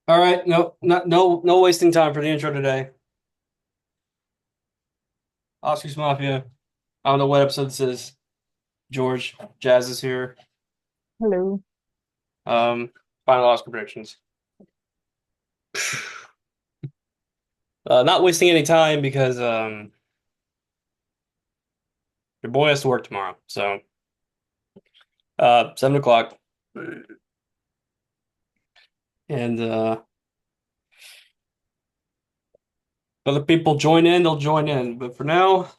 All right, no wasting time for the intro today. Oscars Mafia. I don't know what episode this is. George, Jazz is here. Hello. Um, Final Oscar predictions. Not wasting any time because your boy has to work tomorrow. So 7 o'clock, and other people join in, they'll join in. But for now,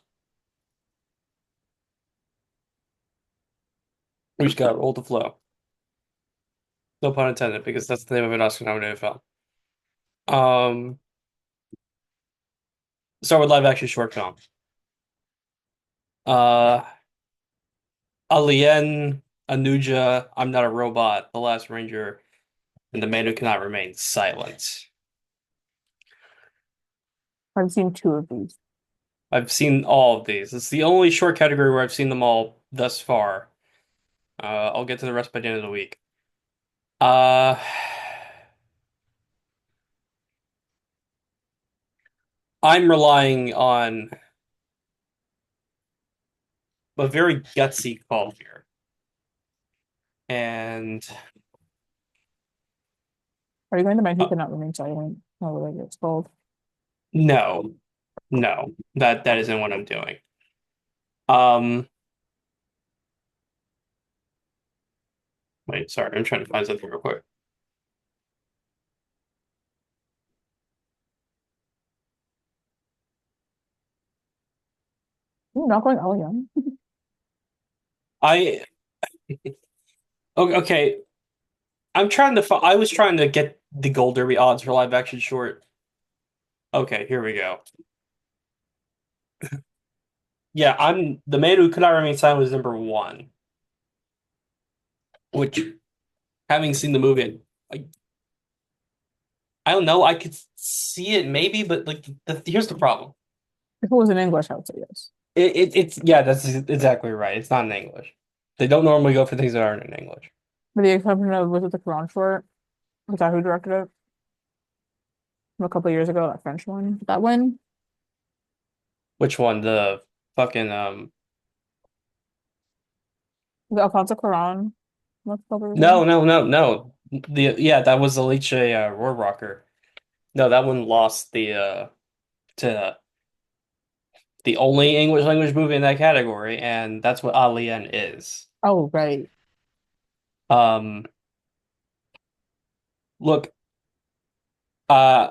we just gotta roll the flow. No pun intended, because that's the name of an Oscar-nominated film. Um, Start with live action short film. Uh, Alien, Anuja, I'm Not a Robot, The Last Ranger, and The Man Who Cannot Remain Silent. I've seen two of these. I've seen all of these. It's the only short category where I've seen them all thus far. I'll get to the rest by the end of the week. Uh, I'm relying on a very gutsy call here. And Are you going to Man Who uh, Cannot Remain Silent? Oh, whatever it's called. no, no, that isn't what I'm doing. Um, Wait, sorry, I'm trying to find something real quick. You're not going Alien. I okay. I was trying to get the Gold Derby odds for live action short. Okay, here we go. Yeah, I'm the man who could not remain silent was number one, which having seen the movie, I, I don't know, I could see it maybe, but like here's the problem. If it was in English, I would say yes. It's yeah, that's exactly right. It's not in English. They don't normally go for things that aren't in English. But the exception of was it the Quran short? Was that who directed it? From a couple of years ago, that French one. Did that win? Which one? The fucking Was it Alfonso Cuarón? A couple years ago. no. The yeah, that was Alice Rohrwacher. No, that one lost the to the only English language movie in that category, and that's what Alien is. Oh, right. Um, Look, uh,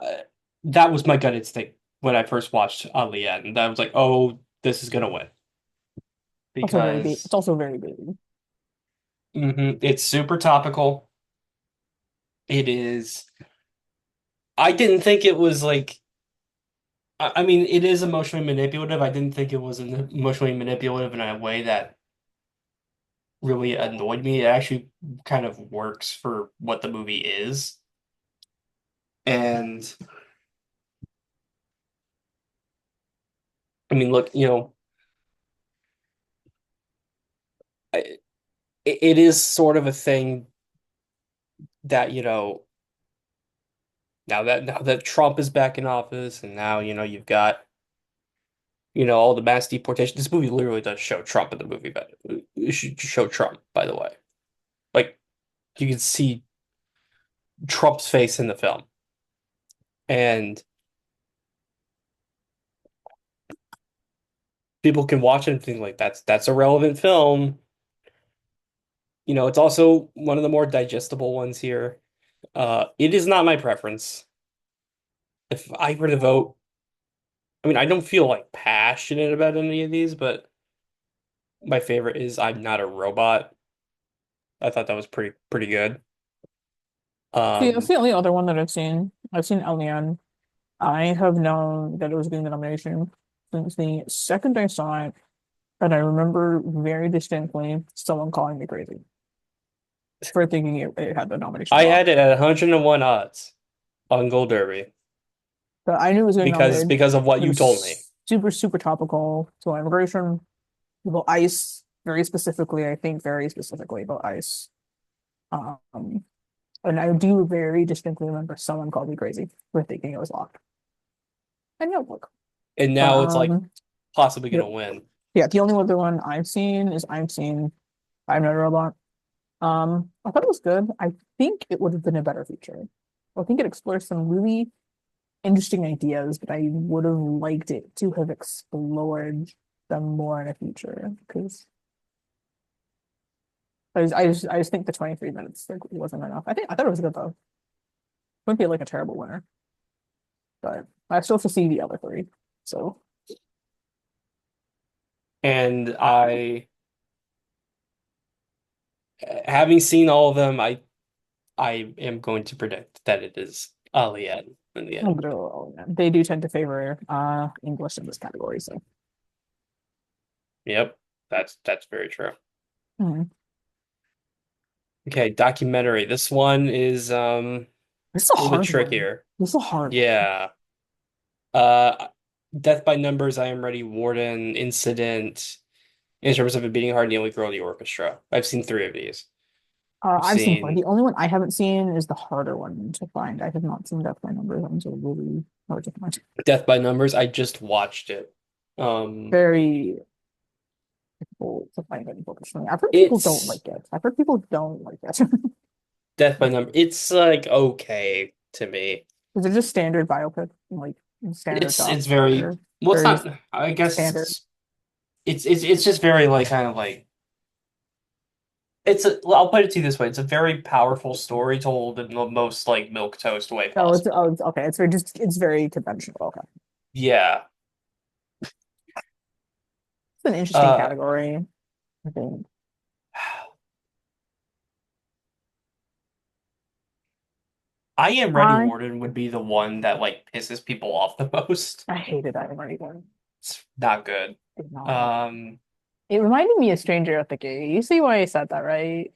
that was my gut instinct when I first watched Alien. And I was like, oh, this is gonna win Also very big. because It's also very big. it's super topical. It is. I didn't think it was like. I mean, it is emotionally manipulative. I didn't think it was emotionally manipulative in a way that really annoyed me. It actually kind of works for what the movie is. And I mean, look, I, it is sort of a thing that, now that Trump is back in office and now, you've got, all the mass deportation. This movie literally does show Trump in the movie, but it should show Trump, by the way. Like you can see Trump's face in the film. And people can watch it and think like that's a relevant film. It's also one of the more digestible ones here. It is not my preference. If I were to vote, I mean, I don't feel like passionate about any of these, but my favorite is I'm Not a Robot. I thought that was pretty good. See, that's Um, the only other one that I've seen. I've seen Alien. I have known that it was getting the nomination since the second I saw it, and I remember very distinctly someone calling me crazy for thinking it had the nomination I slot. had it at 101 odds on Gold Derby But I knew it was getting because nominated. because of what It you told me. was super, super topical to immigration, about ICE, very specifically, I think very specifically about ICE. Um, And I do very distinctly remember someone called me crazy for thinking it was locked. And Notebook. And But now it's like possibly gonna yep. win. Yeah, the only other one I've seen is I've seen I'm Not a Robot. I thought it was good. I think it would have been a better feature. I think it explores some really interesting ideas, but I would have liked it to have explored them more in a feature because I just think the 23 minutes like wasn't enough. I thought it was good though. Wouldn't be like a terrible winner, but I still have to see the other three. So And having seen all of them, I am going to predict that it is Alien in the end. they do tend to favor English in this category. So Yep, that's very true. mhm. Okay, documentary. This one is This is a a little bit hard one. trickier. This is a hard one. Yeah. Uh, Death by Numbers, I Am Ready, Warden, Incident. In terms of it beating hard, the only girl in the orchestra. I've seen three of these. I've I've seen four. seen The only one I haven't seen is the harder one to find. I have not seen Death by Numbers. That one's really hard to find. Death by Numbers. I just watched it. Um, Very difficult to find any book. I've heard people don't it's like it. I've heard people don't like it. Death by Number. It's like okay to me. Is it just standard biopic, like standard It's docs, very or well. It's very not. I guess standard? it's just very like kind of like it's a. Well, I'll put it to you this way: it's a very powerful story told in the most like milk toast way possible. It's okay. It's very conventional. Okay, Yeah. it's an interesting Uh, category. I think I Am Ready I Warden would be the one that like pisses people off the most. I hated that already one. It's not good. Did not. Um, It reminded me of Stranger at the Gate. You see why I said that, right?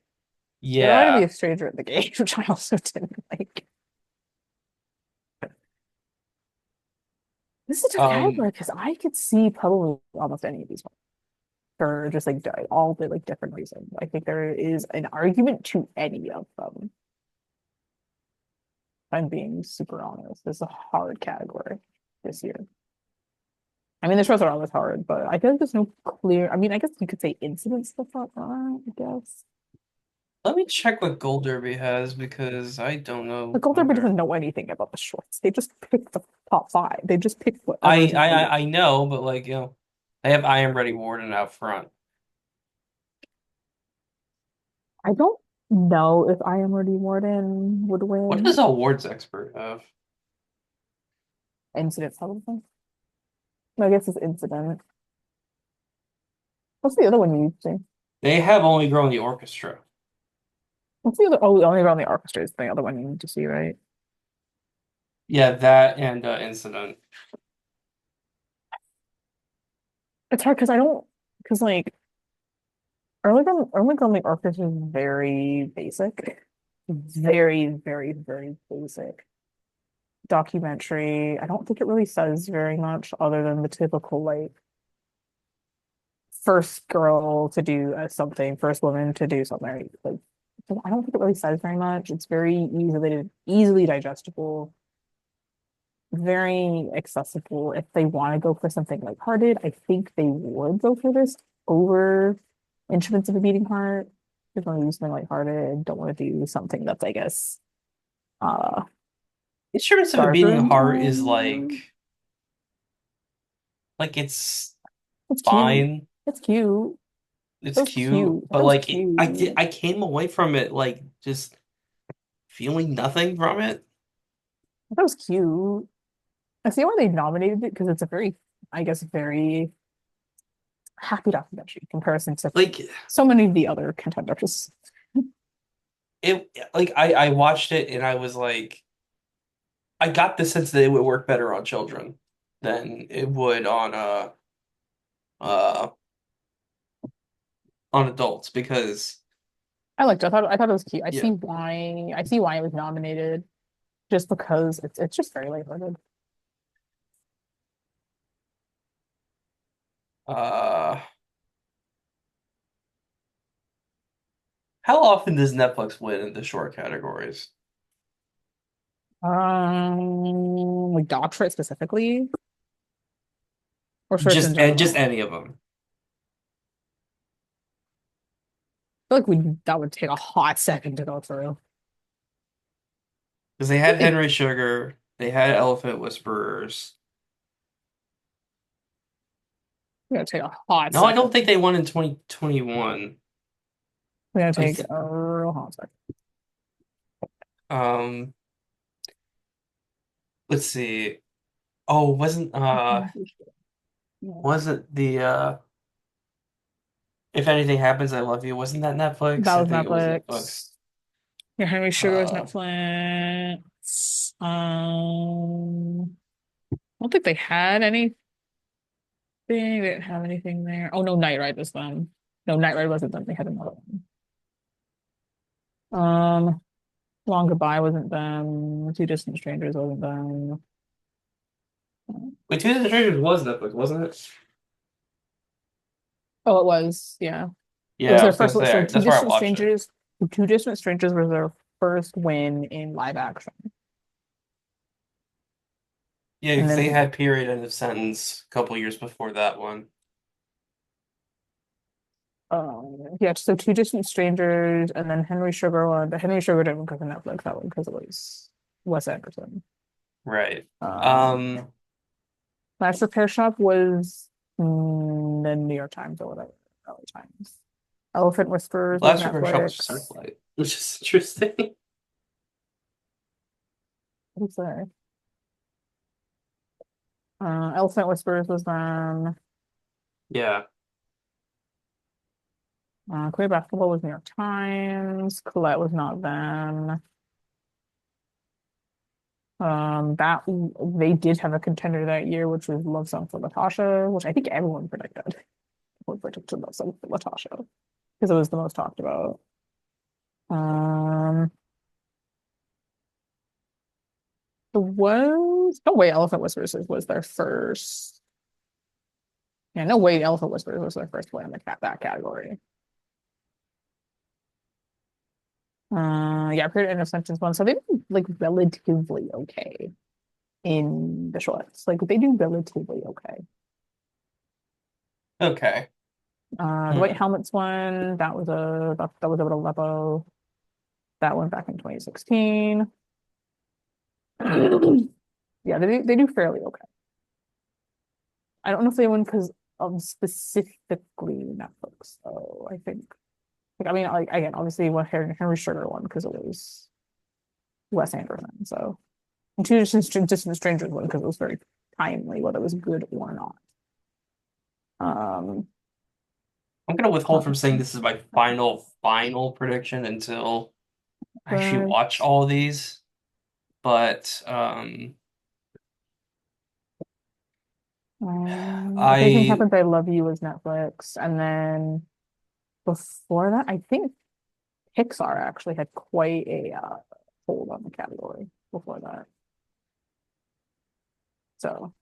It reminded me yeah. of Stranger at the Gate, which I also didn't like. This is a tough Um, category because I could see probably almost any of these ones for just like all the like different reasons. I think there is an argument to any of them. If I'm being super honest. This is a hard category this year. I mean, the shows are always hard, but I feel like there's no clear. I mean, I guess you could say incidents the front run, I guess. Let me check what Gold Derby has because I don't But know Gold Derby whether doesn't know anything about the shorts. They just pick the top five. They just pick whatever's included. I know, but like I have I Am Ready Warden out front. I don't know if I Am Ready Warden would What does win. awards expert have? Incident, probably. I guess it's incident. What's the other one you say? They have only grown the orchestra. What's the other? Oh, the only around the orchestra is the other one you need to see, right? Yeah, that and Incident. It's hard because I don't because like early girl the orchestra is very basic, very basic documentary. I don't think it really says very much other than the typical like first girl to do something, first woman to do something. Like I don't think it really says very much. It's very easily digestible, very accessible. If they want to go for something lighthearted, I think they would go for this over Instruments of a Beating Heart. If want to do something lighthearted, don't want to do something that's, I guess, uh, Instruments of a darker Beating in Heart is tone. like it's It's cute. fine. It's cute. It's That was cute, cute. That but was like cute. I came away from it like just feeling nothing from it. That was cute. I see why they nominated it because it's a very, I guess, very happy documentary in comparison to Like so many of the other contenders. it like I watched it and I was like I got the sense that it would work better on children than it would uh on adults because I liked it. I thought it was cute. yeah. I see why it was nominated just because it's just very lighthearted. Uh how often does Netflix win in the short categories? Like dog shit specifically, or shirts in Just general. any of them. I feel like we that would take a hot second to go through. Because they had Like, Henry Sugar, they had Elephant Whisperers. we're gonna take a hot No, I don't think second. they won in 2021. We're gonna I take th a real hot second. um let's see. Oh, wasn't the If Anything Happens, I Love You, wasn't that That Netflix? I was think it was Netflix. Netflix. Your Henry Sugar was Uh Netflix. I don't think they had anything. They didn't have anything there. Oh no, Night Ride was them. No, Night Ride wasn't them. They had another one. Um, Long Goodbye wasn't them. Two Distant Strangers wasn't them. wait, Two Days Strangers was Netflix, wasn't it? Oh, it was. Yeah, it was Yeah, I their was gonna first. So say Two that's where I Distant watched it. Strangers. Two Distant Strangers was their first win in live action, Yeah, and because they then had period end of sentence a couple years before that one. yeah. So Two Distant Strangers, and then Henry Sugar one. But Henry Sugar didn't come to Netflix that one because it was Wes Anderson. Right. Um, Um, Last Repair Shop was the New York Times or whatever, LA Times. Elephant Whispers was Last Repair Shop was Netflix. Searchlight, which is interesting. What's there? Elephant Whispers was them. Yeah. Queer Basketball was New York Times. Colette was not them. That they did have a contender that year, which was Love Song for Latasha, which I think everyone predicted. Everyone predicted Love Song for Latasha because it was the most talked about. Um, it was no way Elephant Whispers was their first. Yeah, no way Elephant Whispers was their first play in the that category. Yeah, Period End of Sentence one. So they did like relatively okay in the shorts. Like they do relatively okay. Okay. The White Hmm. Helmets one, that was a little Lepo. That one back in 2016. Yeah, they do fairly okay. I don't know if they win because of specifically Netflix. So I think, like, I mean, like again, obviously, what Henry Sugar won because it was Wes Anderson. So, and Two Distant Strangers won because it was very timely, whether it was good or not. Um, I'm gonna withhold from saying um, this is my final prediction until I actually but, watch all of these. But If Anything I Happens, I Love You was Netflix, and then before that, I think Pixar actually had quite a hold on the category before that. So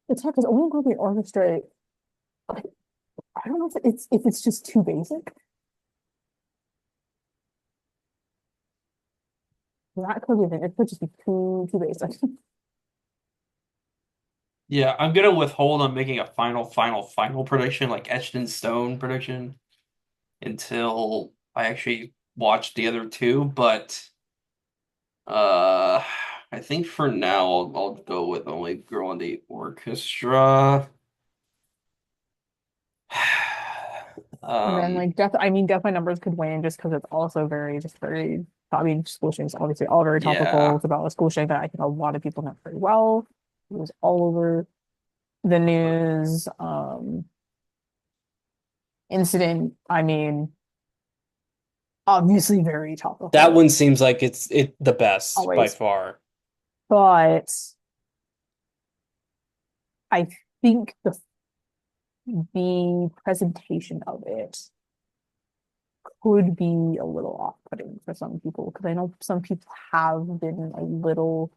it's hard because Only Group Orchestra, I don't know if it's just too basic. That could be the thing. It could just be too basic. Yeah, I'm gonna withhold on making a final prediction, like etched in stone prediction, until I actually watch the other two. But uh, I think for now I'll go with Only Girl in the Orchestra. And then Um, like Death by Numbers could win just because it's also very I mean school shootings obviously all very topical. yeah. It's about a school shooting that I think a lot of people know very well. It was all over the news. Incident, I mean, obviously very That topical. one seems like it's the best by Always. far. But I think the presentation of it could be a little off-putting for some people because I know some people have been a little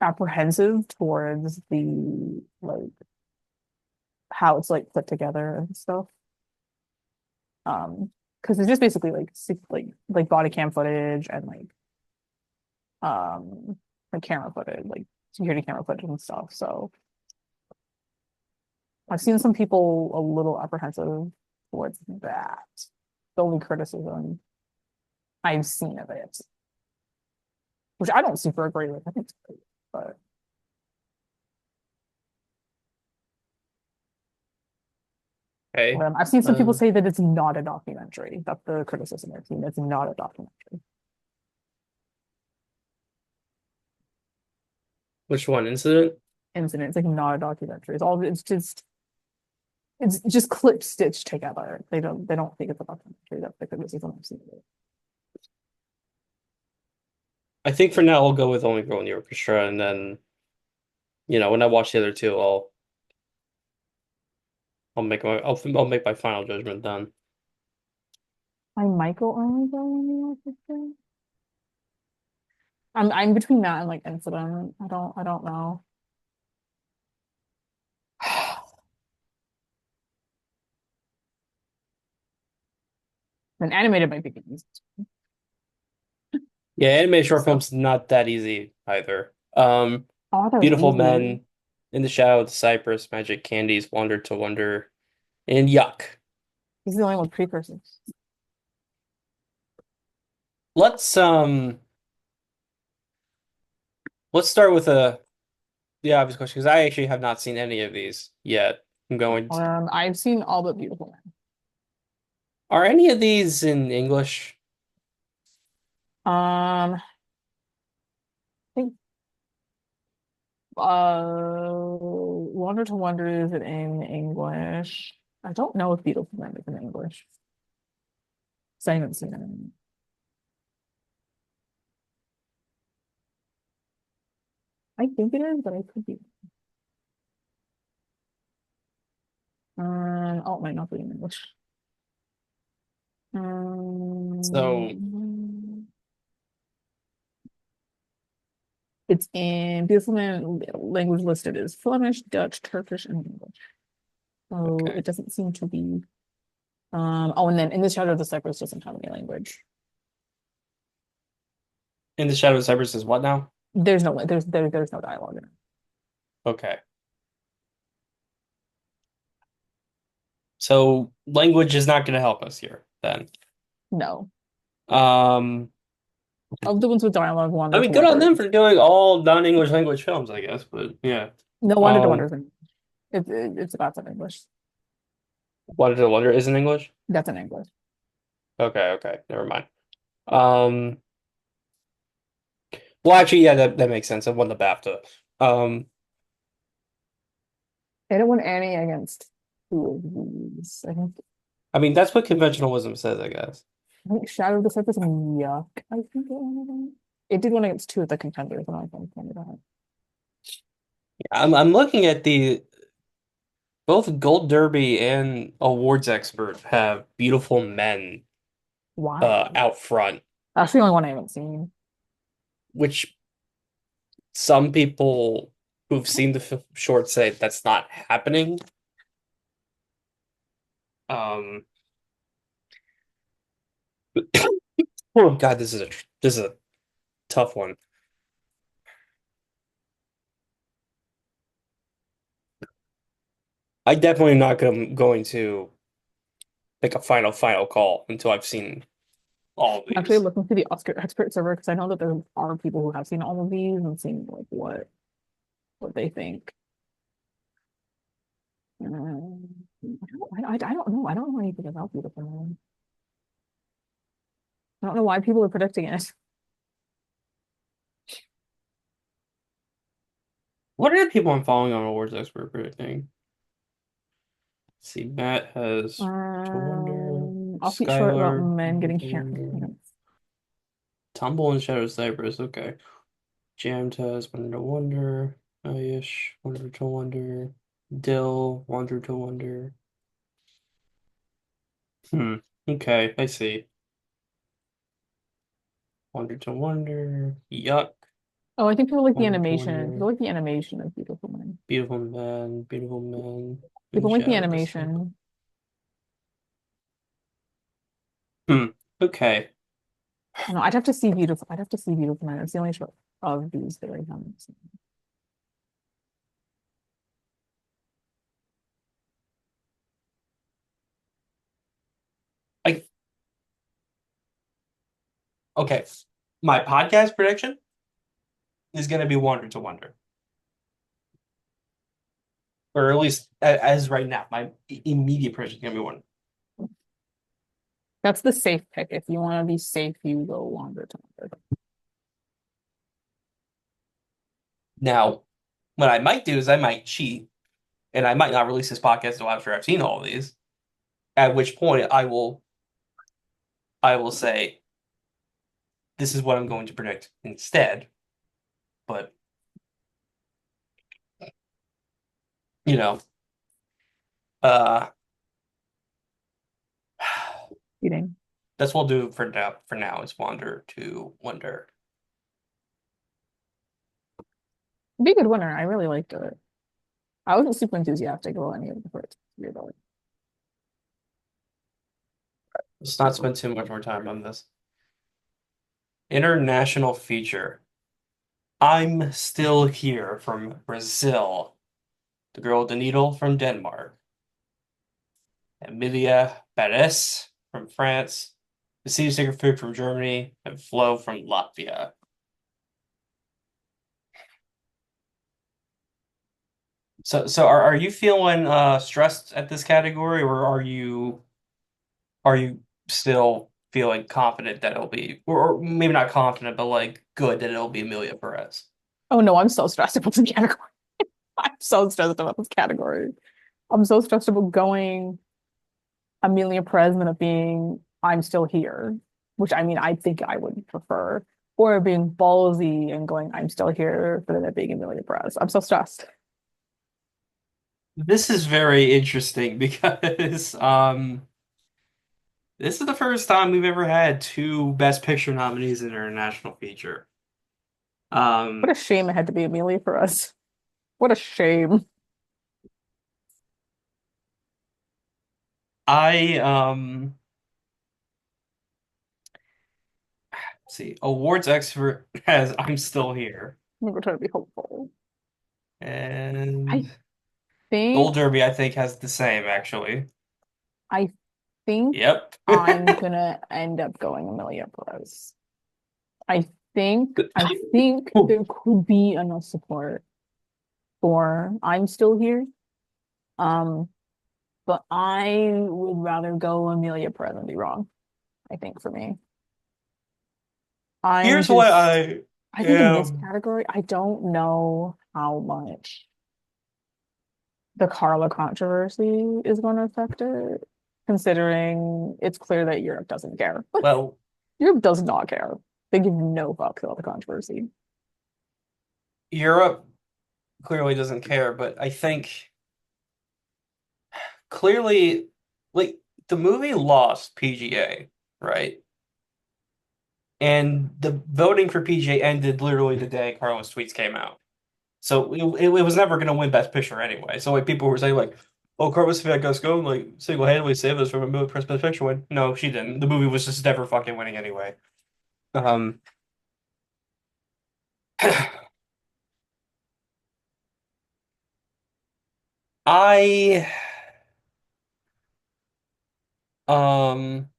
apprehensive towards the like how it's like put together and stuff. Um, because it's just basically like body cam footage and um like camera footage, like security camera footage and stuff. So I've seen some people a little apprehensive towards that. The only criticism I've seen of it, which I don't super agree with. I think it's great, but Okay. I've seen some people Uh, say that it's not a documentary. That's the criticism I've seen. It's not a documentary. which one? Incident? Incident. It's like not a documentary. It's just clip stitched together. They don't think it's a documentary. That's the criticism I've seen of it. I think for now I'll go with Only Girl in the Orchestra, and then when I watch the other two, I'll make my final judgment then. I might go only go in the orchestra. I'm between that and like incident. I don't know. An animated might be good. Yeah, anime short So, films not that easy either. oh, that was Beautiful easy. Men, In the Shadow of the Cypress, Magic Candies, Wander to Wonder, and Yuck. This is the only one with precursors. Let's um let's start with the obvious question because I actually have not seen any of these yet. I'm going to, I've seen all but Beautiful Man. are any of these in English? I think Wonder to Wonder is it in English. I don't know if Beautiful Man is in English. So I haven't seen it. I think it is, but I could be. Oh, it might not be in English. So, It's in Beautiful Man language listed is Flemish, Dutch, Turkish, and English. So okay. it doesn't seem to be. Oh, and then in the Shadow of the Cypress doesn't have any language. In the Shadow of Cypress is what now? There's no dialogue in it. Okay. So language is not going to help us here then. No. Um, Of the ones with dialogue, I Wander to mean, good on Wonder. them for doing all non-English language films, I guess, but yeah. No, Wander to Wonder Um, is in it's about in English. Wander to Wonder is in English? That's in English. Okay, okay, never mind. Um, well, actually, yeah, that makes sense. It won the BAFTA. Um, They don't win any against two of these. I mean, that's what conventional wisdom says, I guess. I think Shadow of the Cypress and Yuck. I think it won against. It did win against two of the contenders. I don't think that. I'm looking at the both Gold Derby and Awards Expert have beautiful men Why? out front, That's the only one I haven't seen. which some people who've seen the short say that's not happening. Um, oh God, this is a tough one. I definitely am not going to make a final call until I've seen all of I'm actually these. looking through the Oscar expert server because I know that there are people who have seen all of these and seen like what they think. I don't know. I don't know anything about Beautiful Man. I don't know why people are predicting it. What are the people I'm following on Awards Expert predicting? Let's see, Matt has To Wonder, Offbeat short about Skylar, men Wonder getting to cancer. Wonder, Tumble and Shadow Cypress. Okay. Jam Test, Wonder to Wonder, Ayish, Wonder to Wonder, Dill, Wonder to Wonder. Hmm. Okay, I see. Wonder to Wonder, Yuck, Oh, I think people like the Wonder to animation. Wonder, People like the animation of Beautiful Man. Beautiful Man, In the People like the Shadow of the Cypress. animation. Hmm. Okay. I don't know. I'd have to see Beautiful. I'd have to see Beautiful Mind. It's the only show of these that I haven't seen. I okay. My podcast prediction is going to be Wonder to Wonder, or at least as right now, my immediate prediction is going to be Wonder. That's the safe pick. If you want to be safe, you go longer to longer. Now, what I might do is I might cheat, and I might not release this podcast until after I've seen all of these. At which point, I will say this is what I'm going to predict instead. But you know, uh, Eating. that's what we'll do for now. For now, is Wander to Wonder. Be a good winner. I really liked it. I wasn't super enthusiastic about any of the first three about it. Let's not spend too much more time on this. International feature. I'm Still Here from Brazil. The Girl with the Needle from Denmark. Emilia Paris from France. The Sea Secret Food from Germany. And Flow from Latvia. So are you feeling stressed at this category, or are you still feeling confident that it'll be, or maybe not confident, but like good that it'll be Emilia Perez? Oh no, I'm so stressed about this category. I'm so stressed about this category. I'm so stressed about going Amelia Perez than it being I'm Still Here, which I mean, I think I would prefer, or being ballsy and going I'm Still Here, but then it being Amelia Perez. I'm so stressed. This is very interesting because this is the first time we've ever had two Best Picture nominees in an international feature. What a Um, shame it had to be Amelia Perez. What a shame. I see, awards expert has I'm Still Here, I'm gonna try to be hopeful. I and think Gold Derby I think has the same actually. I think Yep. I'm gonna end up going Amelia Perez. I think there could be enough support for I'm Still Here. Um, but I would rather go Amelia Perez than be wrong, I think for me. I'm Here's what just I I think in this am. category, I don't know how much the Carla controversy is going to affect it, considering it's clear that Europe doesn't care. Well, Europe does not care. They give no fucks about the controversy. Europe clearly doesn't care, but I think clearly, like the movie lost PGA, right? And the voting for PGA ended literally the day Carlos' tweets came out. So it was never going to win Best Picture anyway. So like people were saying like, "Oh, Carlos Fiasco like single-handedly saved us from a movie Best Picture win." No, she didn't. The movie was just never fucking winning anyway. Um, I um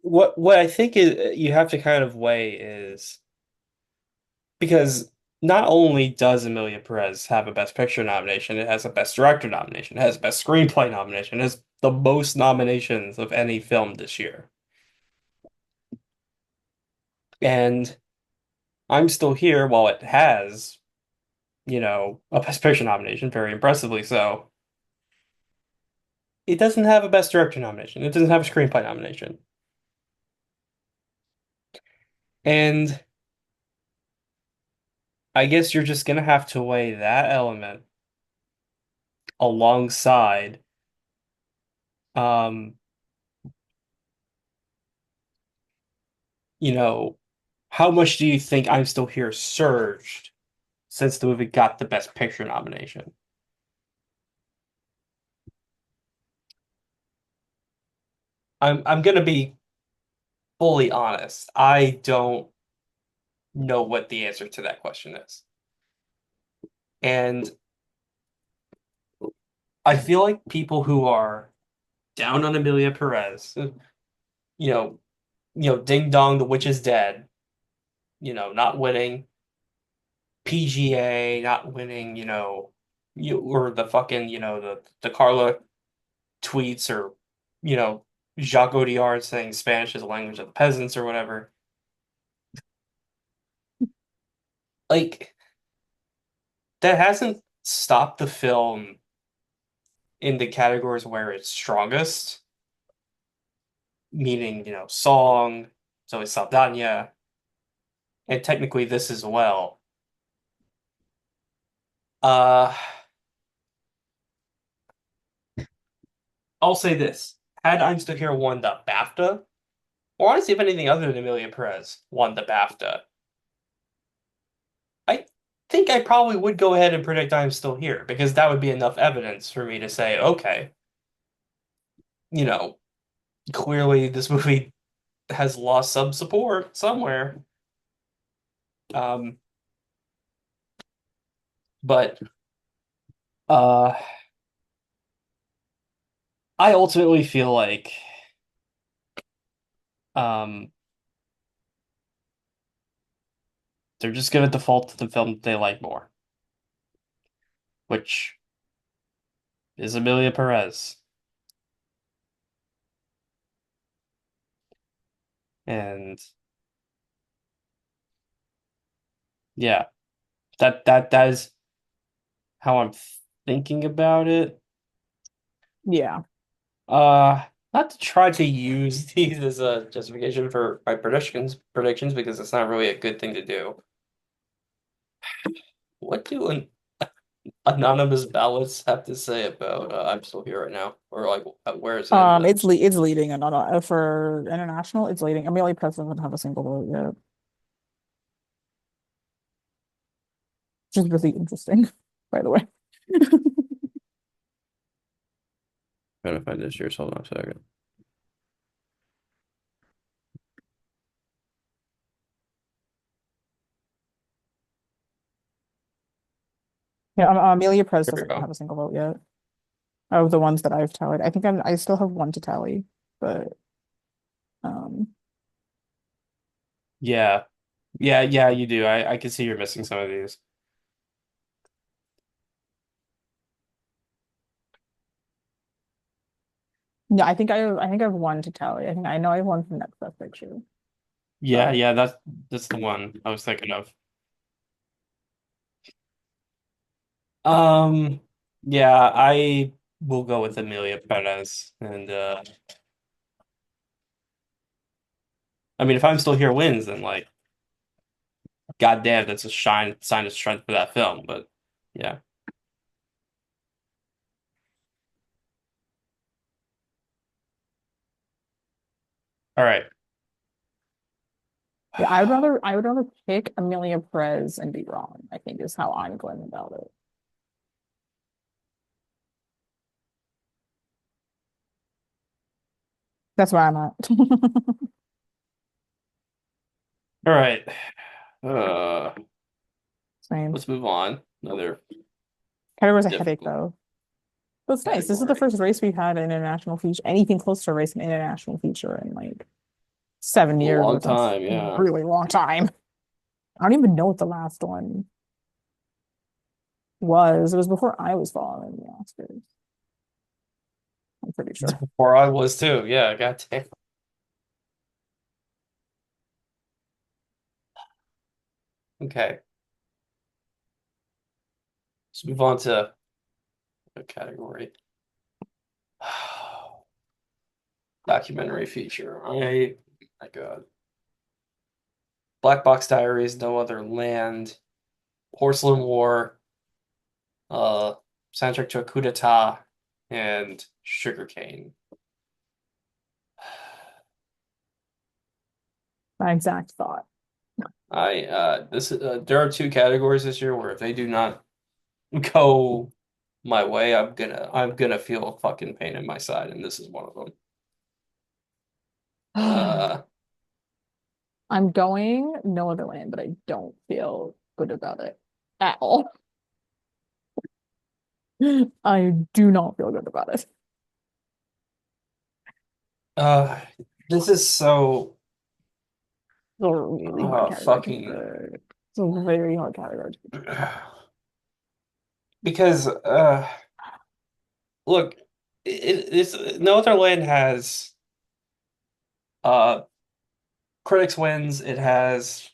what I think is you have to kind of weigh is because not only does Emilia Perez have a Best Picture nomination, it has a Best Director nomination, it has a Best Screenplay nomination, it has the most nominations of any film this year. And I'm Still Here, while it has, a Best Picture nomination, very impressively so, it doesn't have a Best Director nomination. It doesn't have a Screenplay nomination. And I guess you're just gonna have to weigh that element alongside um, you know, how much do you think I'm Still Here surged since the movie got the Best Picture nomination. I'm gonna be fully honest. I don't know what the answer to that question is. And I feel like people who are down on Amelia Perez, you know, Ding Dong, the witch is dead, not winning PGA, not winning, or the fucking, the Carla tweets or, you know, Jacques Audiard saying Spanish is the language of the peasants or whatever. Like, that hasn't stopped the film in the categories where it's strongest, meaning, song, Zoe Saldana, and technically this as well. Uh, I'll say this. Had I'm Still Here won the BAFTA, or honestly, if anything other than Amelia Perez won the BAFTA, I think I probably would go ahead and predict I'm Still Here because that would be enough evidence for me to say, okay, you know, clearly this movie has lost some support somewhere. Um, but uh, I ultimately feel like um, they're just going to default to the film that they like more, which is Amelia Perez. And yeah, that is how I'm thinking about it. Yeah. Uh, Not to try to use these as a justification for my predictions because it's not really a good thing to do. What do anonymous ballots have to say about I'm Still Here right now, or like where is it in the? It's leading and not for international. It's leading. Amelia Press doesn't have a single vote yet, which is really interesting, by the way. Trying to find this year's. Hold on a second. Yeah, Amelia Press Here we doesn't have go. a single vote yet of the ones that I've tallied. I think I still have one to tally, but um, Yeah, yeah, you do. I can see you're missing some of these. yeah, I think I have one to tally. I know I have one from Next Best Picture, Yeah, but yeah, that's the one I was thinking of. Um, yeah, I will go with Amelia Perez, and I mean, if I'm Still Here wins, then like, goddamn, that's a sign of strength for that film. But yeah, all right. yeah, I would rather pick Amelia Perez and be wrong. I think is how I'm going about it. That's where I'm at. All right. Uh, Same. let's move on. Another Kind of was a headache difficult though. But it's nice. This is the category. first race we've had an international feature, anything close to a race an international feature in like 7 years, Long which is time, a yeah. really long time. I don't even know what the last one was. It was before I was following the Oscars. I'm pretty It's sure. before I was too. Yeah, goddamn. Okay, let's move on to a category. Documentary feature. My God. Black Box Diaries, No Other Land, Porcelain War, uh, soundtrack to a coup d'etat, and Sugarcane. My exact thought. I this there are two categories this year where if they do not go my way, I'm gonna feel a fucking pain in my side, and this is one of them. Uh, I'm going No Other Land, but I don't feel good about it at all. I do not feel good about it. uh, this is so It's a really hard category to fucking pick. It's a very hard category to pick. because look, it's No Other Land has uh critics wins, it has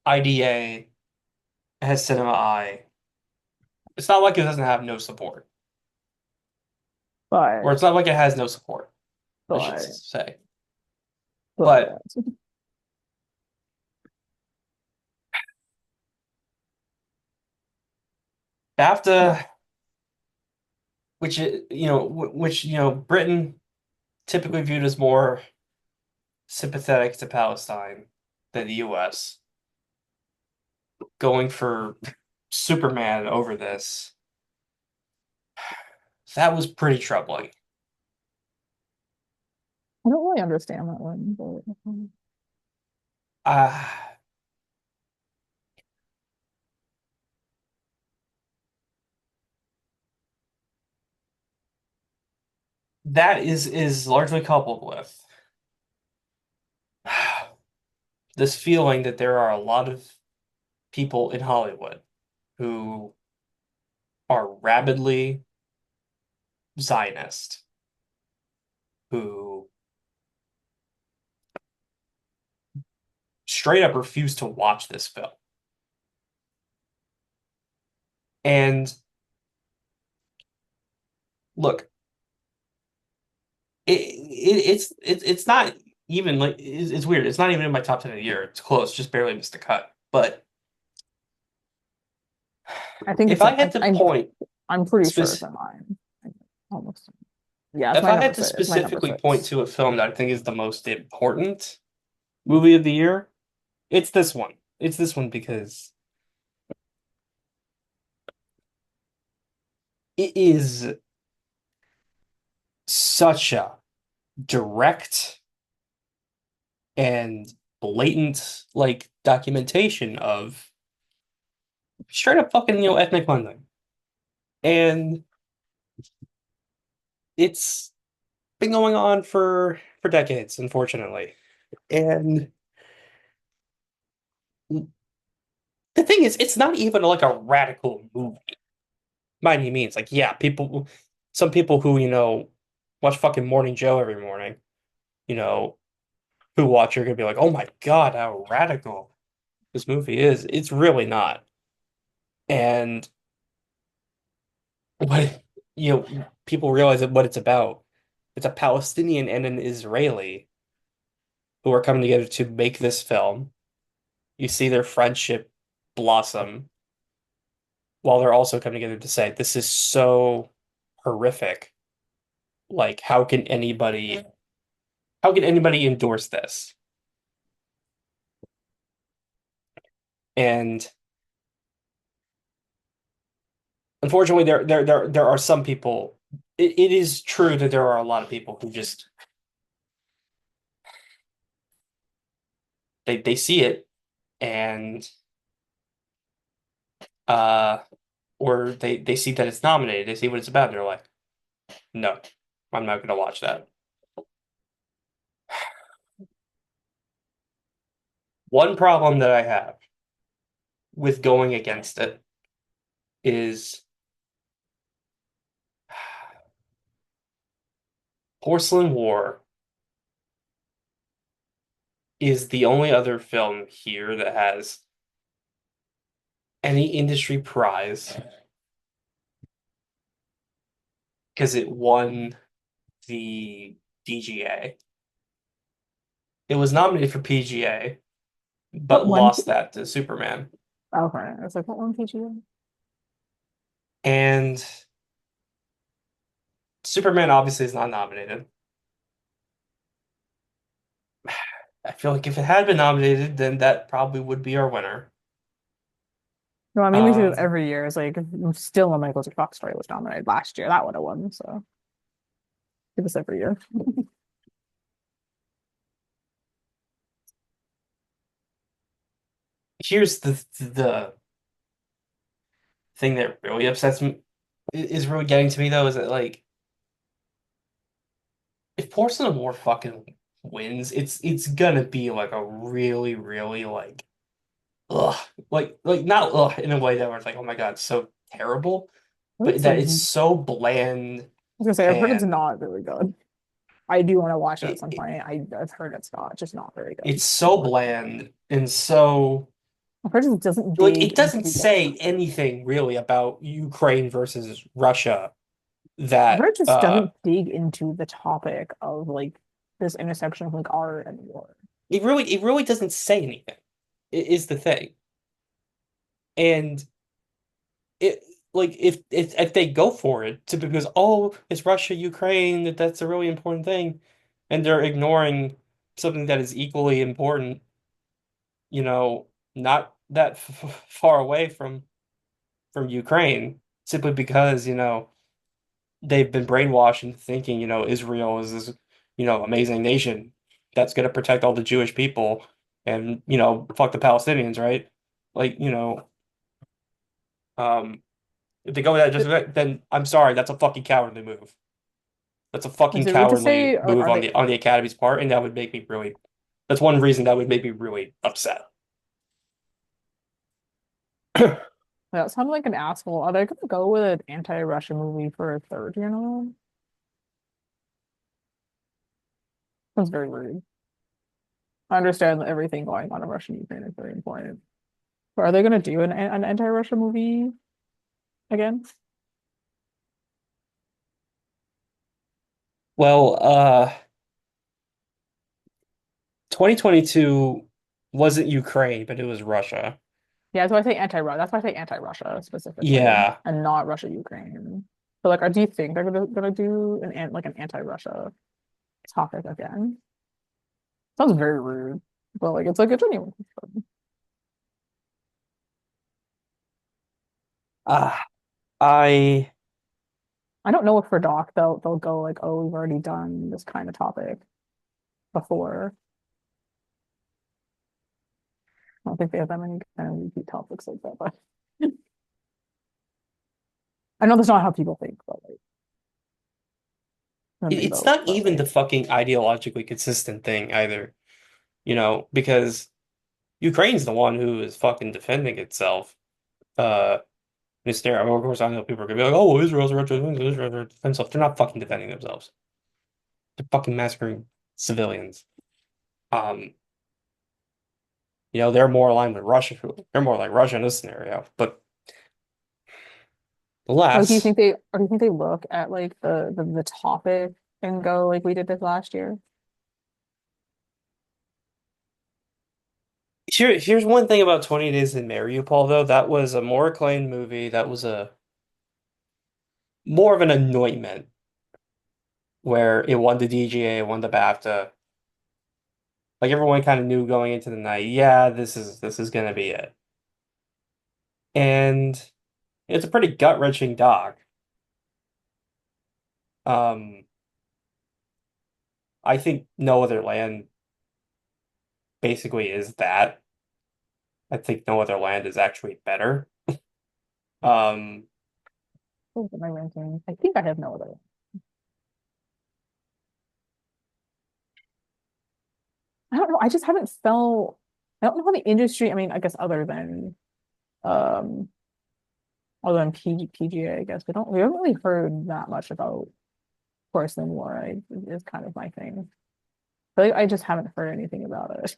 IDA, it has Cinema Eye. It's not like it doesn't have no support, or But, it's not like it has no support, I should but, say. But but, BAFTA, which Britain typically viewed as more sympathetic to Palestine than the US, going for Superman over this, that was pretty troubling. I don't really understand that one. But, Uh, that is largely coupled with this feeling that there are a lot of people in Hollywood who are rabidly Zionist, who straight up refuse to watch this film. And look, it's not even like it's weird. It's not even in my top 10 of the year. It's close, just barely missed the cut. But I think if it's I in, had to I, point I'm pretty sure it's spec in mine. Almost. Yeah, it's if my I number had to six. It's my number specifically point six. to a film that I think is the most important movie of the year, it's this one. It's this one because it is such a direct and blatant like documentation of straight up fucking ethnic cleansing. And it's been going on for decades, unfortunately. And the thing is, it's not even like a radical movie by any means. Like, yeah, some people who, watch fucking Morning Joe every morning, you know, who watch are gonna be like, oh my God, how radical this movie is. It's really not. And what, people realize that what it's about. It's a Palestinian and an Israeli who are coming together to make this film. You see their friendship blossom while they're also coming together to say, this is so horrific. Like, how can anybody endorse this? And unfortunately, there are some people. It is true that there are a lot of people who just they see it and uh or they see that it's nominated, they see what it's about, and they're like, no, I'm not gonna watch that. One problem that I have with going against it is Porcelain War is the only other film here that has any industry prize because it won the DGA. It was nominated for PGA, What but one? lost that to Superman. Okay, I was like, what one PG? And Superman obviously is not nominated. I feel like if it had been nominated, then that probably would be our winner. No, I mean we do this Um, every year. It's like still a Michael J. Fox story was nominated last year. That would have won. So do this every year. Here's the thing that really upsets me is really getting to me though, is that like if Porcelain War fucking wins, it's gonna be like a really, really like ugh, like not ugh in a way that was like, oh my God, so terrible, but It's that like it's so bland I was gonna say I've heard it's and not really good. I do want to watch it at it, some it point. I've heard it's not just not very good, it's so unfortunately. bland and so I've heard it doesn't like dig it into doesn't the say anything really about Ukraine versus Russia I've heard that it just doesn't dig into the topic of like this intersection of like art and war. it really doesn't say anything. Is the thing. And it like if they go for it to because oh it's Russia Ukraine that's a really important thing and they're ignoring something that is equally important, not that far away from Ukraine simply because they've been brainwashed into thinking Israel is this amazing nation that's going to protect all the Jewish people and fuck the Palestinians, right? Like um if they go with that just then I'm sorry, that's a fucking cowardly move. That's a fucking Is it rude to say cowardly move are on they the Academy's part, and that would make me really. That's one reason that would make me really upset. that sounded like an asshole. Are they gonna go with an anti-Russia movie for a third, you know? That's very rude. I understand that everything going on in Russia and Ukraine is very important. But are they gonna do an anti-Russia movie again? Well, 2022 wasn't Ukraine, but it was Russia. Yeah, that's why I say anti-Russia. That's why I say anti-Russia specifically, Yeah. and not Russia-Ukraine. So, like, do you think they're gonna do like an anti-Russia topic again? Sounds very rude, but like it's like a genuine concern. Uh, I I don't know if for doc they'll go like, oh, we've already done this kind of topic before. I don't think they have that many kind of repeat topics like that, but I know that's not how people think, but like when they it's vote, not but even like the fucking ideologically consistent thing either, because Ukraine's the one who is fucking defending itself. In this scenario, of course, I know people are gonna be like, "Oh, well, Israel's defending themselves." They're not fucking defending themselves. They're fucking massacring civilians. Um, they're more aligned with Russia. They're more like Russia in this scenario. But like alas, do you think they look at like the topic and go like we did this last year? here's one thing about 20 Days in Mariupol, though. That was a more acclaimed movie. That was a more of an anointment where it won the DGA, it won the BAFTA. Like everyone kind of knew going into the night, yeah, this is gonna be it. And it's a pretty gut-wrenching doc. Um, I think No Other Land basically is that. I think No Other Land is actually better. Um, Look at my ranking. I think I have no other. I don't know. I just haven't felt. I don't know how the industry. I mean, I guess um PGA, I guess we haven't really heard that much about porcelain war. Is kind of my thing. But I just haven't heard anything about it.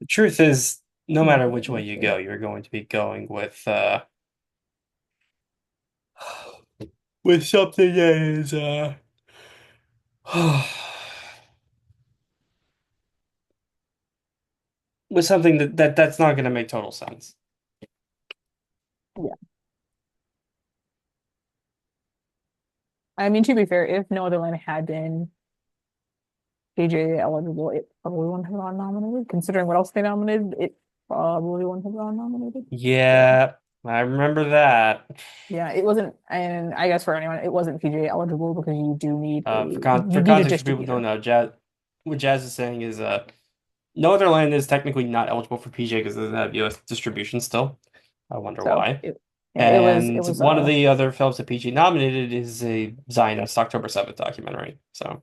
the truth is, no Enough matter of the which way you go, industry. you're going to be going with something that is with something that's not going to make total sense. Yeah. I mean, to be fair, if No Other Land had been PJ eligible, it probably wouldn't have gone nominated. Considering what else they nominated, it probably wouldn't have gone nominated. So Yeah, I remember that. yeah, it wasn't, and I guess for anyone, it wasn't PJ eligible because For you need a context, for people who don't distributor. know, what Jazz is saying is No Other Land is technically not eligible for PJ because it doesn't have US distribution still. I wonder So why. it yeah, it And was one of the other films that PG nominated is a Zionist October 7th documentary. So,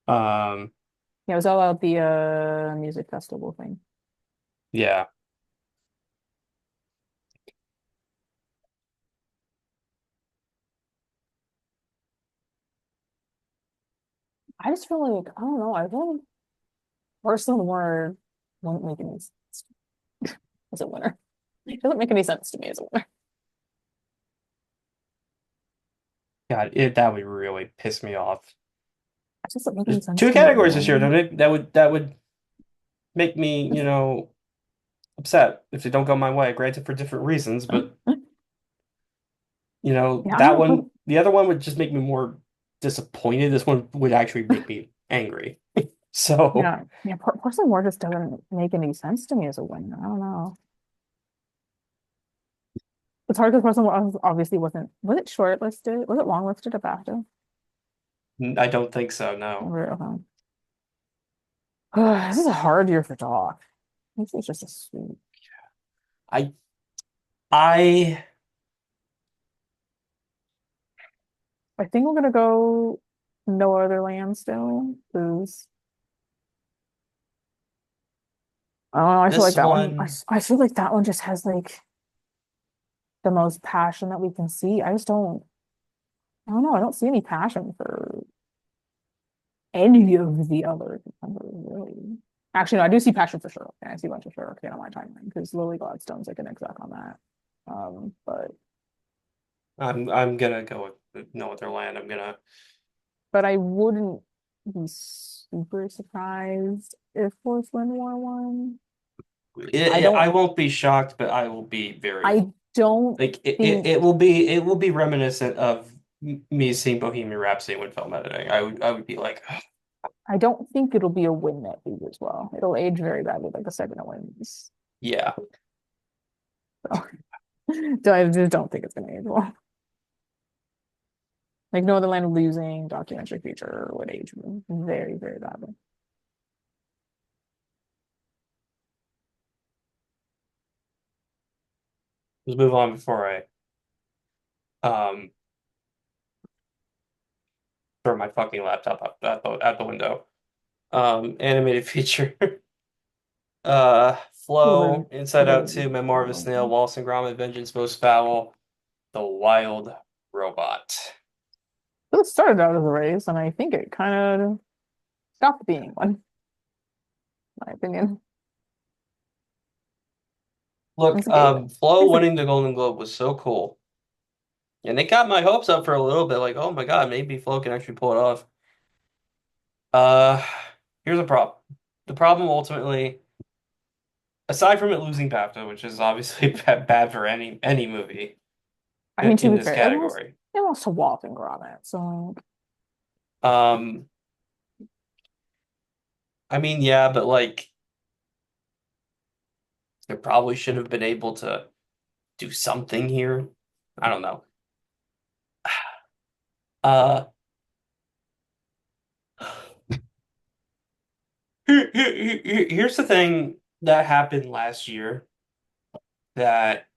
um, yeah, it was all about the music festival thing. yeah. I just feel like I don't know, I feel like Person Word won't make any sense as a winner. It doesn't make any sense to me as a winner. God, that would really piss me off. It doesn't make any There's sense two to me as a categories this year, winner. don't it? That would make me, upset if they don't go my way. Granted, for different reasons, but Yeah, I don't that know. one, the other one would just make me more disappointed. This one would actually make me angry. So, Person Word just doesn't make any sense to me as a winner. I don't know. It's hard because Person Word obviously was it shortlisted? Was it longlisted at BAFTA? I don't think so, no. Okay. This is a hard year for Doc. This is just a sweet. I I I think we're gonna go No Other Land still, because I don't know. I feel like this that one. one I feel like that one just has like the most passion that we can see. I just don't. I don't know. I don't see any passion for any of the other contenders, really. Actually, no, I do see passion for Sherlock. And I see a bunch of Sherlock on my timeline because Lily Gladstone's like an exec on that. But I'm gonna go with No Other Land. I wouldn't be super surprised if Porcelain War won. I I don't. won't be shocked, but I will be very I don't like think. it will be reminiscent of me seeing Bohemian Rhapsody when film editing. I would be like, I don't think it'll be a win that league as well. It'll age very badly, like the second it wins. yeah. So, so I just don't think it's gonna age well. Like No Other Land losing documentary feature would age very, very badly. Let's move on before I um throw my fucking laptop up at the window. Animated feature. Flow, Inside Out Literally. 2, Memoir of a Snail, Wallace and Gromit, Vengeance Most Foul, The Wild Robot. It started out as a race, and I think it kind of stopped being one, in my opinion. Look, It's okay. Flo Here's the winning the Golden Globe was so cool. And it got my hopes up for a little bit, like, oh my God, maybe Flo can actually pull it off. Uh, here's a problem. The problem ultimately, aside from it losing BAFTA, which is obviously bad for any movie I mean, to in be this fair, category. it lost to Walt and Gromit, so Um, I mean, yeah, but like, they probably should have been able to do something here. I don't know. Uh, here's the thing that happened last year that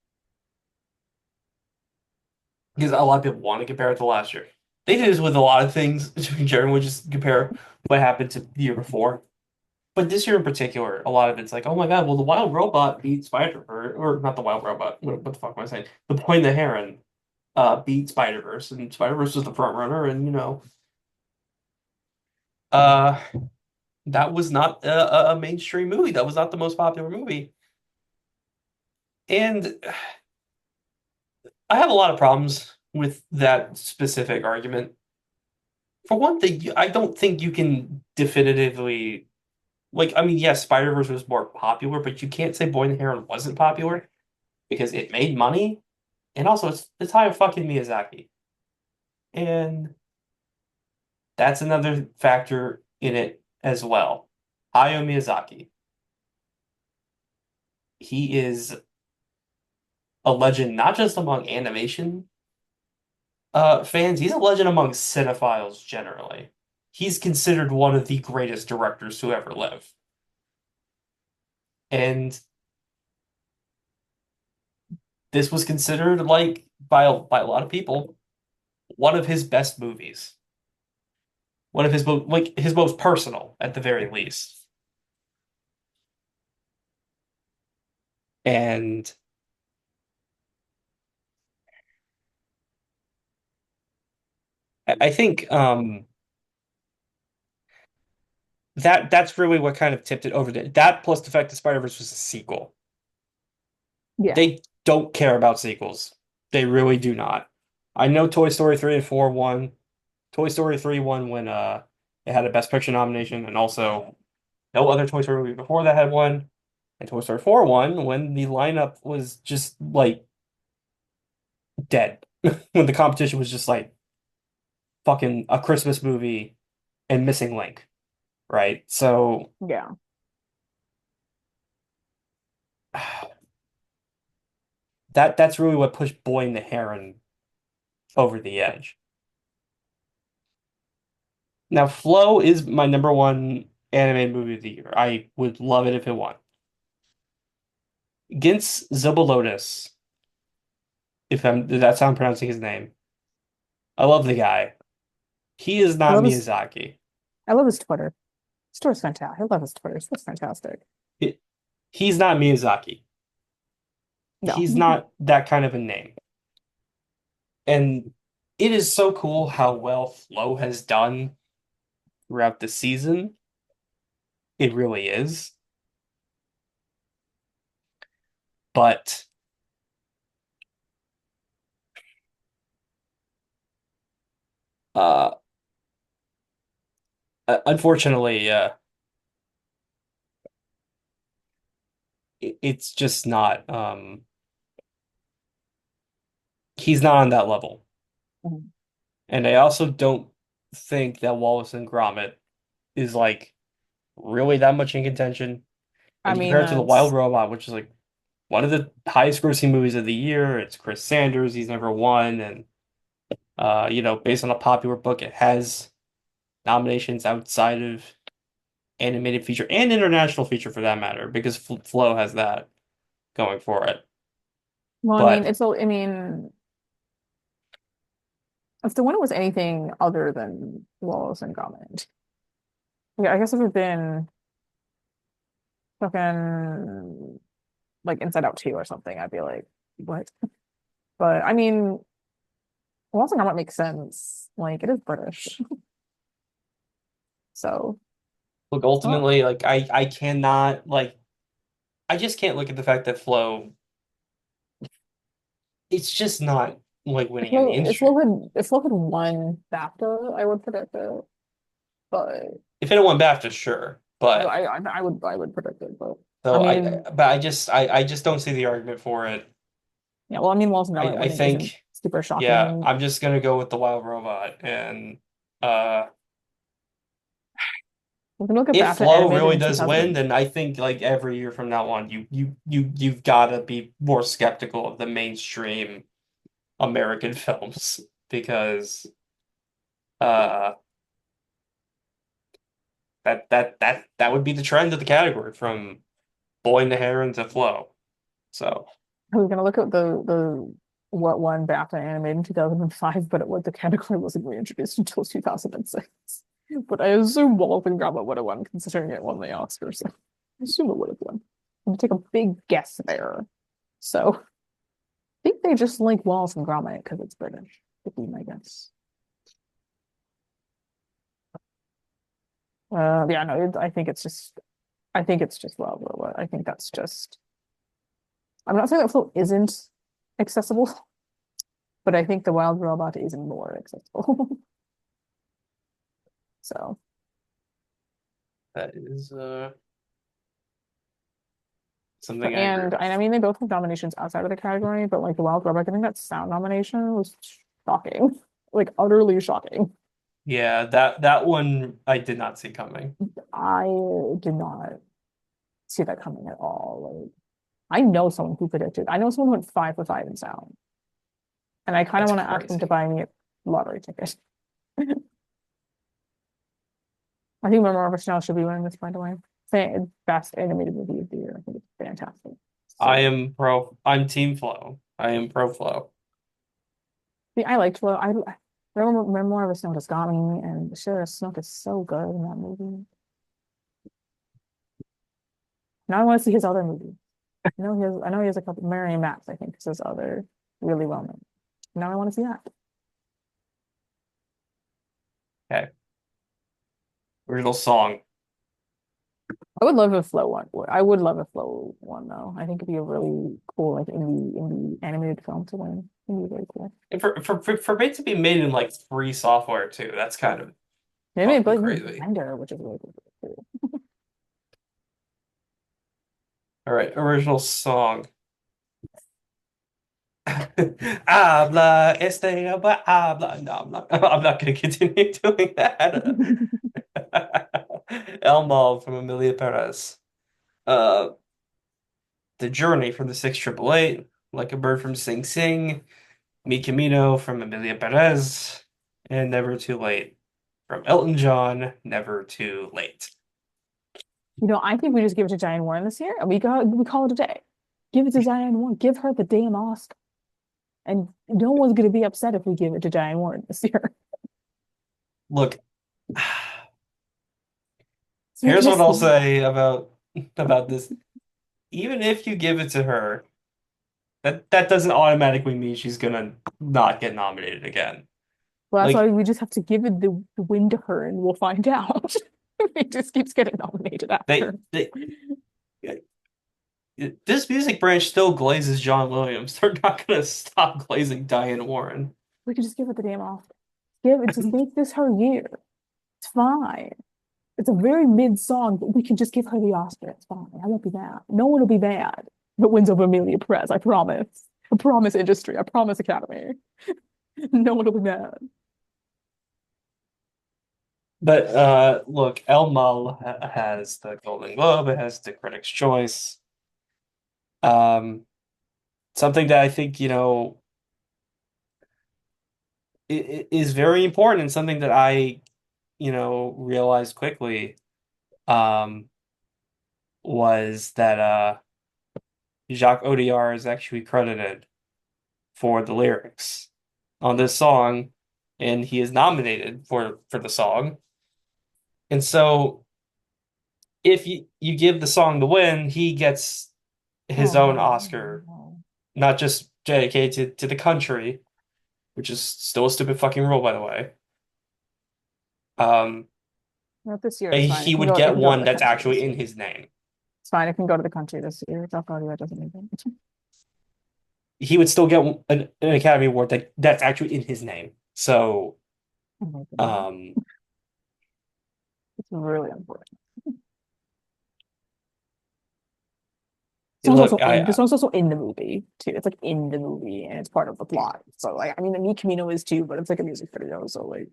because a lot of people want to compare it to last year. They did this with a lot of things. Jeremy would just compare what happened to the year before. But this year in particular, a lot of it's like, oh my God, well, the Wild Robot beat Spider-Verse, or not the Wild Robot. What the fuck am I saying? The Boy and the Heron beat Spider-Verse, and Spider-Verse was the front runner, and uh, that was not a mainstream movie. That was not the most popular movie. And I have a lot of problems with that specific argument. For one thing, I don't think you can definitively I mean, yes, Spider-Verse was more popular, but you can't say Boy and the Heron wasn't popular because it made money, and also it's Hayao fucking Miyazaki. And That's another factor in it as well. Hayao Miyazaki. He is a legend not just among animation fans, he's a legend among cinephiles generally. He's considered one of the greatest directors to ever live. And this was considered like by a lot of people one of his best movies. One of his most like his most personal at the very least. And I think that's really what kind of tipped it over to that plus the fact that Spider-Verse was a sequel. Yeah. They don't care about sequels. They really do not. I know Toy Story 3 and 4 won. Toy Story 3 won when it had a Best Picture nomination, and also no other Toy Story movie before that had one. And Toy Story 4 won when the lineup was just like dead. When the competition was just like fucking A Christmas Movie and Missing Link, right? So Yeah. that's really what pushed Boy and the Heron over the edge. Now, Flow is my number one anime movie of the year. I would love it if it won. Gintz Zobolotus, if that's how I'm pronouncing his name. I love the guy. He is I not love his Miyazaki. I love his Twitter. His Twitter's fantastic. I love his Twitter. It's fantastic. He- he's not Miyazaki. No. He's not that kind of a name. And it is so cool how well Flow has done throughout the season. It really is. But uh unfortunately, it's just not he's not on that level. Mhm. And I also don't think that Wallace and Gromit is like really that much in contention. I And you mean, compare it to The Wild that's Robot, which is like one of the highest grossing movies of the year. It's Chris Sanders, he's never won, and based on a popular book, it has nominations outside of animated feature and international feature for that matter, because Flow has that going for it. well, I mean, But it's a I mean, if the winner was anything other than Wallace and Gromit, yeah, I guess if it had been fucking like Inside Out 2 or something, I'd be like, what? But I mean, Wallace and Gromit makes sense. Like it is British. So look, well, ultimately, like I cannot like I just can't look at the fact that Flow it's just not like winning in the industry. If Flo had won BAFTA, I would predict it. But If it had won BAFTA, sure, but I would predict it. But I so mean, I just don't see the argument for it. yeah, well, I mean, Wallace and Gromit I winning isn't think super yeah, shocking. I'm just gonna go with the Wild Robot and uh We can look at if BAFTA Flow animated really in does win, 2000. then I think like every year from now on, you've got to be more skeptical of the mainstream American films because uh that would be the trend of the category from Boy and the Heron to Flow. So We're gonna look at the what won BAFTA animated in 2005, but what the category wasn't reintroduced until 2006. But I assume Wallace and Gromit would have won, considering it won the Oscars. So I assume it would have won. I'm gonna take a big guess there. So I think they just like Wallace and Gromit because it's British. Would be my guess. Yeah, no, I think it's just Wild Robot. I think that's just. I'm not saying that Float isn't accessible, but I think the Wild Robot is more accessible. So, that is something but I agree and with. I mean they both have nominations outside of the category, but like the Wild Robot getting that sound nomination was shocking, like utterly shocking. Yeah, that one I did not see coming. I did not see that coming at all. Like, I know someone who predicted. I know someone who went 5 for 5 in sound, and I kind of That's want to ask them to crazy. buy me a lottery ticket. I think Memoir of a Chanel should be winning this, by the way. Best animated movie of the year. I think it's fantastic. So good. I'm Team Flow. I am pro Flow. See, I liked Flo. I remember Memoir of a Snow just got me, and Shara Snook is so good in that movie. Now I want to see his other movie. I know he has a couple. Mary Max, I think, is his other really well known. Now I want to see that. Okay. Original song. I would love a Flow one. I would love a Flow one though. I think it'd be a really cool like indie animated film to win. It'd be very cool. And for it to be made in like free software too, that's kind of Maybe fucking but maybe crazy. Blender, which is really cool too. All right, original song. Habla habla. No, I'm not. I'm not going to continue doing that. Elmo from Amelia Perez. Uh, The Journey from the Six Triple Eight. Like a Bird from Sing Sing. Mi Camino from Amelia Perez. And Never Too Late from Elton John. Never Too Late. I think we just give it to Diane Warren this year, and we call it a day. Give it to Diane Warren. Give her the damn Oscar. And no one's gonna be upset if we give it to Diane Warren this year. Look, So we can here's what just I'll say about this. Even if you give it to her, that doesn't automatically mean she's gonna not get nominated again. well, that's why Like we just have to give it the win to her and we'll find out. It just keeps getting nominated they after. they this music branch still glazes John Williams. They're not gonna stop glazing Diane Warren. We could just give it the damn Oscar. Give it, just make this her year. It's fine. It's a very mid song, but we can just give her the Oscar. It's fine. I won't be mad. No one will be mad if it wins over Amelia Perez. I promise. I promise industry. I promise Academy. No one will be mad. But look, El Mal has the Golden Globe. It has the Critics' Choice. Um, Something that I think is very important and something that I realized quickly um, was that Jacques Audiard is actually credited for the lyrics on this song, and he is nominated for the song. And so, if you give the song the win, he gets his Oh own no, Oscar, no. not just dedicated to the country, which is still a stupid fucking rule, by the way. Um, Not this year. It's and fine. he would It get can go to one the that's country actually this in year. his name. It's fine. It can go to the country this year. It's already that doesn't make it. He would still get an Academy Award that's actually in his name. So, Oh my goodness. um, It's really important. look, This song's also in the movie too. It's like in the movie and it's part of the plot. So like I mean the Mi Camino is too, but it's like a music video. So like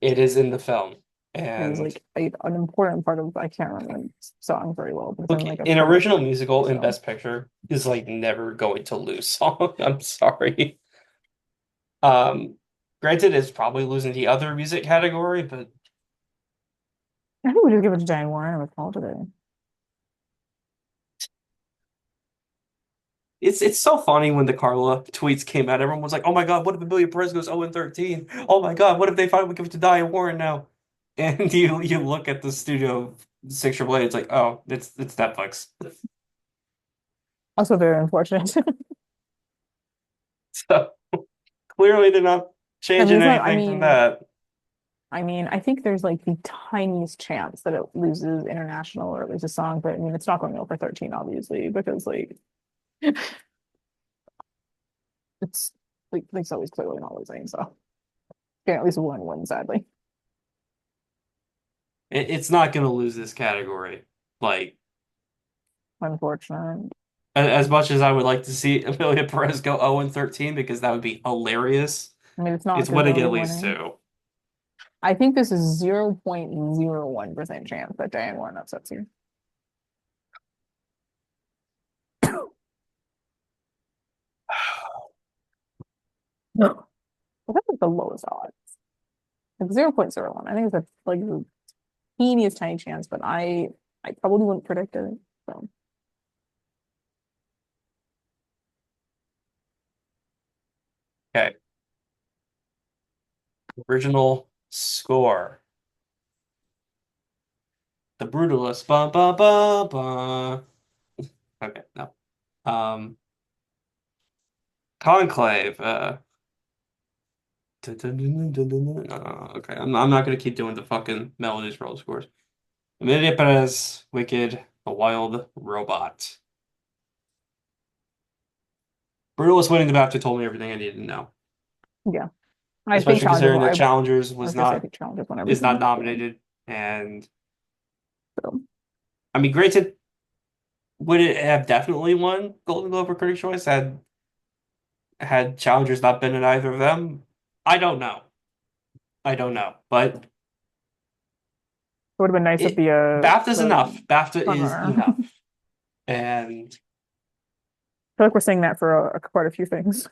it is in the film, it is and like an important part of I can't remember the song very well, but it's look, in like a an part of original the musical in show. Best Picture is like never going to lose song. I'm sorry. Um, Granted, it's probably losing the other music category, but I think we just give it to Diane Warren and we call it a day. it's so funny when the Carla tweets came out. Everyone was like, "Oh my God, what if Amelia Perez goes 0-13? Oh my God, what if they finally give it to Diane Warren now?" And you look at the Studio Six Triple A, it's like, oh, it's Netflix. Also very unfortunate. So clearly they're not I mean changing it's not anything from that. I mean, I think there's like the tiniest chance that it loses international or it loses song, but I mean, it's not going over 13, obviously, because like it's like it's always clearly not losing. So okay, at least one win, sadly. It's not going to lose this category. Like, Unfortunate. as much as I would like to see Amelia Perez go 0-13 because that would be hilarious, I mean, it's not it's because winning they'll be at least winning. two. I think this is 0.01% chance that Diane Warren upsets you. No. I think it's the lowest odds. Like 0.01. I think it's a like the teeniest tiny chance, but I probably wouldn't predict it. So Okay, original score. The Brutalist. Ba ba ba ba. Okay, no. Um, Conclave. Okay, I'm not gonna keep doing the fucking melodies roll scores. Emilia Perez, Wicked, a Wild Robot. Brutalist winning the BAFTA told me everything I needed to know, yeah. I think especially challenges considering won. that Challengers I was was gonna say I not think challenges won is not everything. Yeah. nominated. And So I mean, granted, would it have definitely won Golden Globe or Critics' Choice had Challengers not been in either of them? I don't know. I don't know. But it would have been nice if it BAFTA's the enough. BAFTA front is runner. I enough. And feel like we're saying that for quite a few things.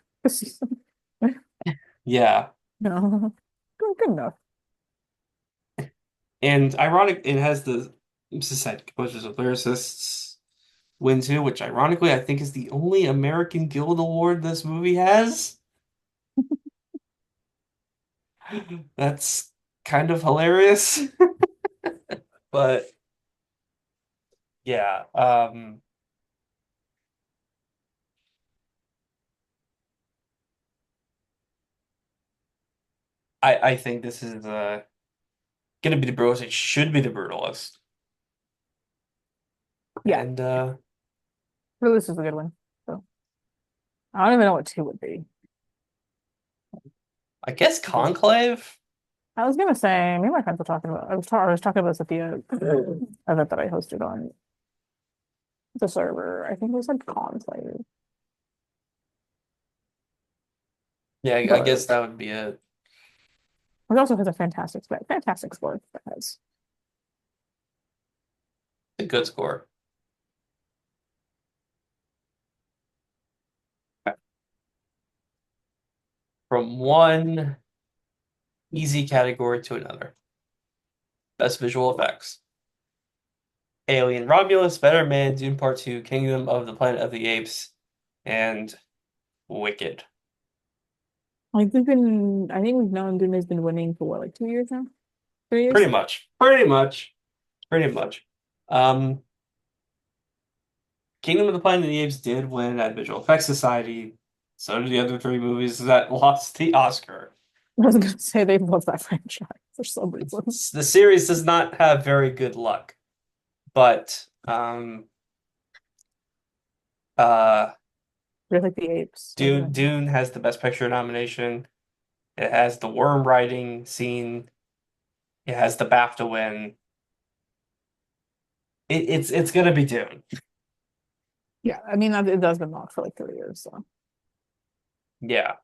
yeah. No, good enough. And ironic, it has the society composers and lyricists win too, which ironically I think is the only American Guild Award this movie has. That's kind of hilarious. But yeah, I think this is gonna be the bros. It should be the brutalist. Yeah, And really, this is a good one. So I don't even know what two would be. I guess Conclave. I was gonna say, me and my friends were talking about. I was talking about this at the event that I hosted on the server. I think it was like Conclave, Yeah, I but guess that would be it also has a fantastic score that has. a good score. From one easy category to another. Best visual effects. Alien Romulus, Better Man, Dune Part 2, Kingdom of the Planet of the Apes, and Wicked. Like we've been, I think we've known Dune has been winning for what, like 2 years now, 3 years. Pretty much. Pretty much. Pretty much. Um, Kingdom of the Planet of the Apes did win at Visual Effects Society. So did the other three movies that lost the Oscar. I was gonna say they love that franchise for some reason. The series does not have very good luck, but uh, They're like the apes. Dune has the Best Picture nomination. It has the worm riding scene. It has the BAFTA win. It's gonna be Dune. Yeah, I mean it does been locked for like 3 years. So Yeah.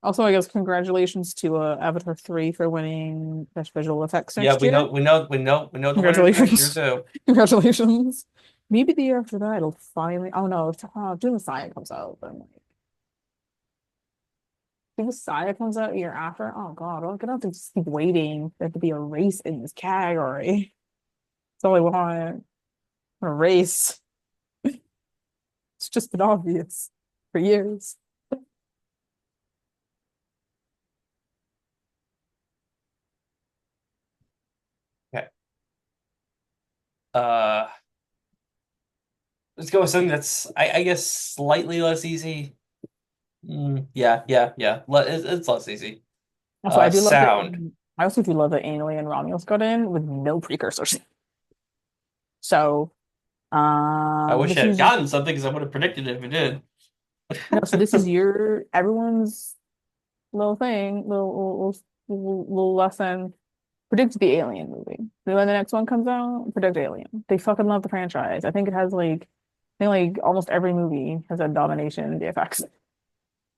also, I guess congratulations to Avatar 3 for winning Best Visual Effects Yeah, next year. we know the winners for next year Congratulations. too. Congratulations. Maybe the year after that it'll finally. Oh no, Dune Messiah comes out. Then like Dune Messiah comes out a year after. Oh God, I'm gonna have to just keep waiting. There to be a race in this category. That's all I want. A race. It's just been obvious for years. Okay. Uh, let's go with something that's I guess slightly less easy. Yeah. It's less easy. Also, I do love that. Sound. I also do love that Alien Romulus got in with no precursors. So, I wish I this had is gotten something because I would have predicted it if it did. no. So this is your everyone's little thing, little lesson. Predict the Alien movie. Then when the next one comes out, predict Alien. They fucking love the franchise. I think it has like, I think like almost every movie has a domination in VFX.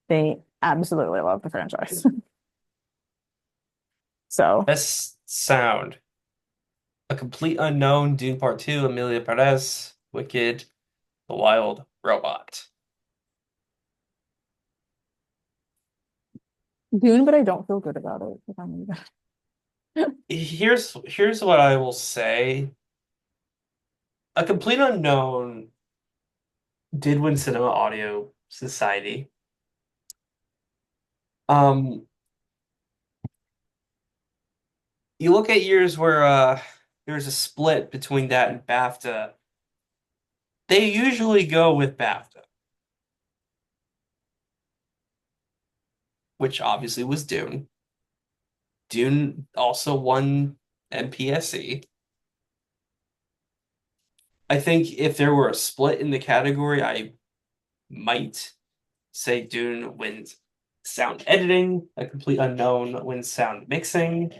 They absolutely love the franchise. So Best sound. A Complete Unknown, Dune Part 2, Amelia Perez, Wicked, The Wild Robot. Dune, but I don't feel good about it. If I'm Here's what I will say. A Complete Unknown did win Cinema Audio Society. Um, you look at years where there's a split between that and BAFTA. They usually go with BAFTA, which obviously was Dune. Dune also won MPSE. I think if there were a split in the category, I might say Dune wins sound editing, A Complete Unknown wins sound mixing.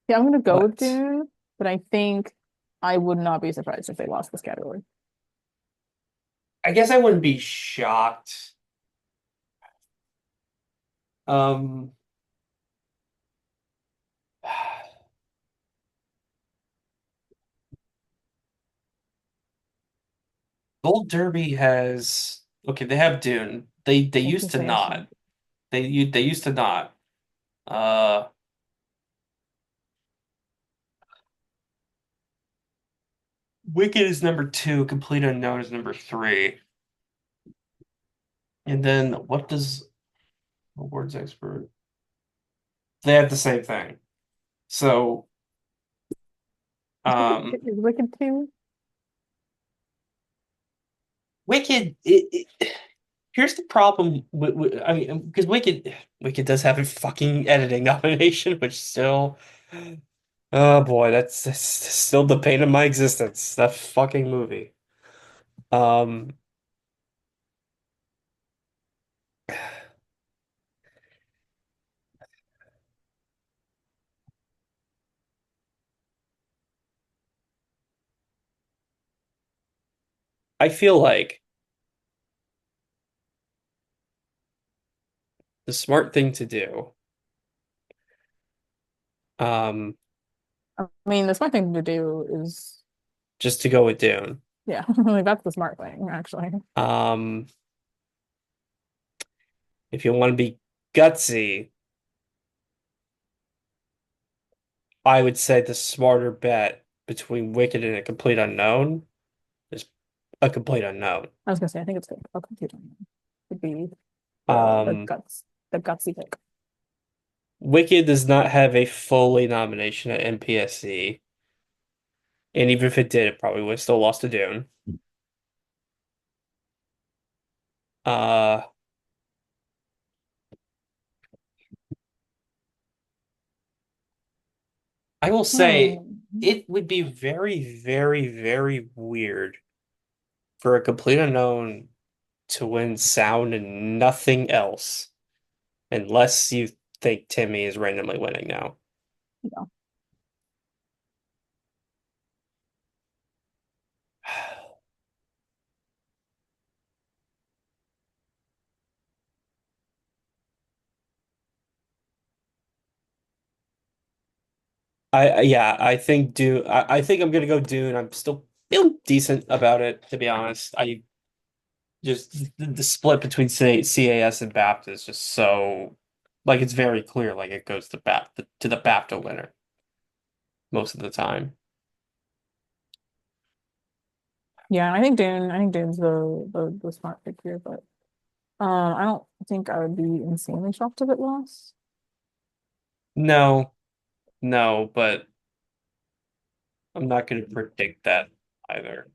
yeah, I'm gonna go with But Dune, but I think I would not be surprised if they lost this category. I guess I wouldn't be shocked. Um, Gold Derby has okay, they have Dune. They I was gonna used to say it's not. not. They used to not. Uh, Wicked is number two, Complete Unknown is number three. And then what does awards expert? They have the same thing. So, um, Is Wicked 2? Wicked. Here's the problem with I mean, because Wicked does have a fucking editing nomination, which still, oh boy, that's still the pain of my existence. That fucking movie. Um, I feel like the smart thing to do, um, I mean, the smart thing to do is, just to go with Dune. yeah, like that's the smart thing, actually. Um, if you want to be gutsy, I would say the smarter bet between Wicked and A Complete Unknown is A Complete Unknown. I was gonna say, I think it's good. I'll compute on that. Would be the Um, the gutsy pick. Wicked does not have a fully nomination at NPSC, and even if it did, it probably would have still lost to Dune. Uh, I will say Hmm. it would be very, very, very weird for A Complete Unknown to win sound and nothing else, unless you think Timmy is randomly winning now. Yeah. Yeah, I think Dune. I think I'm gonna go Dune. I'm still feeling decent about it, to be honest. I just the split between CAS and BAFTA is just so like it's very clear. Like it goes to the BAFTA winner most of the time. Yeah, I think Dune's the smart pick here, but I don't think I would be insanely shocked if it lost. No, no, but I'm not gonna predict that either.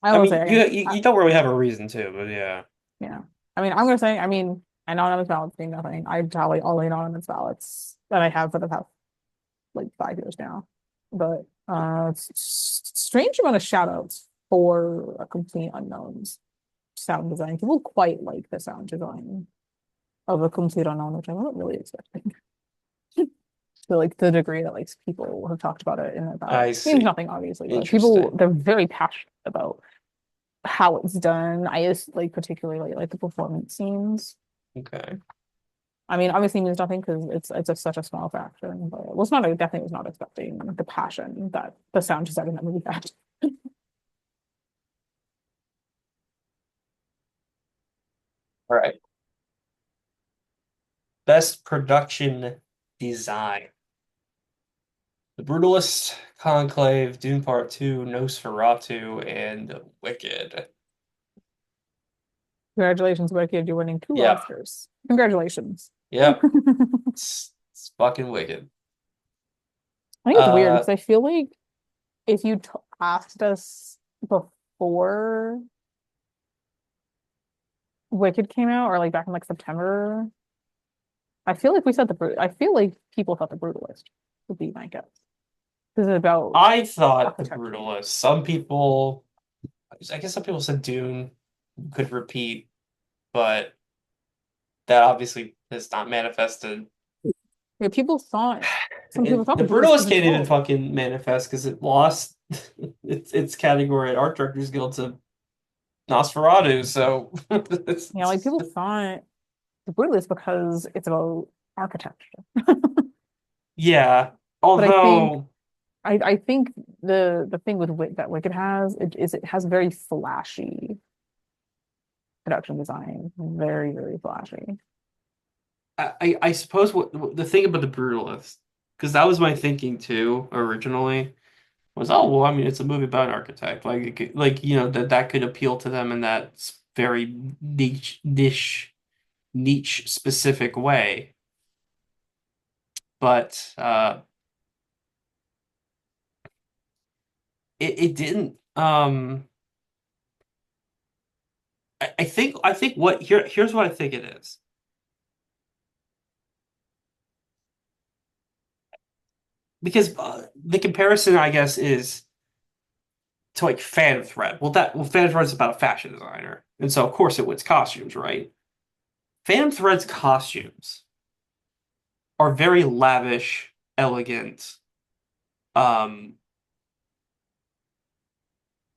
I I will say mean, again, you don't really have a reason to, but yeah. yeah. I mean, I'm gonna say, I mean, anonymous ballots mean nothing. I tally all the anonymous ballots that I have for the past like 5 years now. But it's strange amount of shout outs for a complete unknown's sound design. People quite like the sound design of a complete unknown, which I wasn't really expecting. to like the degree that like people have talked about it in about I means see. nothing obviously, but people Interesting. they're very passionate about how it's done. I just like particularly like the performance scenes. Okay. I mean, obviously means nothing because such a small fraction, but it was not. I definitely was not expecting the passion that the sound design in that movie had. All right. Best production design. The Brutalist, Conclave, Dune Part 2, Nosferatu, and Wicked. Congratulations, Wicked, you're winning two Yep. Oscars. Congratulations. Yep. It's fucking Wicked. I think it's weird Uh, because I feel like if you t asked us before Wicked came out, or like back in like September, I feel like we said I feel like people thought The Brutalist would be my guess. This is about I thought The architecture. Brutalist. Some people, I guess some people said Dune could repeat, but that obviously has not manifested. Yeah, some people And thought The The Brutalist Brutalist was a can't even 12. fucking manifest because it lost its category at Art Directors Guild to Nosferatu. So Yeah, like people thought The Brutalist because it's about architecture. yeah. But I think Although I think the thing with that Wicked has it has very flashy production design, very very flashy. I suppose what the thing about The Brutalist, because that was my thinking too originally, was oh well, I mean it's a movie about an architect, like like that could appeal to them in that very niche specific way, but it didn't. I think here's what I think it is. Because the comparison, I guess, is to like Fan Thread. Fan Thread is about a fashion designer, and so of course it wins costumes, right? Fan Thread's costumes are very lavish, elegant, um,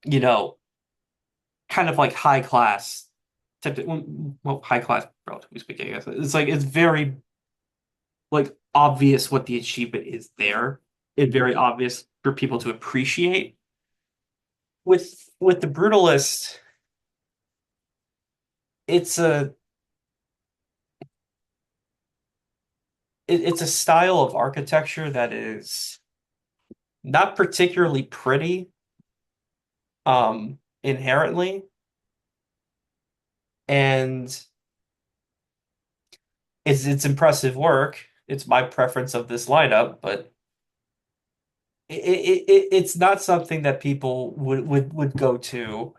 you know, kind of like high class, well, high class, relatively speaking. I guess it's like it's very like obvious what the achievement is there, and very obvious for people to appreciate. With the Brutalist, it's it's a style of architecture that is not particularly pretty, inherently, and it's impressive work. It's my preference of this lineup, but it's not something that people would go to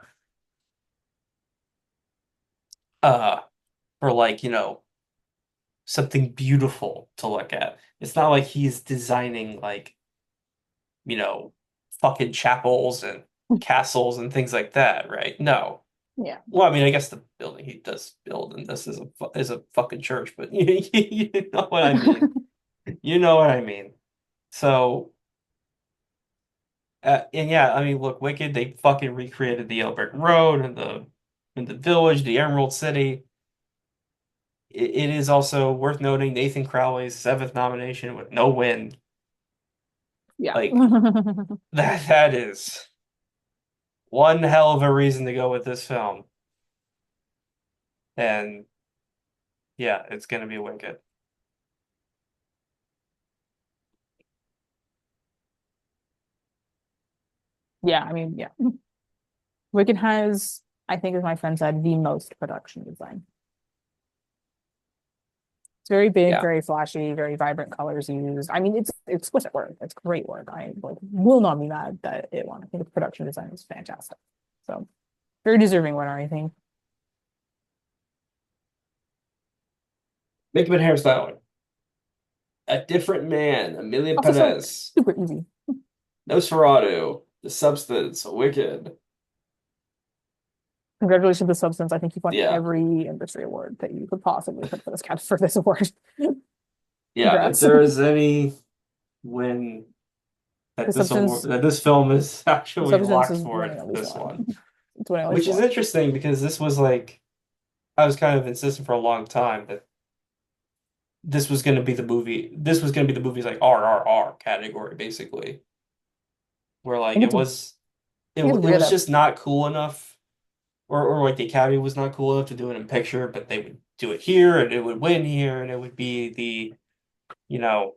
uh for like, something beautiful to look at. It's not like he's designing like, you know, fucking chapels and castles and things like that, right? No. Yeah. Well, I mean, I guess the building he does build in this is a fucking church, but you know what I mean. You know what I mean. So, and yeah, I mean, look, Wicked, they fucking recreated the Yellow Brick Road and the village, the Emerald City. It is also worth noting Nathan Crowley's seventh nomination with no win. Yeah. Like that is one hell of a reason to go with this film. And yeah, it's gonna be Wicked. Yeah, I mean, yeah. Wicked has, I think as my friend said, the most production design. It's very big, Yeah. very flashy, very vibrant colors used. I mean, it's exquisite work. It's great work. I like will not be mad that it won. I think the production design is fantastic. So very deserving winner, I think. Makeup and hairstyling. A Different Man, Amelia Also, so Perez, super easy. Nosferatu, The Substance, Wicked. Congratulations to the substance. I think you've won Yeah. every industry award that you could possibly put for this cat for this award. Yeah. If Congrats. there is any. win that The substance, this film is the actually substance locked is for winning at least this one. one. It's winning at least Which is one. interesting because this was like I was kind of insistent for a long time that this was going to be the movie. This was going to be the movie's like RRR category, basically, where I like think it's, I think it's it weird was that just not cool enough, or like the Academy was not cool enough to do it in picture, but they would do it here, and it would win here, and it would be the you know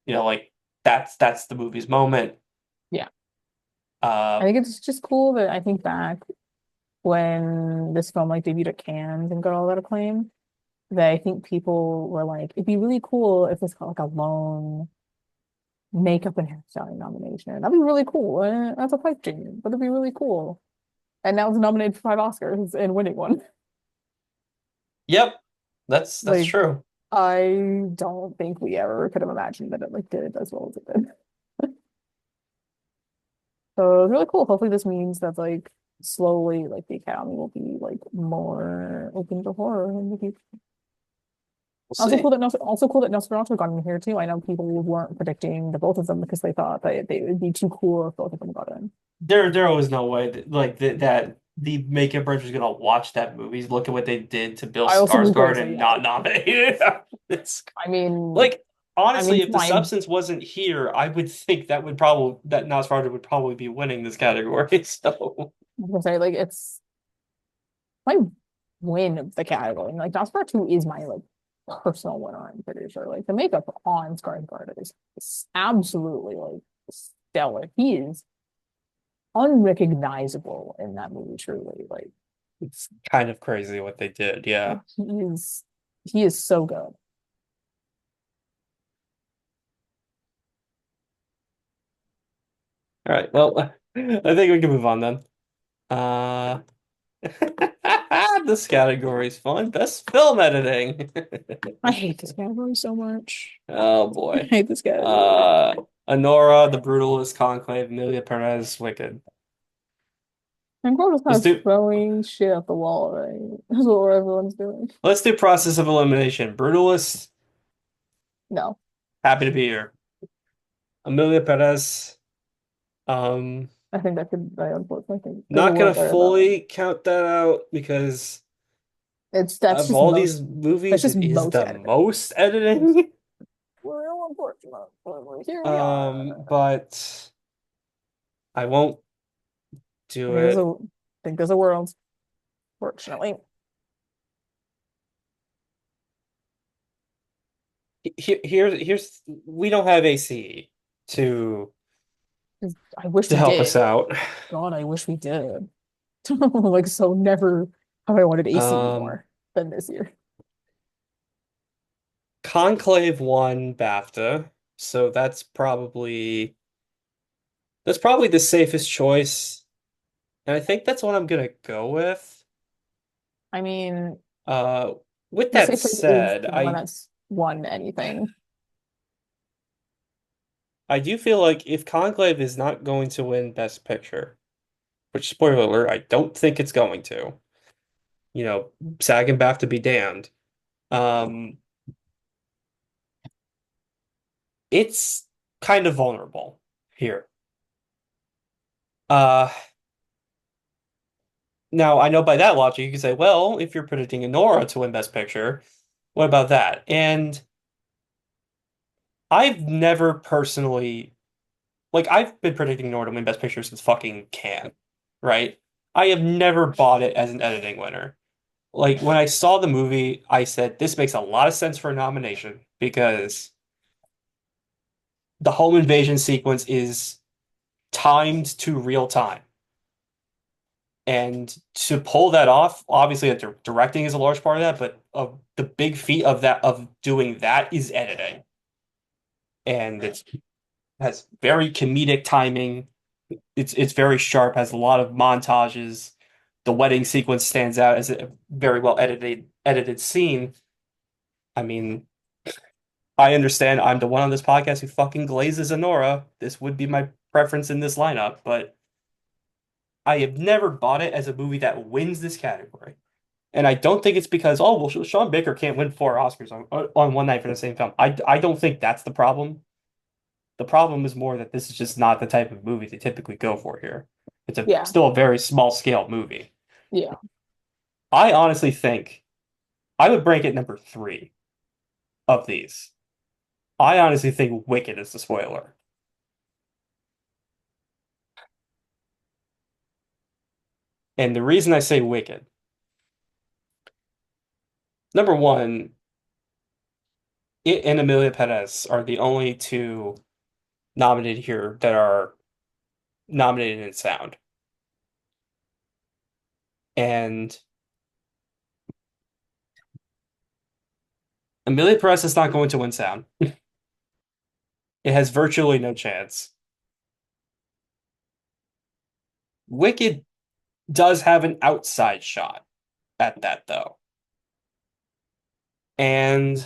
like that's the movie's moment. yeah. I Uh, think it's just cool that I think back when this film like debuted at Cannes and got all that acclaim, that I think people were like, it'd be really cool if this got like a lone makeup and hairstyling nomination. That'd be really cool. That's a pipe dream, but it'd be really cool. And now it's nominated for 5 Oscars and winning one. yep, that's Like, true. I don't think we ever could have imagined that it like did as well as it did. So it's really cool. Hopefully this means that like slowly like the Academy will be like more open to horror in the future. We'll Also see. cool that also cool that Nosferatu got in here too. I know people weren't predicting the both of them because they thought that they would be too cool if both of them got in. There was no way that that the makeup artist was gonna watch that movie, look at what they did to Bill I also be Skarsgård crazy. and not nominate it. It's I mean, like honestly, it's if the fine. substance wasn't here, I would think that Nosferatu would probably be winning this category. So I was gonna say like it's my win of the category. Like Nosferatu is my like personal winner. I'm pretty sure. Like the makeup on Skarsgård is absolutely like stellar. He is unrecognizable in that movie. Truly, like it's kind of crazy what they did. Yeah. he is so good. All right. Well, I think we can move on then. Uh, this category is fun. Best film editing. I hate this category so much. Oh I boy. hate this category. Uh, Honora, The Brutalist, Conclave, Emilia Perez, Wicked. And we're just kind Let's of do throwing shit at the wall, right? That's what everyone's doing. let's do process of elimination. Brutalist, No, happy to be here. Emilia Perez, um, I think that could, I unfortunately think there's a not gonna world there though. fully count that out because That's of just all these most, that's movies, just it is most the editing. most It's editing. real unfortunate, but here we are. But I won't I do think it. I think there's a world, fortunately. Here's we don't have AC to I wish we help us did. out. God, I wish we did. Like, so never have I wanted AC Um, more than this year. Conclave won BAFTA, so that's probably the safest choice, and I think that's what I'm gonna go with. I mean, Uh, with the that safe choice is said, the one that's won anything. I do feel like if Conclave is not going to win Best Picture, which spoiler alert, I don't think it's going to. You know, SAG and BAFTA be damned. Um, it's kind of vulnerable here. Uh, Now I know by that logic you can say, well, if you're predicting Anora to win Best Picture, what about that? And I've never personally I've been predicting Nora to win Best Picture since fucking Can, right? I have never bought it as an editing winner. Like when I saw the movie, I said this makes a lot of sense for a nomination because the home invasion sequence is timed to real time. And to pull that off, obviously, directing is a large part of that, but the big feat of doing that is editing, and it has very comedic timing. It's very sharp, has a lot of montages. The wedding sequence stands out as a very well edited scene. I mean, I understand I'm the one on this podcast who fucking glazes Anora. This would be my preference in this lineup, but I have never bought it as a movie that wins this category. And I don't think it's because, oh, well, Sean Baker can't win four Oscars on one night for the same film. I don't think that's the problem. The problem is more that this is just not the type of movie they typically go for here. It's Yeah, still a very small scale movie. yeah. I honestly think I would rank it number three of these. I honestly think Wicked is the spoiler. And the reason I say Wicked, number one, it and Amelia Perez are the only two nominated here that are nominated in sound. And Amelia Perez is not going to win sound. It has virtually no chance. Wicked does have an outside shot at that, though. And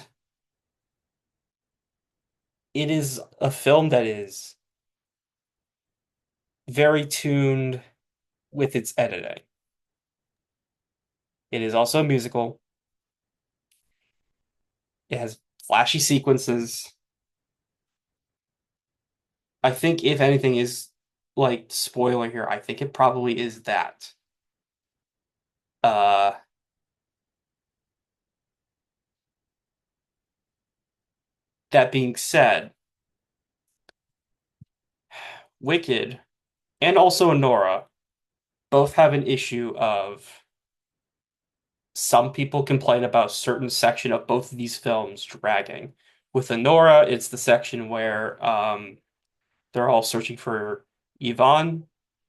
it is a film that is very tuned with its editing. It is also a musical. It has flashy sequences. I think if anything is like spoiler here, I think it probably is that. Uh, that being said, Wicked and also Nora both have an issue of some people complain about certain section of both of these films dragging. With Nora, it's the section where they're all searching for Yvonne.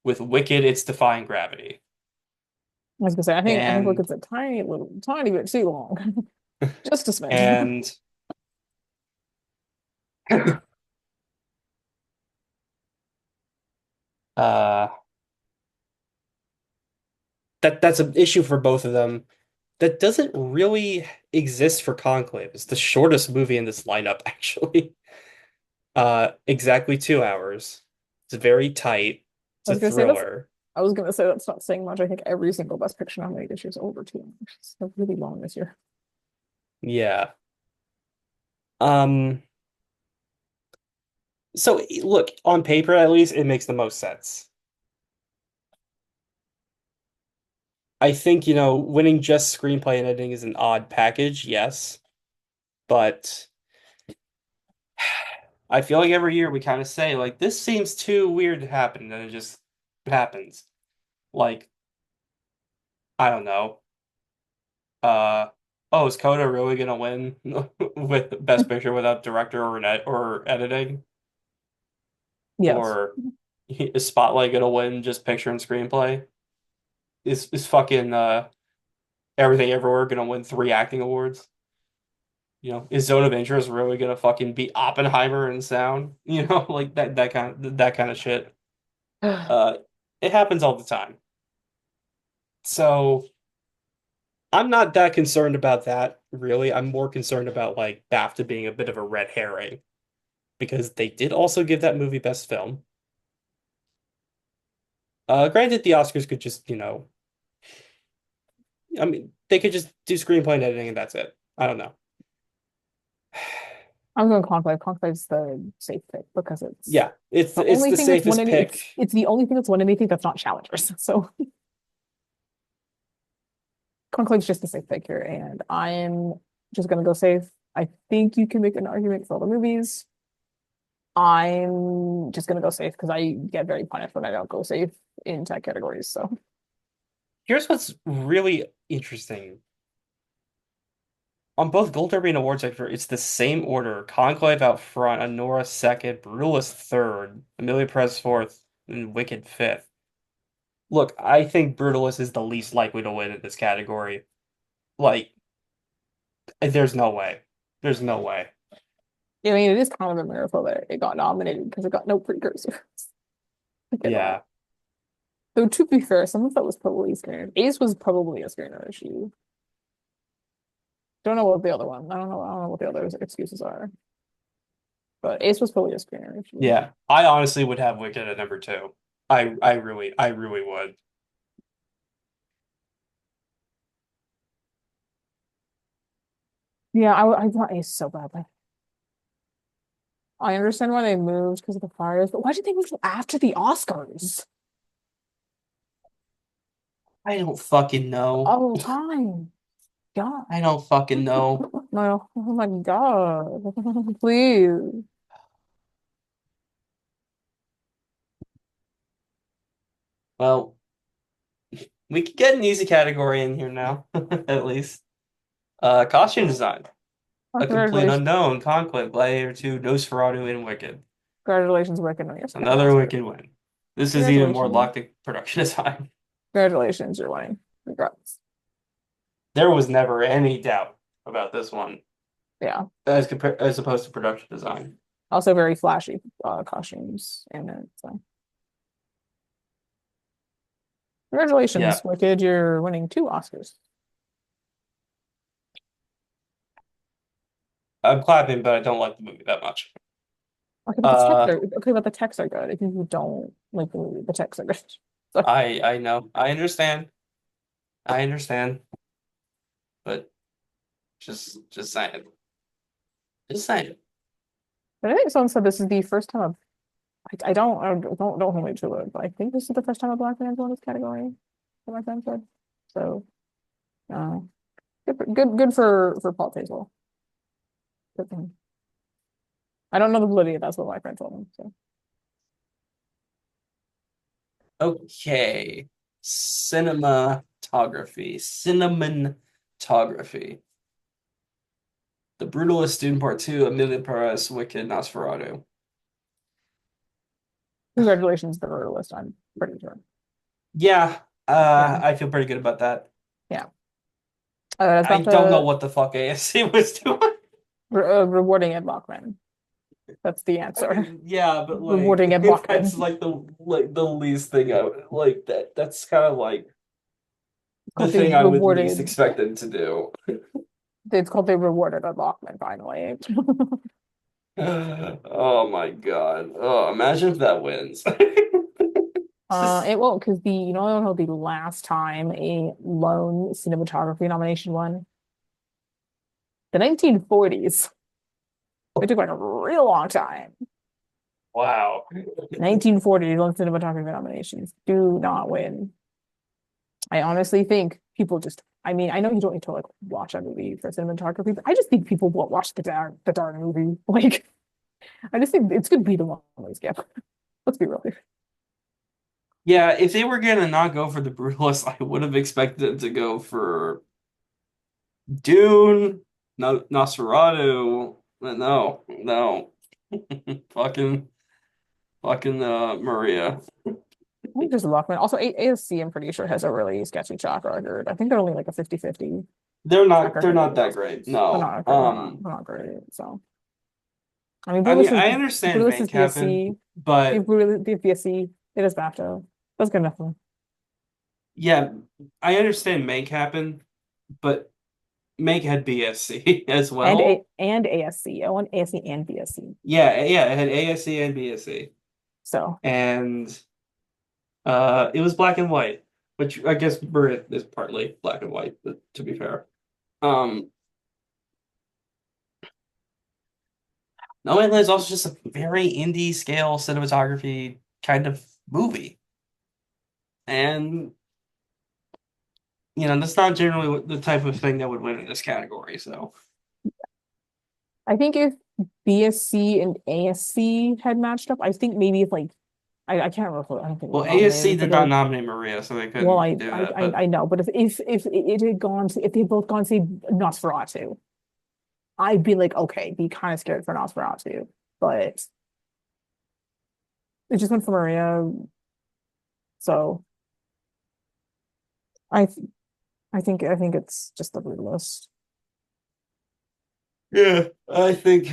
With Wicked, it's defying gravity. I was gonna say, I think look, And it's a tiny bit too long, just a smidge. and uh that's an issue for both of them. That doesn't really exist for Conclave. It's the shortest movie in this lineup, actually. Exactly 2 hours. It's very tight. It's I a was gonna say that's. thriller. I was gonna say that's not saying much. I think every single Best Picture nominated issue is over 2 hours. It's so really long this year. Yeah. Um, so look, on paper at least, it makes the most sense. I think, winning just screenplay and editing is an odd package, yes, but I feel like every year we kind of say, like, this seems too weird to happen, and it just happens. Like, I don't know. Uh, oh, is Coda really gonna win with Best Picture without director or editing? Yes. Or is Spotlight gonna win just picture and screenplay? Is fucking Everything Everywhere gonna win three acting awards? Is Zone of Interest really gonna fucking beat Oppenheimer in sound? Like that kind of shit. Uh, it happens all the time. So I'm not that concerned about that, really. I'm more concerned about like BAFTA being a bit of a red herring because they did also give that movie Best Film. Granted, the Oscars could just, I mean, they could just do screenplay and editing and that's it. I don't know. I'm going Conclave. Conclave's the safe pick because it's Yeah, it's the it's only the thing that's won safest any. pick. It's the only thing that's won anything that's not challengers. So Conclave's just the safe pick here, and I'm just gonna go safe. I think you can make an argument for all the movies. I'm just gonna go safe because I get very punished when I don't go safe in tech categories. So Here's what's really interesting. On both Gold Derby and Awards Sector, it's the same order. Conclave out front, Honora second, Brutalist third, Amelia Perez fourth, and Wicked fifth. Look, I think Brutalist is the least likely to win in this category. Like, there's no way. There's no way. I mean, it is kind of a miracle that it got nominated because it got no precursors. I get that. Yeah. Though to be fair, some of that was probably screener. Ace was probably a screener issue. Don't know what the other one. I don't know what the other excuses are. But Ace was probably a screener issue. Yeah. I honestly would have Wicked at number two. I really would. Yeah, I want Ace so badly. I understand why they moved because of the fires, but why did they move till after the Oscars? I don't fucking know. Oh, time. God. I don't fucking know. No, oh my God. Please. Well, we could get an easy category in here now, at least. Costume design. Oh, A complete congratulations. unknown. Conclave, Gladiator 2, Nosferatu, and Wicked. Congratulations, Wicked. No, yes, an Another Oscar. Wicked win. This is even more Congratulations. locked in production design. Congratulations, you're winning. Congrats. There was never any doubt about this one Yeah. as opposed to production design. Also very flashy costumes in it. So Yeah, congratulations, Wicked. You're winning two Oscars. I'm clapping, but I don't like the movie that much. Okay, Uh, but the texts are good. If you don't like the movie, the texts are good. So, I know, I understand, but just saying, just saying. but I think someone said this is the first time don't hold me to it, but I think this is the first time a black man's won this category. What my friend said. So, uh, good for Paul Tazewell. Good thing. I don't know the validity. That's what my friend told me. So, Okay, cinematography. The Brutalist Student Part 2, Amelia Perez, Wicked, Nosferatu. congratulations, the rotor list. I'm pretty sure. Yeah, Yeah, I feel pretty good about that. yeah. That's I about don't know to what the fuck ASC was doing. rewarding Ed Bachman. That's the I answer. mean, yeah, but like Rewarding Ed Bachman. that's like the least thing I would like that's kind of like It's the called they thing I would least rewarded. expect them to do. It's called they rewarded Ed Bachman finally. Oh my God. Oh, imagine if that wins. Just It won't because I don't know the last time a lone cinematography nomination won. The 1940s. It took like a real long time. wow. 1940s lone cinematography nominations do not win. I honestly think people just. I mean, I know you don't need to like watch a movie for cinematography, but I just think people will watch the darn movie. Like, I just think it's gonna be the one we skip. Let's be real here. Yeah, if they were gonna not go for the Brutalist, I would have expected them to go for Dune, no Nosferatu. No, no. Fucking Maria. I think just Luckman. Also, ASC, I'm pretty sure, has a really sketchy track record. I think they're only like a 50-50 track They're record with not the that great. Oscars. They're No. not good. They're not great. So, I mean, I mean, Brutalist is I understand Brutalist main is cabin, BSC. but The BSC. It is BAFTA. That's good enough for me. yeah, I understand main cabin, but make had BSC as well. And ASC. I want ASC and BSC. Yeah, it had ASC and BSC. So, And it was black and white, which I guess Maria is partly black and white, but to be fair. Um No Man's Land is also just a very indie scale cinematography kind of movie. And that's not generally the type of thing that would win in this category. So, I think if BSC and ASC had matched up, I think maybe if like I can't remember. I don't think they well, were ASC nominated, did but not nominate Maria, so they well, couldn't do that. I But know, but if it had gone to if they had both gone to Nosferatu, I'd be like, okay, be kind of scared for Nosferatu, but it just went for Maria, so I th I think it's just the brutalist. yeah, I think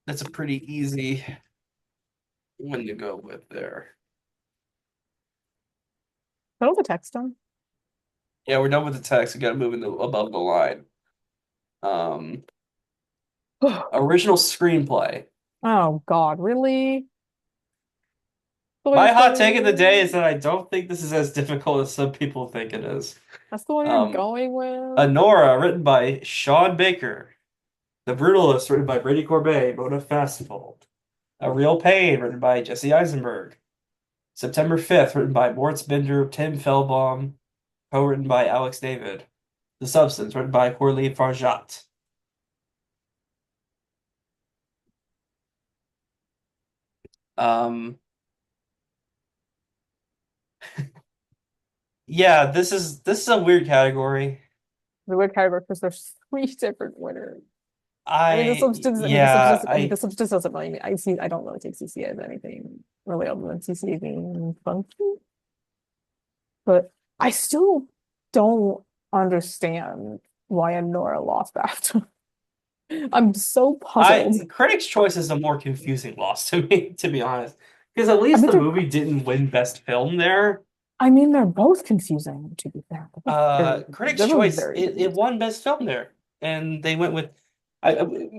that's a pretty easy one to go with there. Put all the text on. Yeah, we're done with the text. We got to move into above the line. Um, Original screenplay. Oh God, really? the one you're My hot take of the day is going. that I don't think this is as difficult as some people think it is. That's the one you're Um, going with. Honora, written by Sean Baker. The Brutalist, written by Brady Corbet, Mona Fastvold. A Real Pain, written by Jesse Eisenberg. September 5th, written by Moritz Binder, Tim Feldbaum, co-written by Alex David. The Substance, written by Corley Farjat. Um, yeah, this is a weird category. The weird category because there's three different winners. I mean, the I substance. I mean, the yeah, substance. I mean, the substance doesn't really mean. I see. I don't really take CC as anything really other than CC being funky. But I still don't understand why Nora lost BAFTA. I'm so puzzled. Critics' Choice is a more confusing loss to me, to be honest. Because at I least mean, the movie didn't win Best Film there. they're both confusing, to be fair. Critics' They're both Choice, very it confusing. won Best Film there, and they went with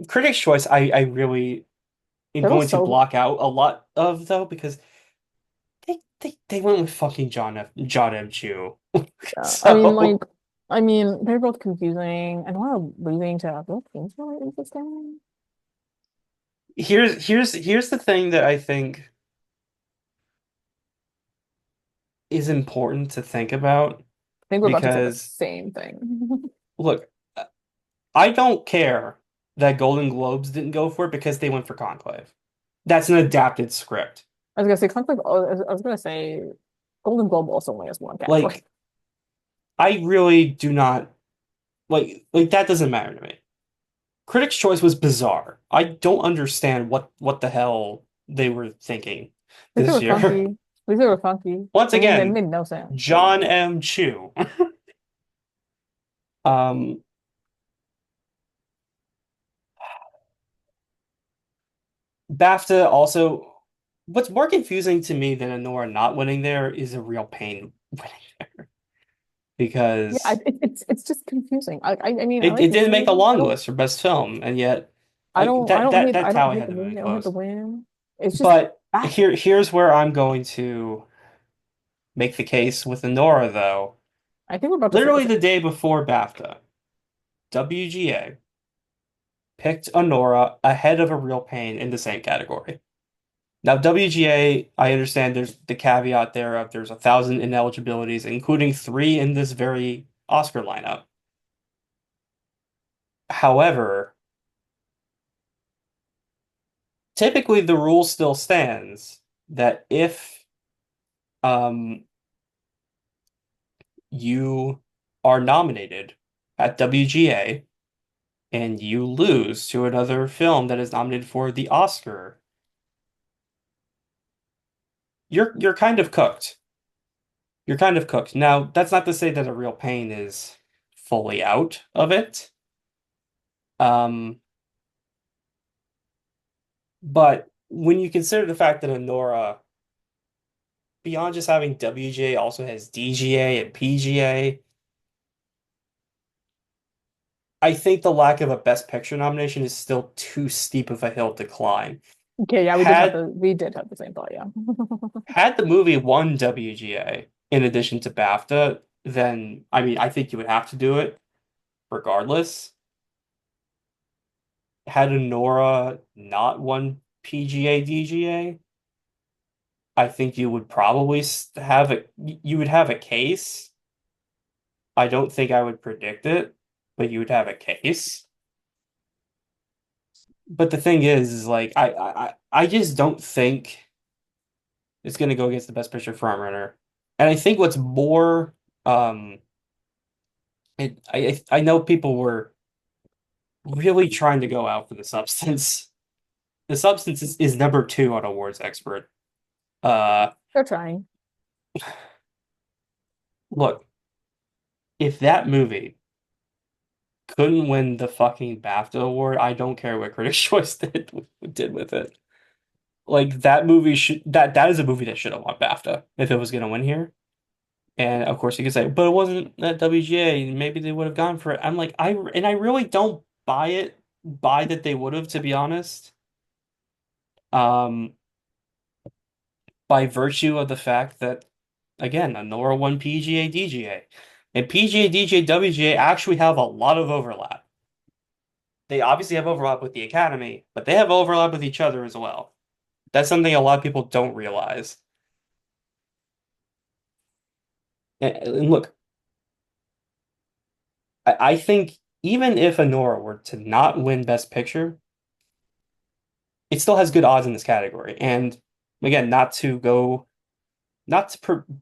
Critics' Choice. I really am They're both going to so, block out a lot of though because they went with fucking John M. Chu. I mean, So they're both confusing. And while losing to both teams really interesting. here's the thing that I think is important to think about I think we're about to say the because same thing. look, I don't care that Golden Globes didn't go for it because they went for Conclave. That's an adapted script. I was gonna say conflict. I was gonna say Golden Globe also only has one category. Like, I really do not like that doesn't matter to me. Critics' Choice was bizarre. I don't understand what the hell they were thinking At least they this were year. funky. At least they were funky. Once I mean, they again, made no sense, but John M. Chu. Um, BAFTA also, what's more confusing to me than Anora not winning there is a real pain winning there yeah, because it's just confusing. I mean, I it like the didn't make the movie. long list for best film, and yet that I don't tally hate had the to have movie. been I don't hate the close. win. It's just But BAFTA. here's where I'm going to make the case with Anora, though. I think we're about to say the Literally same. the day before BAFTA, WGA picked Honora ahead of A Real Pain in the same category. Now, WGA, I understand there's the caveat there of there's 1,000 ineligibilities, including three in this very Oscar lineup. However, typically the rule still stands that if um, you are nominated at WGA and you lose to another film that is nominated for the Oscar, you're kind of cooked. You're kind of cooked. Now, that's not to say that A Real Pain is fully out of it. Um, but when you consider the fact that Honora, beyond just having WGA, also has DGA and PGA, I think the lack of a Best Picture nomination is still too steep of a hill to climb. Okay, yeah, Had we did have the same thought, yeah. had the movie won WGA in addition to BAFTA, then I mean I think you would have to do it regardless. Had Honora not won PGA DGA, I think you would probably have you would have a case. I don't think I would predict it, but you would have a case. But the thing is like I just don't think it's gonna go against the Best Picture frontrunner. And I think what's more um I know people were really trying to go out for the substance. The substance is number two on Awards Expert. Uh, They're trying. look, if that movie couldn't win the fucking BAFTA award, I don't care what Critics' Choice did with it. Like that movie should that is a movie that should have won BAFTA if it was gonna win here. And of course you could say, but it wasn't at WGA. Maybe they would have gone for it. I'm like, I really don't buy that they would have, to be honest. Um, by virtue of the fact that, again, Honora won PGA DGA. And PGA DGA WGA actually have a lot of overlap. They obviously have overlap with the Academy, but they have overlap with each other as well. That's something a lot of people don't realize. And look, I think even if Honora were to not win Best Picture, it still has good odds in this category. And again, not to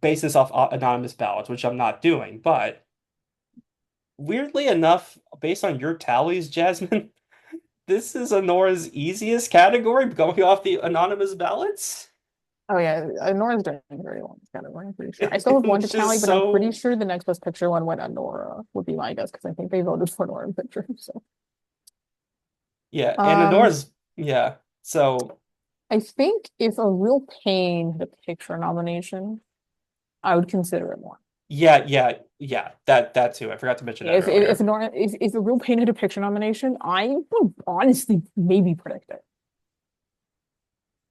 base this off anonymous ballots, which I'm not doing, but weirdly enough, based on your tallies, Jasmine, this is Honora's easiest category going off the anonymous ballots, Oh yeah, Nora's doing very well in this category, I'm pretty sure. I still have one to which is tally, but I'm pretty so, sure the next best picture one went on Nora would be my guess because I think they voted for Nora in picture. So yeah. And um Honora's, yeah. So, I think if A Real Pain had a picture nomination, I would consider it more. yeah. That too. I forgot to mention Yeah, that if earlier. Nora if A Real Pain had a picture nomination, I would honestly maybe predict it.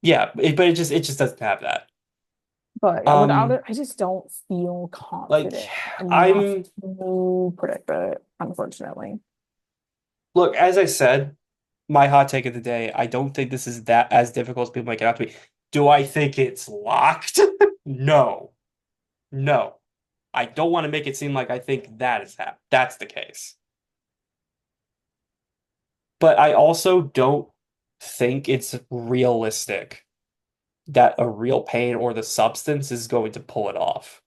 Yeah, but it just doesn't have that. But yeah, without Um, it, I just don't feel like confident enough I'm to predict it, unfortunately. look, as I said, my hot take of the day, I don't think this is that as difficult as people make it out to be. Do I think it's locked? No. No. I don't want to make it seem like I think that's the case. But I also don't think it's realistic that a real pain or the substance is going to pull it off.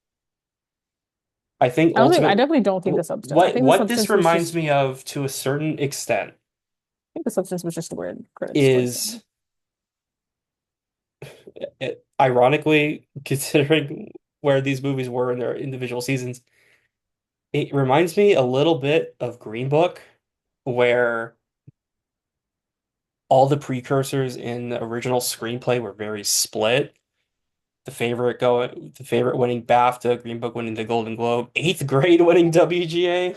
I think I ultimately definitely don't think the substance. I think the what this substance was reminds just, me of to a certain extent I think the substance was just a weird critics' choice. is ironically considering where these movies were in their individual seasons, it reminds me a little bit of Green Book, where all the precursors in the original screenplay were very split. The favorite winning BAFTA, Green Book winning the Golden Globe, Eighth Grade winning WGA,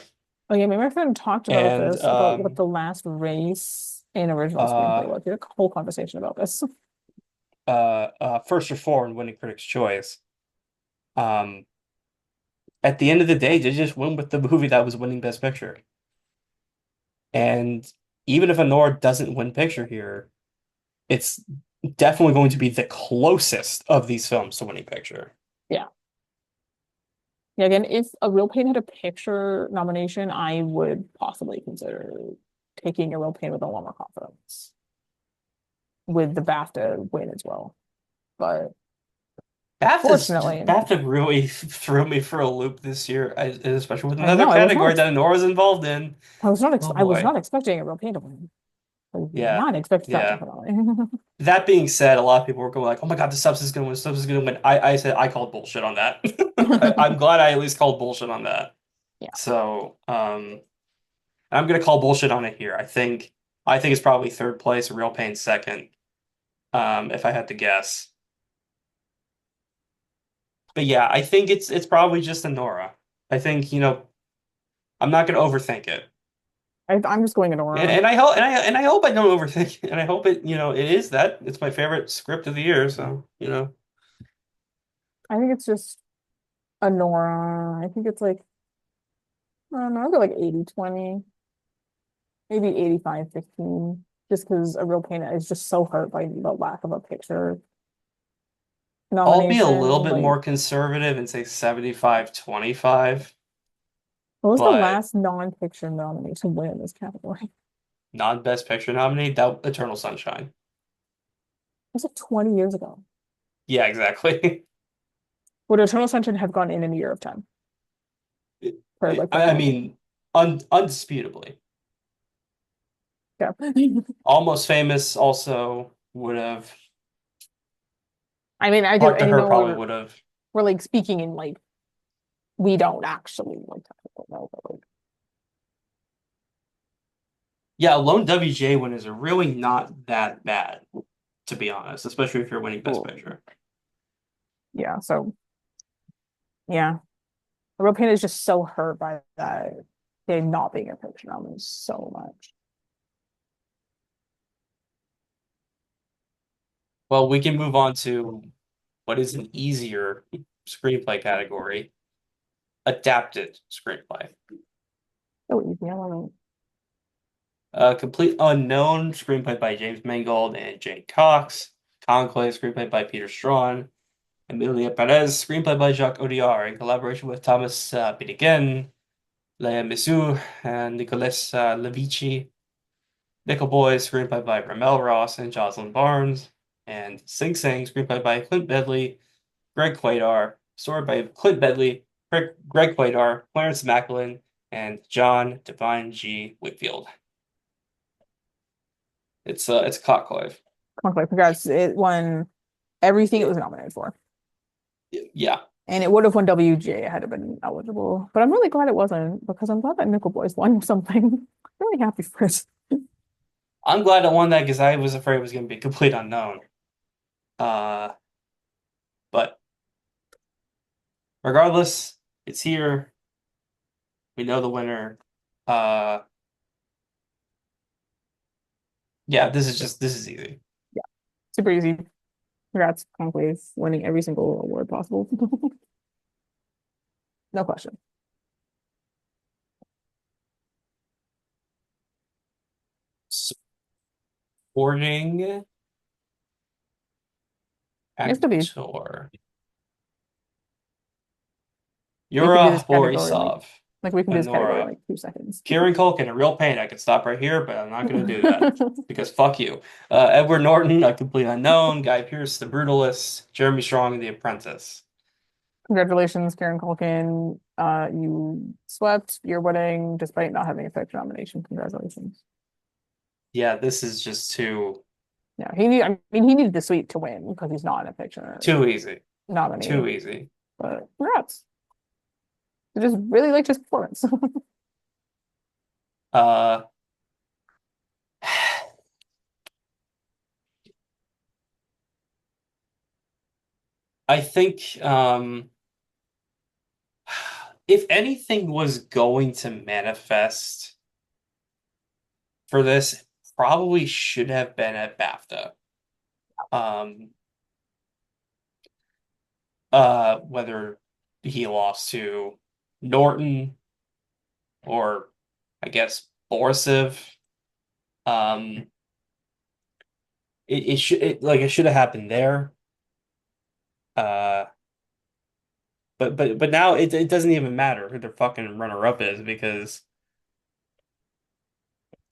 Oh yeah, maybe my friend talked about and this, about what the last race in original screenplay uh, was. We had a whole conversation about this. First Reformed winning Critics' Choice. Um, at the end of the day, they just went with the movie that was winning Best Picture. And even if Anora doesn't win picture here, it's definitely going to be the closest of these films to winning picture. Yeah. Yeah, again, if A Real Pain had a picture nomination, I would possibly consider taking A Real Pain with a lot more confidence with the BAFTA win as well. But fortunately, BAFTA really threw me for a loop this year, especially with I another know category that Anora's involved in. Oh I was boy. not expecting A Real Pain to win. I was Yeah. not expecting that Yeah. definitely. That being said, a lot of people were going like, "Oh my God, the substance is going to win. The substance is going to win." I said I called bullshit on that. I'm glad I at least called bullshit on that. Yeah. So, I'm going to call bullshit on it here. I think it's probably third place, Real Pain second, if I had to guess. But yeah, I think it's probably just a Nora. I think, I'm not going to overthink it. I'm just going Nora. And I hope I don't overthink it. And I hope it is that. It's my favorite script of the year, so. I think it's just a Nora. I think it's like, I don't know, I'll go like 80-20, maybe 85-15, just because A Real Pain is just so hurt by the lack of a picture I'll be a little nomination. bit Like, more conservative and say 75-25, what was the but last non-picture nomination win in this category? non-best picture nominee, that Eternal Sunshine. Was it 20 years ago? Yeah, exactly. Would Eternal Sunshine have gone in a year of time for like I best picture? mean, undisputably. Yeah. Almost Famous also would have. I mean, Hark I to Her know probably would have. we're like speaking in like we don't actually like technical know, but like Yeah, a lone WJ win is really not that bad, to be honest, especially if you're winning Best cool. Picture. Yeah. So yeah, Real Pain is just so hurt by that they not being a picture nominee so much. Well, we can move on to what is an easier screenplay category? Adapted screenplay. So easy. I don't know. Complete Unknown, screenplay by James Mangold and Jane Cox. Conclave, screenplay by Peter Straughan. Emilia Perez, screenplay by Jacques Audiard, in collaboration with Thomas Bidegen, Léa Missou, and Nicolas Levici. Nickel Boys, screenplay by Ramel Ross and Jocelyn Barnes. And Sing Sing, screenplay by Clint Bedley, Greg Quaidar, story by Clint Bedley, Greg Quaidar, Clarence Macklin, and John Devine G. Whitfield. It's Conclave. Conclave. Congrats. It won everything it was nominated for. Yeah, And it would have won WGA had it been eligible. But I'm really glad it wasn't because I'm glad that Nickel Boys won something. Really happy for it. I'm glad I won that because I was afraid it was going to be complete unknown. Uh, but regardless, it's here. We know the winner. Uh, yeah, this is easy. Yeah, super easy. Congrats, Conclave, winning every single award possible. No question. Supporting Next to be actor. we can do this Yura category in Borisov, like we can do this category in Honora. like 2 seconds. Kieran Culkin, a real pain. I could stop right here, but I'm not going to do that because fuck you. Edward Norton, a complete unknown. Guy Pearce, the brutalist. Jeremy Strong, the apprentice. Congratulations, Karen Culkin. You swept your wedding despite not having a picture nomination. Congratulations. Yeah, this is just Yeah, I mean, he needed the suite to win because he's not in a picture too easy. nominee. Too easy. But congrats. I just really liked his performance. Uh, I think if anything was going to manifest for this, probably should have been at BAFTA. Um, whether he lost to Norton or I guess Borisov. Um, it should have happened there. Uh, but now it doesn't even matter who the fucking runner up is because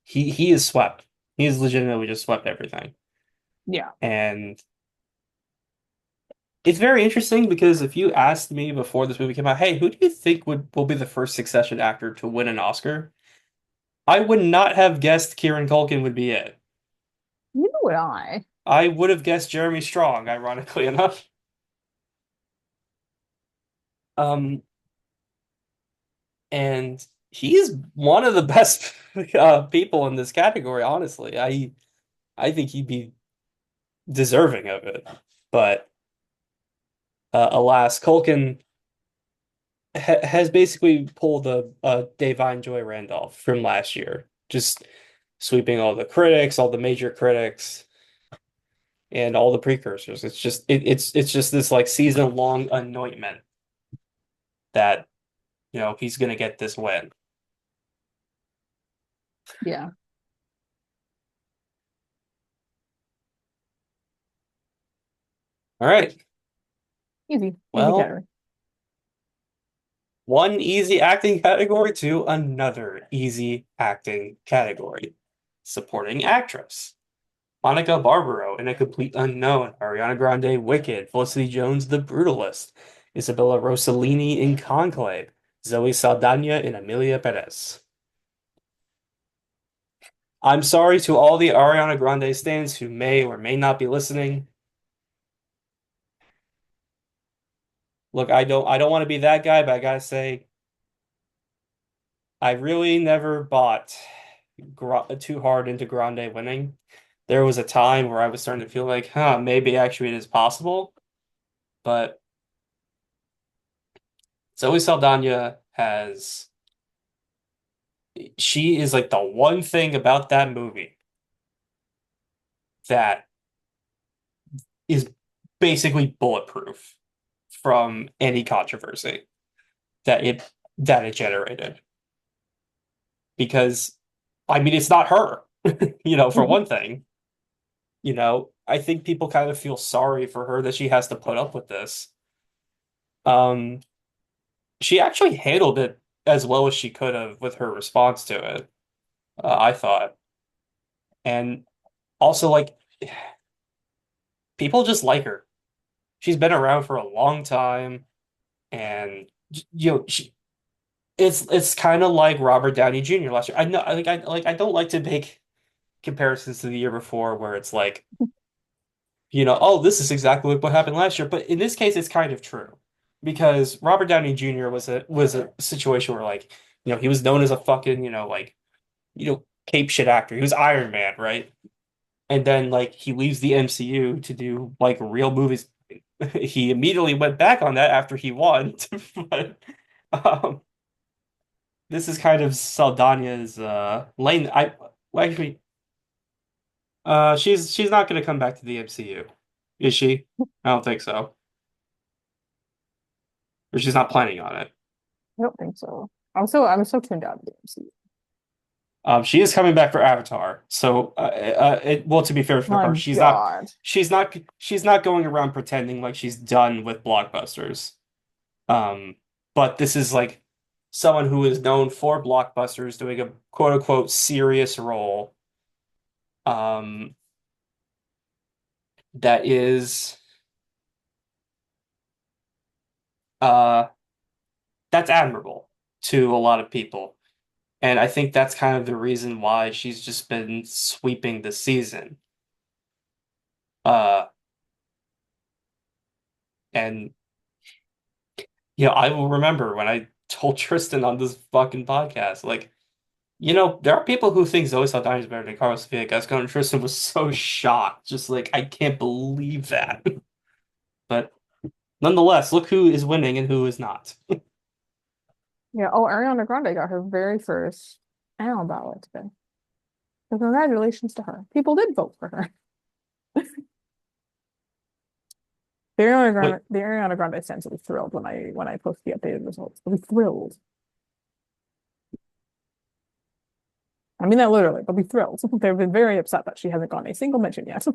he is swept. He is legitimately just swept everything. Yeah. And it's very interesting because if you asked me before this movie came out, hey, who do you think will be the first Succession actor to win an Oscar? I would not have guessed Kieran Culkin would be it. Neither would I. I would have guessed Jeremy Strong, ironically enough. Um, and he's one of the best people in this category, honestly. I think he'd be deserving of it. But alas, Culkin has basically pulled a Davine Joy Randolph from last year, just sweeping all the critics, all the major critics, and all the precursors. It's just this like season-long anointment that he's gonna get this win. Yeah. All right. Easy. Easy Well, category. one easy acting category to another easy acting category. Supporting actress. Monica Barbaro in A Complete Unknown, Ariana Grande Wicked, Felicity Jones The Brutalist, Isabella Rossellini in Conclave, Zoe Saldana in Emilia Perez. I'm sorry to all the Ariana Grande stans who may or may not be listening. Look, I don't want to be that guy, but I gotta say, I really never bought too hard into Grande winning. There was a time where I was starting to feel like, maybe actually it is possible. But Zoe Saldana she is like the one thing about that movie that is basically bulletproof from any controversy that it generated. Because I mean it's not her, for one thing. I think people kind of feel sorry for her that she has to put up with this. Um, she actually handled it as well as she could have with her response to it, I thought. And also, like, people just like her. She's been around for a long time, and it's kind of like Robert Downey Jr. last year. I know, I don't like to make comparisons to the year before, where it's like, oh, this is exactly what happened last year. But in this case, it's kind of true because Robert Downey Jr. was a situation where, like, he was known as a fucking, like, cape shit actor. He was Iron Man, right? And then, like, he leaves the MCU to do like real movies. He immediately went back on that after he won. But um, this is kind of Saldana's lane. Well, actually, she's not going to come back to the MCU, is she? I don't think so. Or she's not planning on it. I don't think so. I'm so tuned out of the MCU. She is coming back for Avatar. So, well, to be fair for My her, God. she's not going around pretending like she's done with blockbusters. Um, but this is like someone who is known for blockbusters doing a quote unquote serious role. Um, that is, uh, that's admirable to a lot of people. And I think that's kind of the reason why she's just been sweeping the season. Uh, and I will remember when I told Tristan on this fucking podcast, like, there are people who think Zoe Saldana is better than Carlos Sofia Gascon, and Tristan was so shocked, just like, I can't believe that. But nonetheless, look who is winning and who is not. Yeah. Oh, Ariana Grande got her very first Anna ballot today. So congratulations to her. People did vote for her. Wait, The Ariana Grande fans will be thrilled when I post the updated results. They'll be thrilled. I mean that literally. They'll be thrilled. They've been very upset that she hasn't gotten a single mention yet.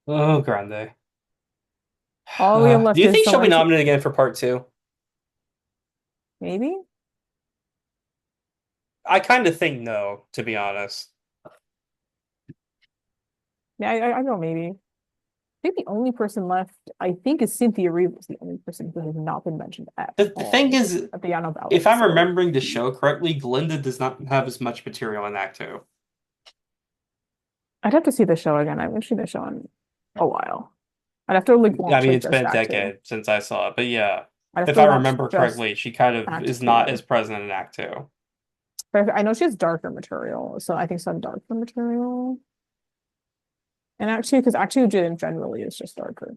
oh, Grande. All we have Do left you is think she'll be someone to nominated again for part two? maybe. I kind of think no, to be honest. Yeah, I don't know, maybe. I think the only person left, I think, is Cynthia Erivo, the only person who has not been mentioned at The thing all is, at the Anna if ballot. I'm So remembering the show correctly, Glinda does not have as much material in Act Two. I'd have to see the show again. I haven't seen the show in a while. I'd have to like I watch mean, like it's been just a Act Two. decade since I saw it, but yeah, I'd have if to I watch remember just correctly, she kind of Act is not Two. as present in Act Two. But I know she has darker material, so I think some darker material. And actually, because actually generally is just darker.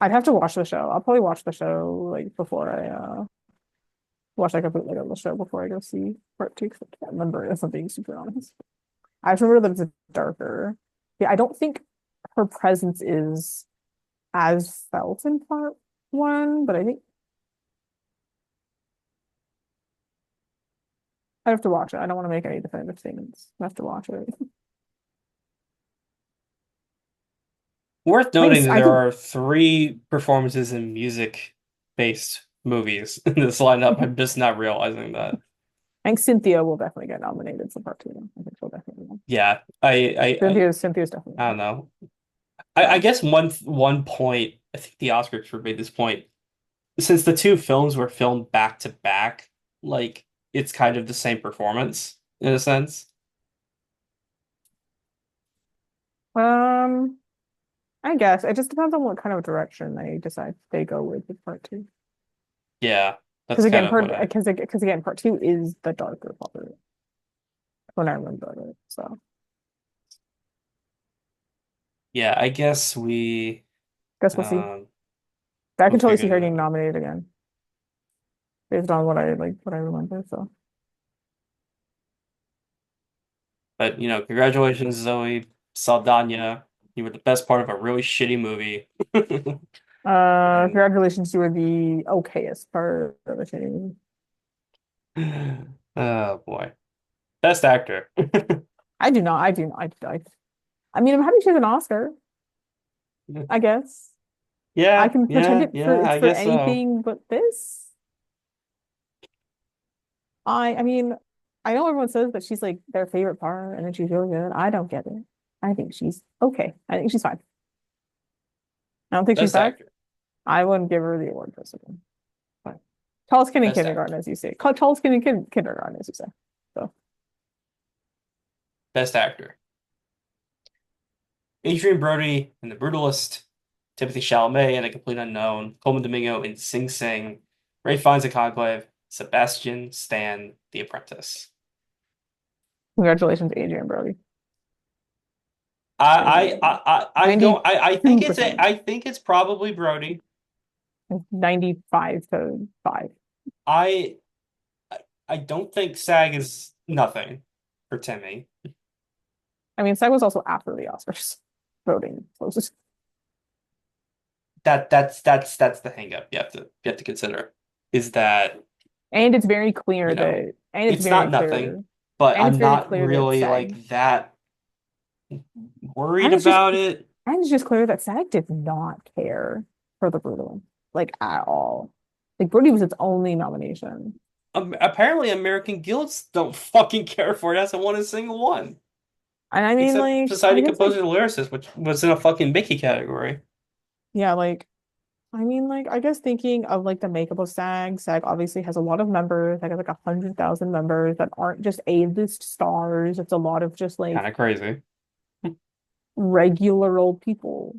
I'd have to watch the show. I'll probably watch the show like before I watch like a bootleg of the show before I go see part two. 'Cause I can't remember it, if I'm being super honest. I just remember that it's darker. Yeah, I don't think her presence is as felt in part one, but I think I have to watch it. I don't want to make any definitive statements. I have to watch it. Worth noting that I there think are three performances in music-based movies in this lineup. I'm just not realizing that. I think Cynthia will definitely get nominated for part two. I think she'll definitely win. Yeah, Cynthia's definitely I don't win. know. I So guess one point, I think the Oscars should made this point. Since the two films were filmed back to back, like it's kind of the same performance in a sense. um I guess it just depends on what kind of direction they decide they go with part two. Yeah, Because that's kind again, of what I. part two is the darker part when I remember it. So Yeah, I guess guess we'll see. um I can we'll totally figure see her that getting out. nominated again based on what I remember. So But congratulations, Zoe Saldana. You were the best part of a really shitty movie. And Congratulations, you were the okayest part of the team. oh boy. Best actor. I do not, I mean, I'm happy she has an Oscar, I guess. I Yeah, can pretend yeah, yeah, it's I for guess so. anything but this. I mean, I know everyone says that she's like their favorite part and that she's really good. I don't get it. I think she's okay. I think she's fine. I don't think she's Best bad. actor. I wouldn't give her the award for something. Fine. Tallest kid in Best kindergarten, actor. as you say. Tallest kid in kindergarten, as you say. So Best actor. Adrian Brody in The Brutalist, Timothy Chalamet in A Complete Unknown, Coleman Domingo in Sing Sing, Ray Fiennes in Conclave, Sebastian Stan, The Apprentice. congratulations, Adrian Brody. I don't I think it's a 92%, I think it's probably Brody. 95 to 5. I I don't think SAG is nothing for Timmy. I mean, SAG was also after the Oscars voting closes. That's the hang up you have to consider is that, And it's very clear you know, that, and it's it's very not nothing, clear, but and it's I'm very not clear that really SAG, like that worried and it's just, about it. and it's just clear that SAG did not care for the Brutal, like at all. Like Brody was its only nomination. Apparently American Guilds don't fucking care for it. It hasn't won a single one. And I mean, Except like, I Society guess, like, Composer and Lyricist, which was in a fucking Mickey category. yeah, like, I mean, like, I guess thinking of like the makeup of SAG obviously has a lot of members, like, has like 100,000 members that aren't just A-list stars. It's a lot of just Kind like of crazy. regular old people,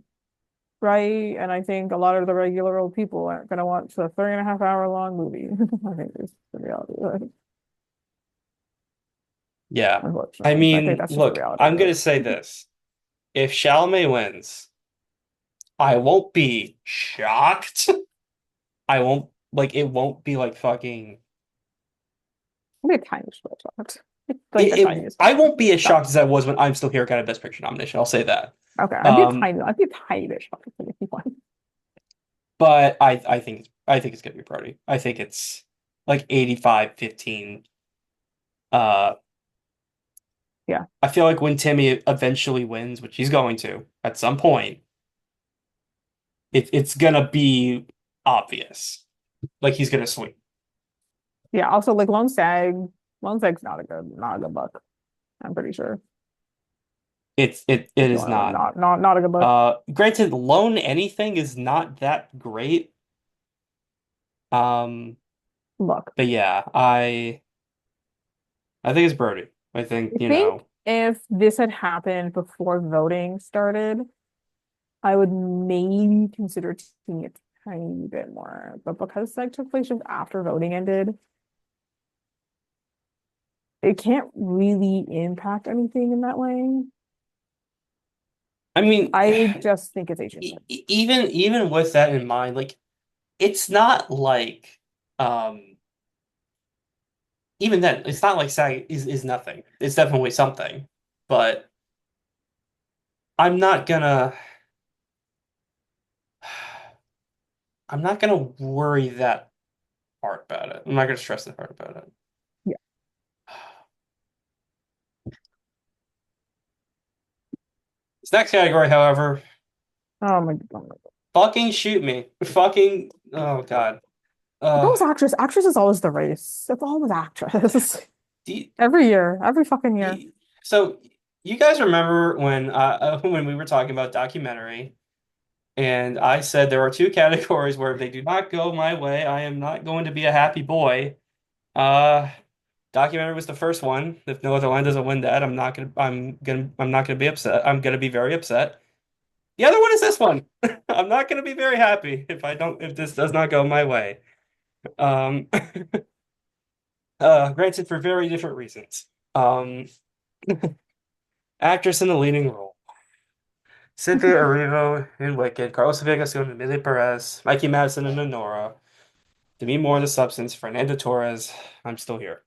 right? And I think a lot of the regular old people aren't going to watch a 3.5 hour long movie. I think is the reality. Like, Yeah. I unfortunately, I think mean, that's just the look, reality I'm of gonna it. say this. If Chalamet wins, I won't be shocked. I won't like it won't be like fucking Maybe a tiny bit shocked, like the tiniest bit. I won't be as That shocked as I was when I'm Still Here got a Best Picture nomination. I'll say that. okay. Um, I'd be a tiny bit shocked if he won. but I think it's gonna be Brody. I think it's like 85-15. Uh, Yeah, I feel like when Timmy eventually wins, which he's going to at some point, it's gonna be obvious. Like he's gonna sweep. yeah. Also, like Lone Stag's not a good book. I'm pretty sure. It If you is want to, not. not a good book. Granted, Lone Anything is not that great. Um, Look, but yeah, I think it's Brody. I think, I you think know, if this had happened before voting started, I would maybe consider taking it a tiny bit more. But because that took place just after voting ended, it can't really impact anything in that way. I mean, I just think it's Asian. even with that in mind, like it's not like even then, it's not like SAG is nothing. It's definitely something. But I'm not gonna I'm not gonna worry that hard about it. I'm not gonna stress that hard about it. Yeah. This next category, however, Oh my God. fucking shoot me. Fucking oh God. It's Uh always actress. Actress is always the race. It's always actress. do you, Every year, every fucking year. you- so you guys remember when when we were talking about documentary and I said there are two categories where if they do not go my way, I am not going to be a happy boy. Uh Documentary was the first one. If No Other Land doesn't win that, I'm not gonna be upset. I'm gonna be very upset. The other one is this one. I'm not gonna be very happy if this does not go my way. Um granted for very different reasons. Actress in the leading role. Cynthia Erivo in Wicked, Carlos Vegas in Emily Perez, Mikey Madison in Nora, Demi Moore in The Substance, Fernando Torres. I'm still here.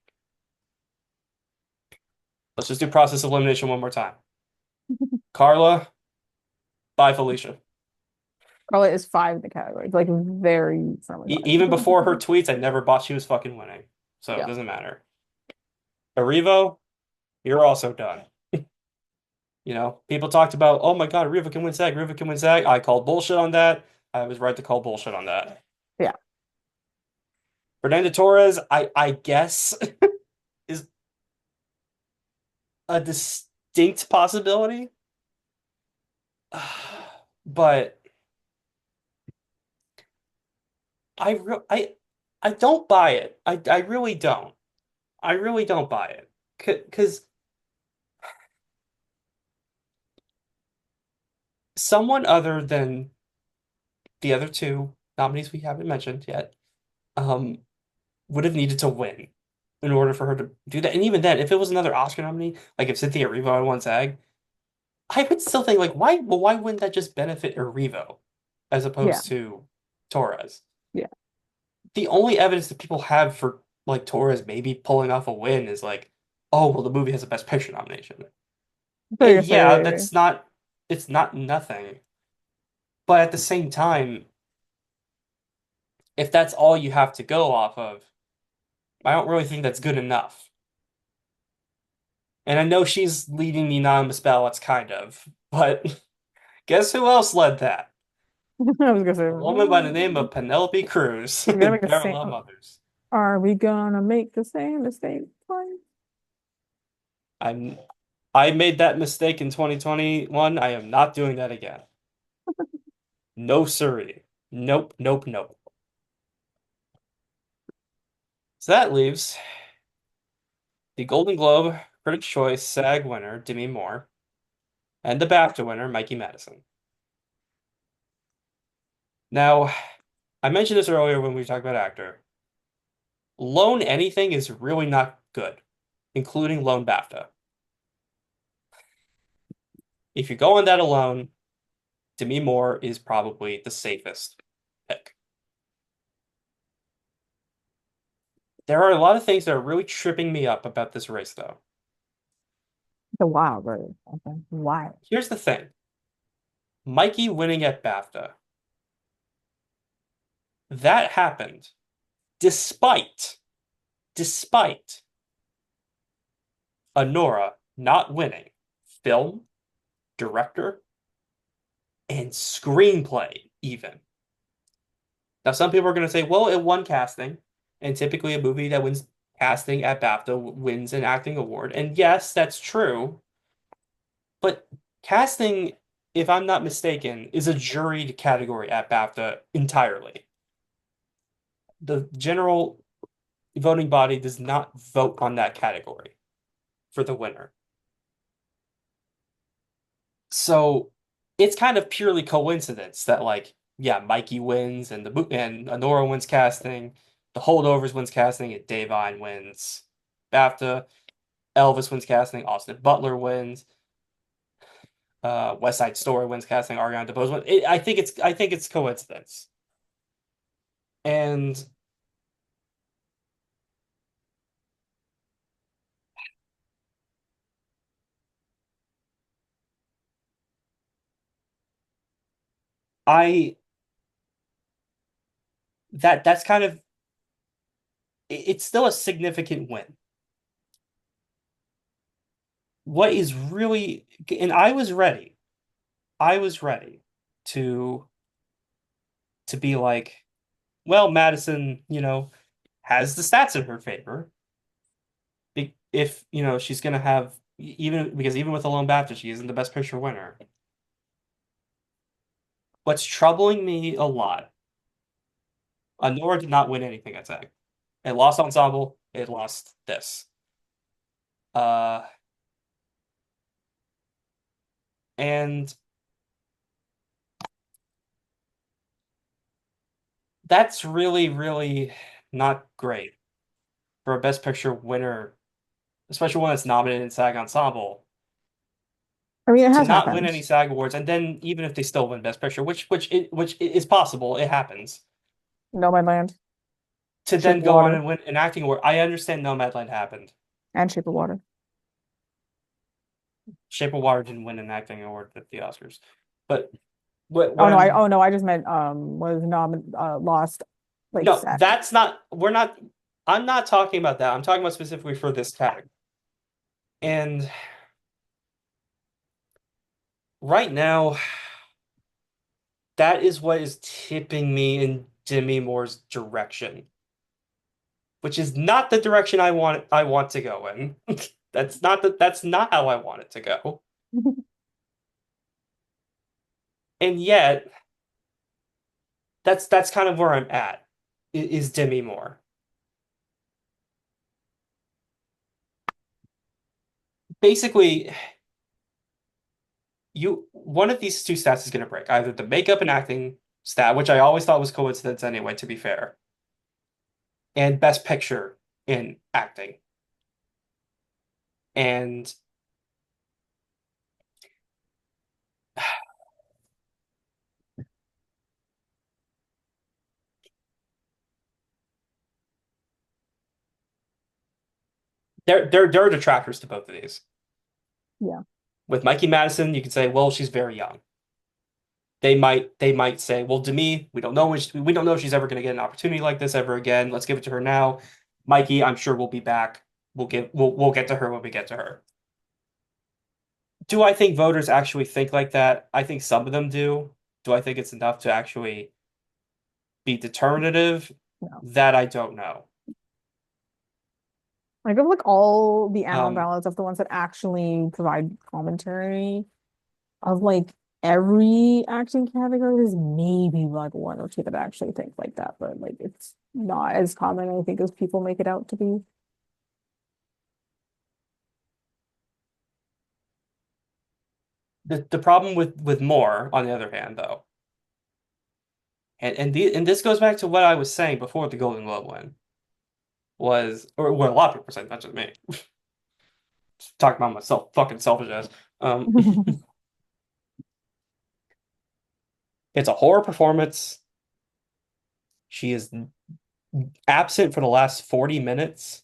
Let's just do process elimination one more time. Carla, Bye, Felicia. Scarlett is five in the category. It's like very firmly five. Even before her tweets, I never bought she was fucking winning. So it Yeah. doesn't matter. Arrivo, you're also done. People talked about, oh my God, Arrivo can win SAG, Arrivo can win SAG. I called bullshit on that. I was right to call bullshit on that. Yeah. Fernando Torres, I guess, is a distinct possibility. But I re I don't buy it. I really don't. I really don't buy it. Because someone other than the other two nominees we haven't mentioned yet, um, would have needed to win in order for her to do that. And even then, if it was another Oscar nominee, like if Cynthia Erivo had won SAG, I would still think like why wouldn't that just benefit Erivo as Yeah. opposed to Torres? Yeah. The only evidence that people have for like Torres maybe pulling off a win is like, oh well, the movie has a Best Picture nomination. So And you're yeah, saying that's not it's not nothing. But at the same time, if that's all you have to go off of, I don't really think that's good enough. And I know she's leading the anonymous ballots, kind of, but guess who else led that? I was gonna say, A woman by the name of Penelope Cruz we're gonna in make the same. Parallel Mothers. Are we gonna make the same mistake twice? I'm I made that mistake in 2021. I am not doing that again. No siree. Nope, nope, nope. So that leaves the Golden Globe Critics' Choice SAG winner, Demi Moore, and the BAFTA winner, Mikey Madison. Now, I mentioned this earlier when we talked about actor. Lone anything is really not good, including lone BAFTA. If you go on that alone, Demi Moore is probably the safest pick. There are a lot of things that are really tripping me up about this race, though. The wild bird. Okay. Wild. Here's the thing. Mikey winning at BAFTA. That happened despite Honora not winning film, director, and screenplay, even. Now, some people are going to say, well, it won casting, and typically a movie that wins casting at BAFTA wins an acting award. And yes, that's true, but casting, if I'm not mistaken, is a juried category at BAFTA entirely. The general voting body does not vote on that category for the winner. So it's kind of purely coincidence that like yeah, Mikey wins and Honora wins casting, The Holdovers wins casting, and Davine wins BAFTA. Elvis wins casting, Austin Butler wins, West Side Story wins casting, Ariana DeBose wins. I think it's coincidence. And I that's kind of it's still a significant win. What is really and I was ready to be like, well, Madison, has the stats in her favor. If, she's gonna have even because even with a lone Baptist, she isn't the best picture winner. What's troubling me a lot, Honora did not win anything at SAG. It lost ensemble, it lost this. Uh, and that's really, really not great for a best picture winner, especially one that's nominated in SAG Ensemble, I mean, it to has not win happened. any SAG awards, and then even if they still win Best Picture, which is possible, it happens, Nomadland, to Shape then of go on Water, and win an acting award. I understand Nomadland happened. and Shape of Water. Shape of Water didn't win an acting award at the Oscars, but what I'm oh no, I just meant was lost like no, set. that's not we're not I'm not talking about that. I'm talking about specifically for this tag. And right now, that is what is tipping me in Demi Moore's direction, which is not the direction I want to go in. That's not how I want it to go. And yet, that's kind of where I'm at, is Demi Moore. Basically, you one of these two stats is going to break. Either the makeup and acting stat, which I always thought was coincidence anyway, to be fair, and best picture in acting. And there are detractors to both of these. Yeah. With Mikey Madison, you could say, well, she's very young. They might say, well, Demi, we don't know if she's ever going to get an opportunity like this ever again. Let's give it to her now. Mikey, I'm sure we'll be back. We'll get to her when we get to her. Do I think voters actually think like that? I think some of them do. Do I think it's enough to actually be determinative? No. That I don't know. Like of like all the animal Um, ballots of the ones that actually provide commentary of like every action category, there's maybe like one or two that actually think like that, but like it's not as common, I think, as people make it out to be. the problem with Moore, on the other hand, though, and this goes back to what I was saying before the Golden Globe win or what a lot of people said, not just me. Talking about myself, fucking selfish ass. Um, it's a horror performance. She is absent for the last 40 minutes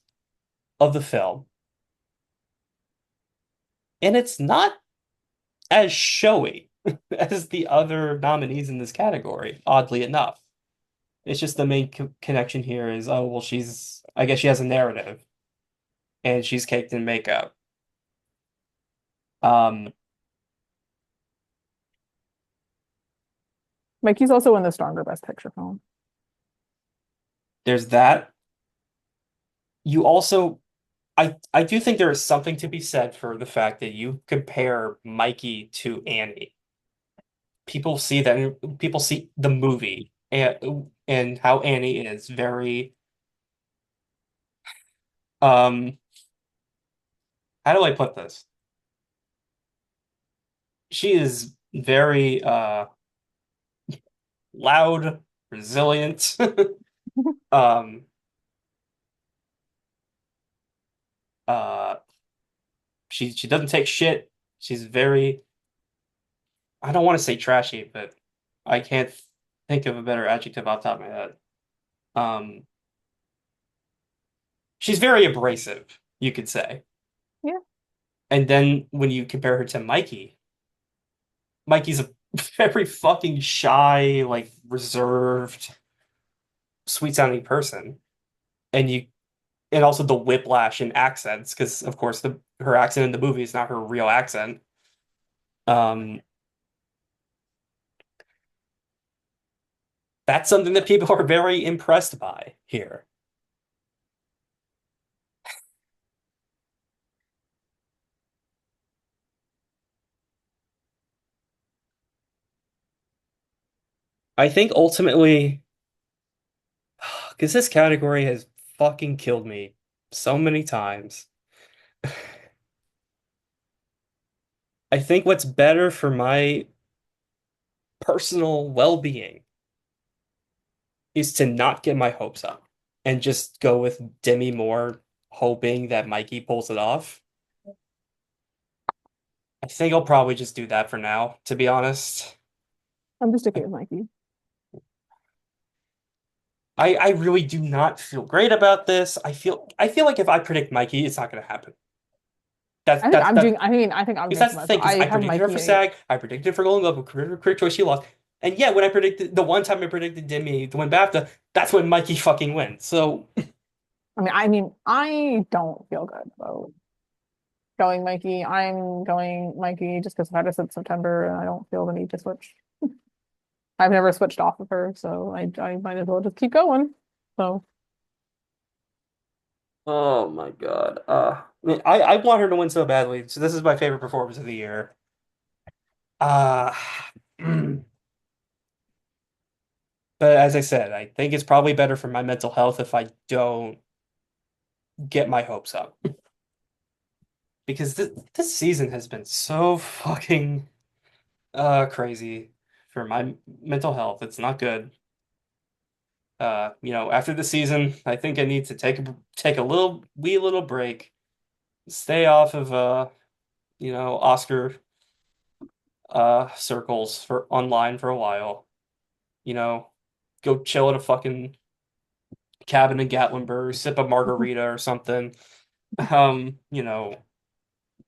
of the film, and it's not as showy as the other nominees in this category, oddly enough. It's just the main connection here is, oh, well, I guess she has a narrative and she's caked in makeup. Um, Like he's also in the stronger Best Picture film. there's that. You also, I do think there is something to be said for the fact that you compare Mikey to Annie. People see the movie and how Annie is very, um, how do I put this? She is very, loud, resilient. Um, uh, she doesn't take shit. She's very, I don't want to say trashy, but I can't think of a better adjective off the top of my head. Um, she's very abrasive, you could say. Yeah. And then when you compare her to Mikey, Mikey's a very fucking shy, like reserved, sweet sounding person. And also the whiplash in accents, because of course the her accent in the movie is not her real accent. Um, that's something that people are very impressed by here. I think ultimately, because this category has fucking killed me so many times. I think what's better for my personal well-being is to not get my hopes up and just go with Demi Moore, hoping that Mikey pulls it off. I think I'll probably just do that for now, to be honest. I'm just sticking with Mikey. I really do not feel great about this. I feel like if I predict Mikey, it's not going to happen. That's I think that's I'm doing. that I think I'm because doing that's too the much. thing. Because I I have predicted her for Mikey. SAG, I predicted for Golden Globe, Critic Choice, she lost. And yeah, when I predicted the one time I predicted Demi to win BAFTA, that's when Mikey fucking wins. So I don't feel good about going Mikey. I'm going Mikey just because I've had it since September, and I don't feel the need to switch. I've never switched off of her, so I might as well just keep going. So oh my God. I mean, I want her to win so badly. So this is my favorite performance of the year. Uh, but as I said, I think it's probably better for my mental health if I don't get my hopes up. Because this season has been so fucking crazy for my mental health. It's not good. After the season, I think I need to take a little break, stay off of Oscar circles for online for a while. You know, go chill at a fucking cabin in Gatlinburg, sip a margarita or something. You know,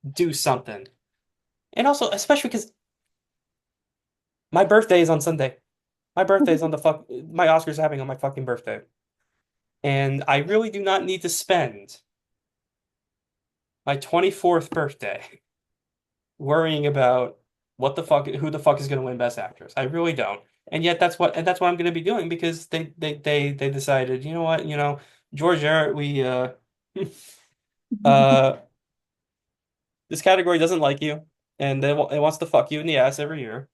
do something. And also, especially because my birthday is on Sunday. My birthday is on my Oscars are happening on my fucking birthday. And I really do not need to spend my 24th birthday worrying about who the fuck is going to win Best Actress. I really don't. And yet that's what I'm going to be doing because they decided, you know what, George Eric, we uh this category doesn't like you and it wants to fuck you in the ass every year.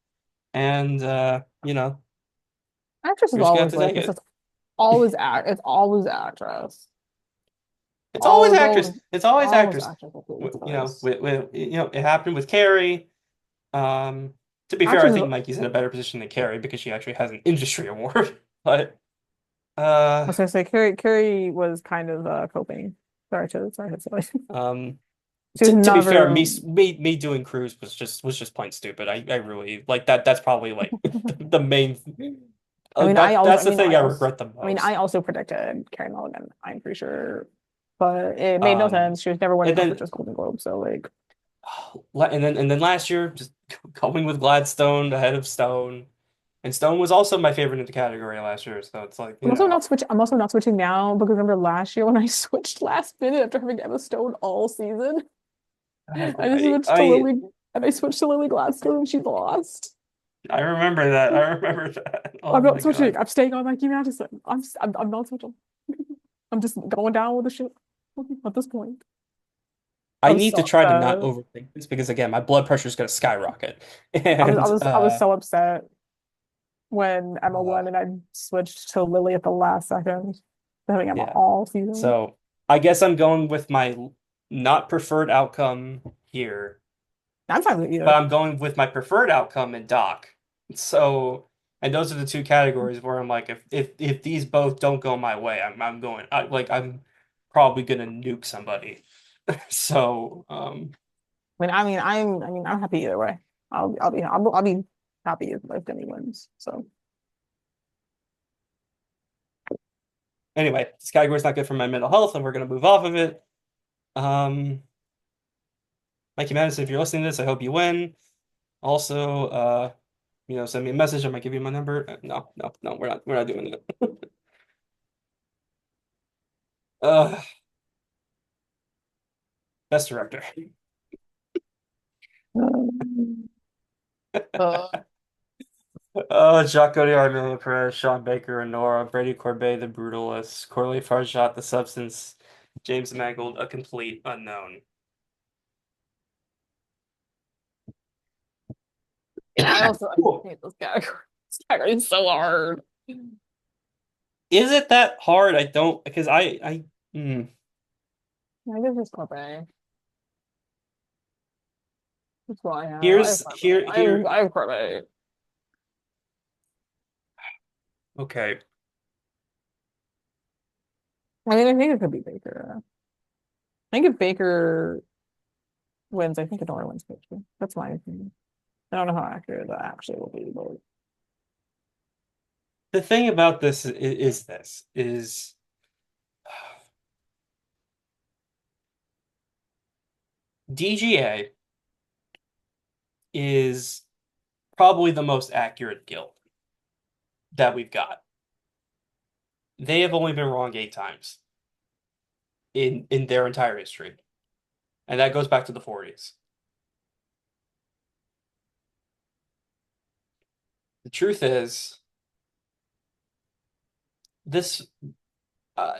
And actress is you're just gonna have always to like take this. It's it. always act. It's always actress. It's always Always, actress. always, It's always always actress. actress with this place. It happened with Carrie. To be fair, I Actress is. think Mikey's in a better position than Carrie because she actually has an industry award. But I uh, was gonna say Carrie was kind of coping. Sorry to say. um, She was to be fair, never. me doing Cruise was just plain stupid. I really like that. That's probably like the main. That's the thing I regret the I most. also predicted Carey Mulligan, I'm pretty sure. But it made no Um, sense. She was never winning and her for then just Golden Globe, so like and then last year, just going with Gladstone ahead of Stone, and Stone was also my favorite in the category last year. So it's like I'm also not switching now because remember last year when I switched last minute after having Emma Stone all season? I just I switched to I Lily and I switched to Lily Gladstone and she lost. I remember that. I remember that. I'm Oh not my switching. God. I'm staying on Mikey Madison. I'm not switching. I'm just going down with the ship at this point. I I'm need so to try to not upset. overthink this because again, my blood pressure is going to skyrocket. And I was so upset when Emma won and I switched to Lily at the last second, having Emma yeah. all season. So I guess I'm going with my not preferred outcome here, I'm fine with but either. I'm going with my preferred outcome in doc. So, and those are the two categories where I'm like, if these both don't go my way, I'm probably gonna nuke somebody. So, I'm happy either way. I'll be happy if Demi wins. So anyway, this category is not good for my mental health, and we're gonna move off of it. Um, Mikey Madison, if you're listening to this, I hope you win. Also, send me a message. I might give you my number. No, no, no, we're not doing that. Uh, Best director. um, uh, Jacques Audiard, Amelia Perez, Sean Baker, and Nora, Brady Corbet, The Brutalist, Corley Farjat, The Substance, James Mangold, A Complete Unknown. I Cool. hate this category. This category is so hard. Is it that hard? I don't because mm, I guess it's Corbet. That's what I have. I have here's Corbet. here here. I have Corbet. Okay, I think it could be Baker. I think if Baker wins, I think Adora wins Baker. That's my opinion. I don't know how accurate that actually will be, but the thing about this is DGA is probably the most accurate guild that we've got. They have only been wrong 8 times in their entire history, and that goes back to the 40s. The truth is, this uh,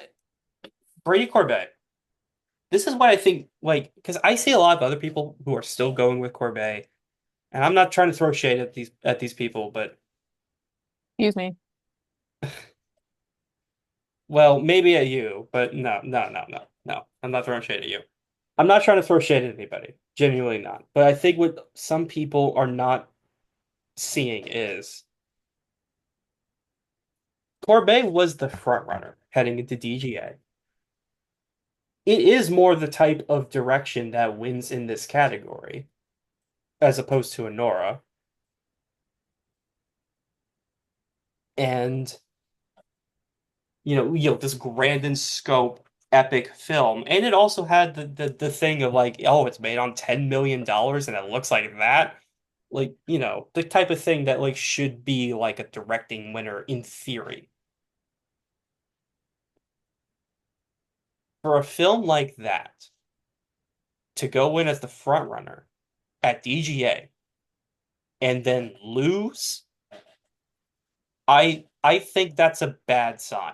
Brady Corbet. This is why I think, like, because I see a lot of other people who are still going with Corbet, and I'm not trying to throw shade at these people, but Excuse me. well, maybe at you, but no, no, no, no, no. I'm not throwing shade at you. I'm not trying to throw shade at anybody, genuinely not. But I think what some people are not seeing is Corbet was the front runner heading into DGA. It is more the type of direction that wins in this category, as opposed to Honora. And this grand in scope epic film. And it also had the thing of like, oh, it's made on $10 million and it looks like that. Like, the type of thing that like should be like a directing winner in theory. For a film like that to go in as the front runner at DGA and then lose, I think that's a bad sign.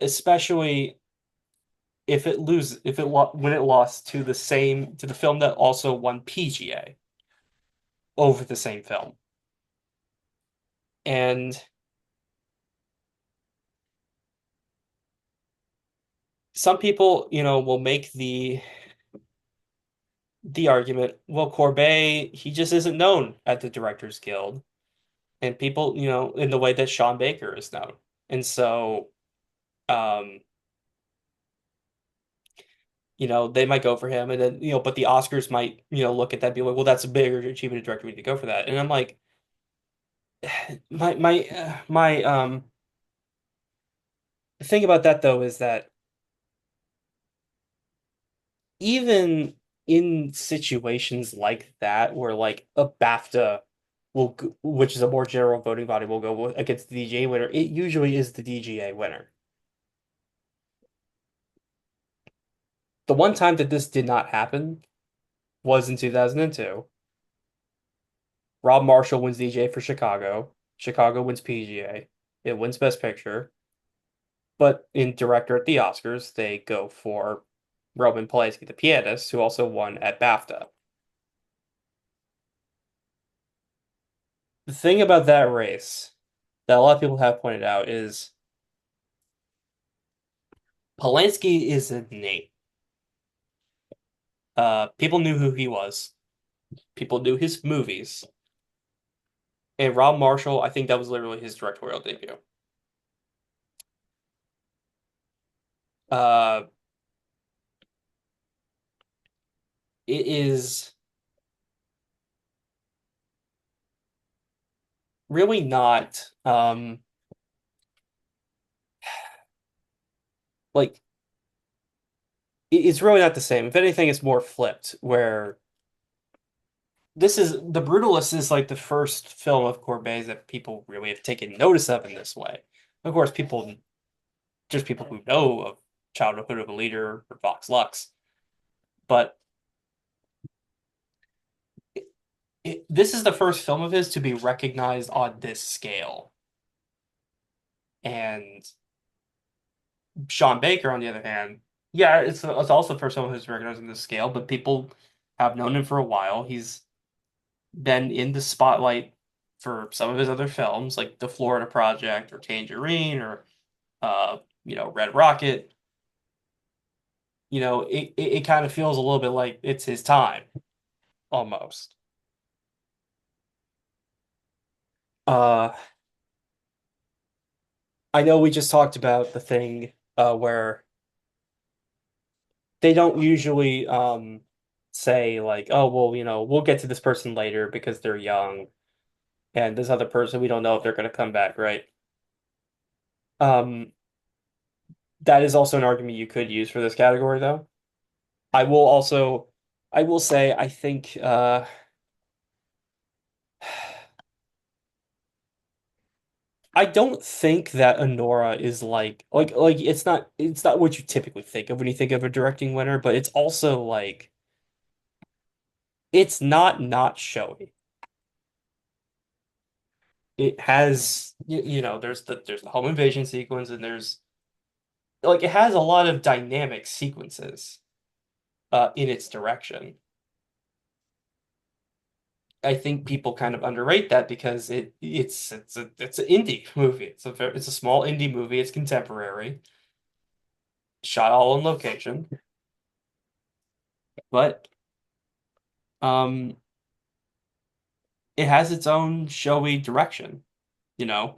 Especially if it when it lost to the film that also won PGA over the same film. And some people, will make the argument, well, Corbet, he just isn't known at the Directors Guild, and people, in the way that Sean Baker is known. And so, um, they might go for him, and then, but the Oscars might, look at that and be like, well, that's a bigger achievement of director, we need to go for that. And I'm like, my the thing about that though is that even in situations like that, where like a BAFTA which is a more general voting body, will go against the DGA winner, it usually is the DGA winner. The one time that this did not happen was in 2002. Rob Marshall wins DJ for Chicago. Chicago wins PGA. It wins Best Picture. But in director at the Oscars, they go for Roman Polanski, the pianist, who also won at BAFTA. The thing about that race that a lot of people have pointed out is Polanski is a name. People knew who he was. People knew his movies. And Rob Marshall, I think that was literally his directorial debut. Uh, it is really not like it's really not the same. If anything, it's more flipped, where this is The Brutalist is like the first film of Courbet's that people really have taken notice of in this way. Of course, people who know of Childhood of a Leader or Vox Lux, but this is the first film of his to be recognized on this scale. And Sean Baker, on the other hand, yeah, it's also the first film who's recognized on this scale, but people have known him for a while. He's been in the spotlight for some of his other films, like The Florida Project or Tangerine or Red Rocket. It kind of feels a little bit like it's his time almost. Uh, I know we just talked about the thing where they don't usually say like, oh, well, we'll get to this person later because they're young, and this other person we don't know if they're going to come back, right? Um, that is also an argument you could use for this category, though. I will also, I will say, I think, I don't think that Honora is like it's not what you typically think of when you think of a directing winner, but it's also like it's not showy. It has you know there's the home invasion sequence and there's like it has a lot of dynamic sequences in its direction. I think people kind of underrate that because it's an indie movie. It's a small indie movie. It's contemporary, shot all on location, but um it has its own showy direction, you know.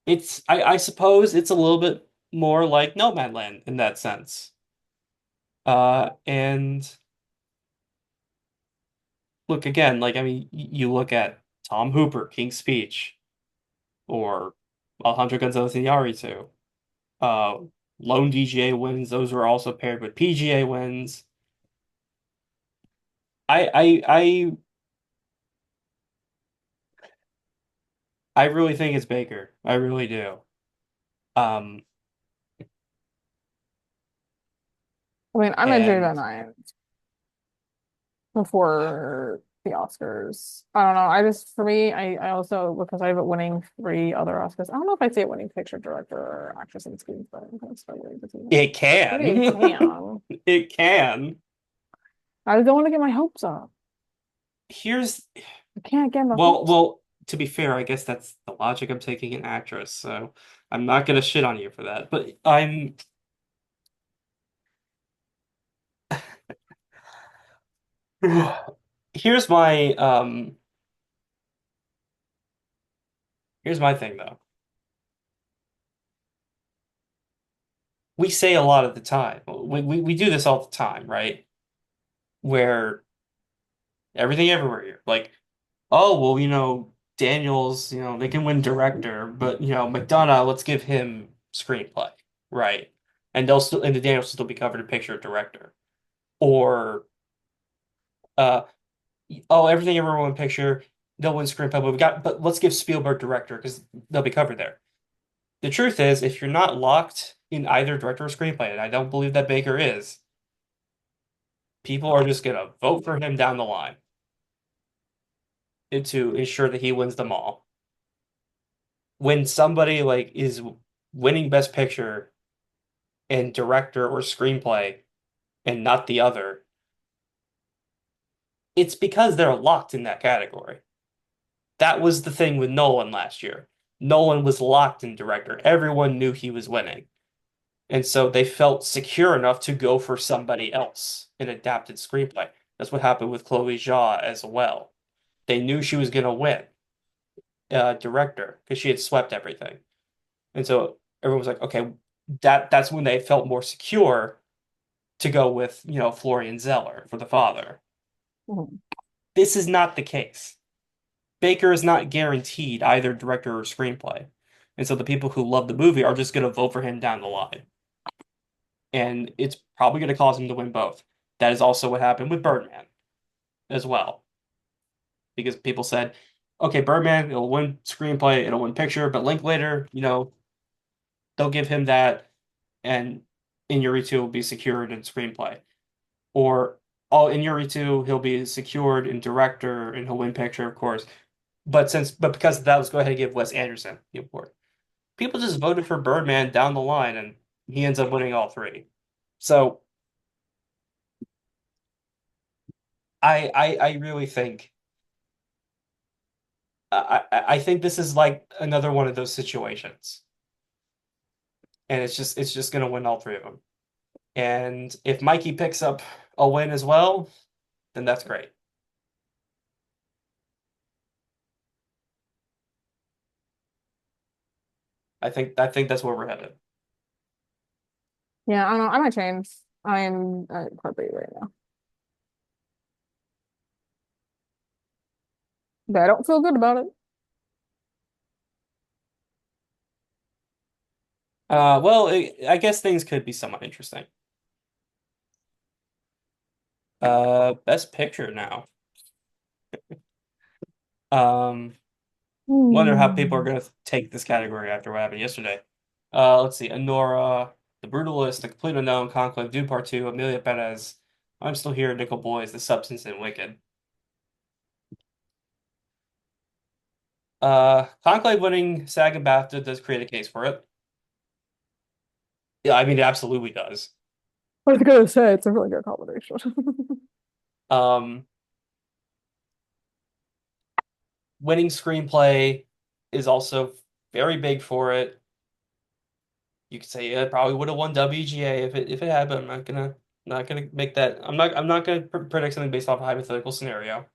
I suppose it's a little bit more like Nomadland in that sense. And look again, like I mean, you look at Tom Hooper, King's Speech, or 100 Guns Out Iñárritu. Uh, Lone DGA wins; those were also paired with PGA wins. I I I I really think it's Baker. I really do. Um, I mean, I'm a and Jada Knight before the Oscars. I don't know. I just, for me, I also, because I have it winning three other Oscars. I don't know if I say it winning picture, director, or actress in screenplay. I'm kind of struggling between them. it Maybe I can. can. It can. I don't want to get my hopes up. Here's I can't get my Well, hopes. well, to be fair, I guess that's the logic of taking an actress, so I'm not gonna shit on you for that. But I'm here's my here's my thing though. We say a lot of the time. We do this all the time, right? Where everything everywhere here. Like, oh well, Daniels, they can win director, but McDonough, let's give him screenplay, right? And the Daniels will still be covered in picture director. Or uh oh, everything everyone picture, they'll win screenplay, but let's give Spielberg director because they'll be covered there. The truth is, if you're not locked in either director or screenplay, and I don't believe that Baker is, people are just gonna vote for him down the line to ensure that he wins them all. When somebody like is winning Best Picture and director or screenplay and not the other, it's because they're locked in that category. That was the thing with Nolan last year. Nolan was locked in director. Everyone knew he was winning. And so they felt secure enough to go for somebody else, an adapted screenplay. That's what happened with Chloe Zhao as well. They knew she was going to win director because she had swept everything. And so everyone was like, okay, that's when they felt more secure to go with, Florian Zeller for the father. Mhm. This is not the case. Baker is not guaranteed either director or screenplay. And so the people who love the movie are just going to vote for him down the line. And it's probably going to cause him to win both. That is also what happened with Birdman as well. Because people said, okay, Birdman, it'll win screenplay, it'll win picture, but Linklater, they'll give him that, and Inarritu will be secured in screenplay. Or, oh, Inarritu, he'll be secured in director and he'll win picture, of course. But because of that, let's go ahead and give Wes Anderson the award. People just voted for Birdman down the line, and he ends up winning all three. So I really think I think this is like another one of those situations, and it's just gonna win all three of them. And if Mikey picks up a win as well, then that's great. I think that's where we're headed. Yeah, I don't know. I might change. I'm at heartbeat right now. But I don't feel good about it. Well, I guess things could be somewhat interesting. Best Picture now. Um, Wonder how people are Hmm. gonna take this category after what happened yesterday. Let's see. Anora, The Brutalist, The Complete Unknown, Conclave, Dune Part 2, Amelia Perez, I'm Still Here, Nickel Boys, The Substance, and Wicked. Conclave winning SAG and BAFTA does create a case for it. Yeah, I mean, it absolutely does. I was gonna say it's a really good combination. Um, Winning screenplay is also very big for it. You could say it probably would have won WGA if it had, but I'm not gonna make that. I'm not gonna predict something based off a hypothetical scenario.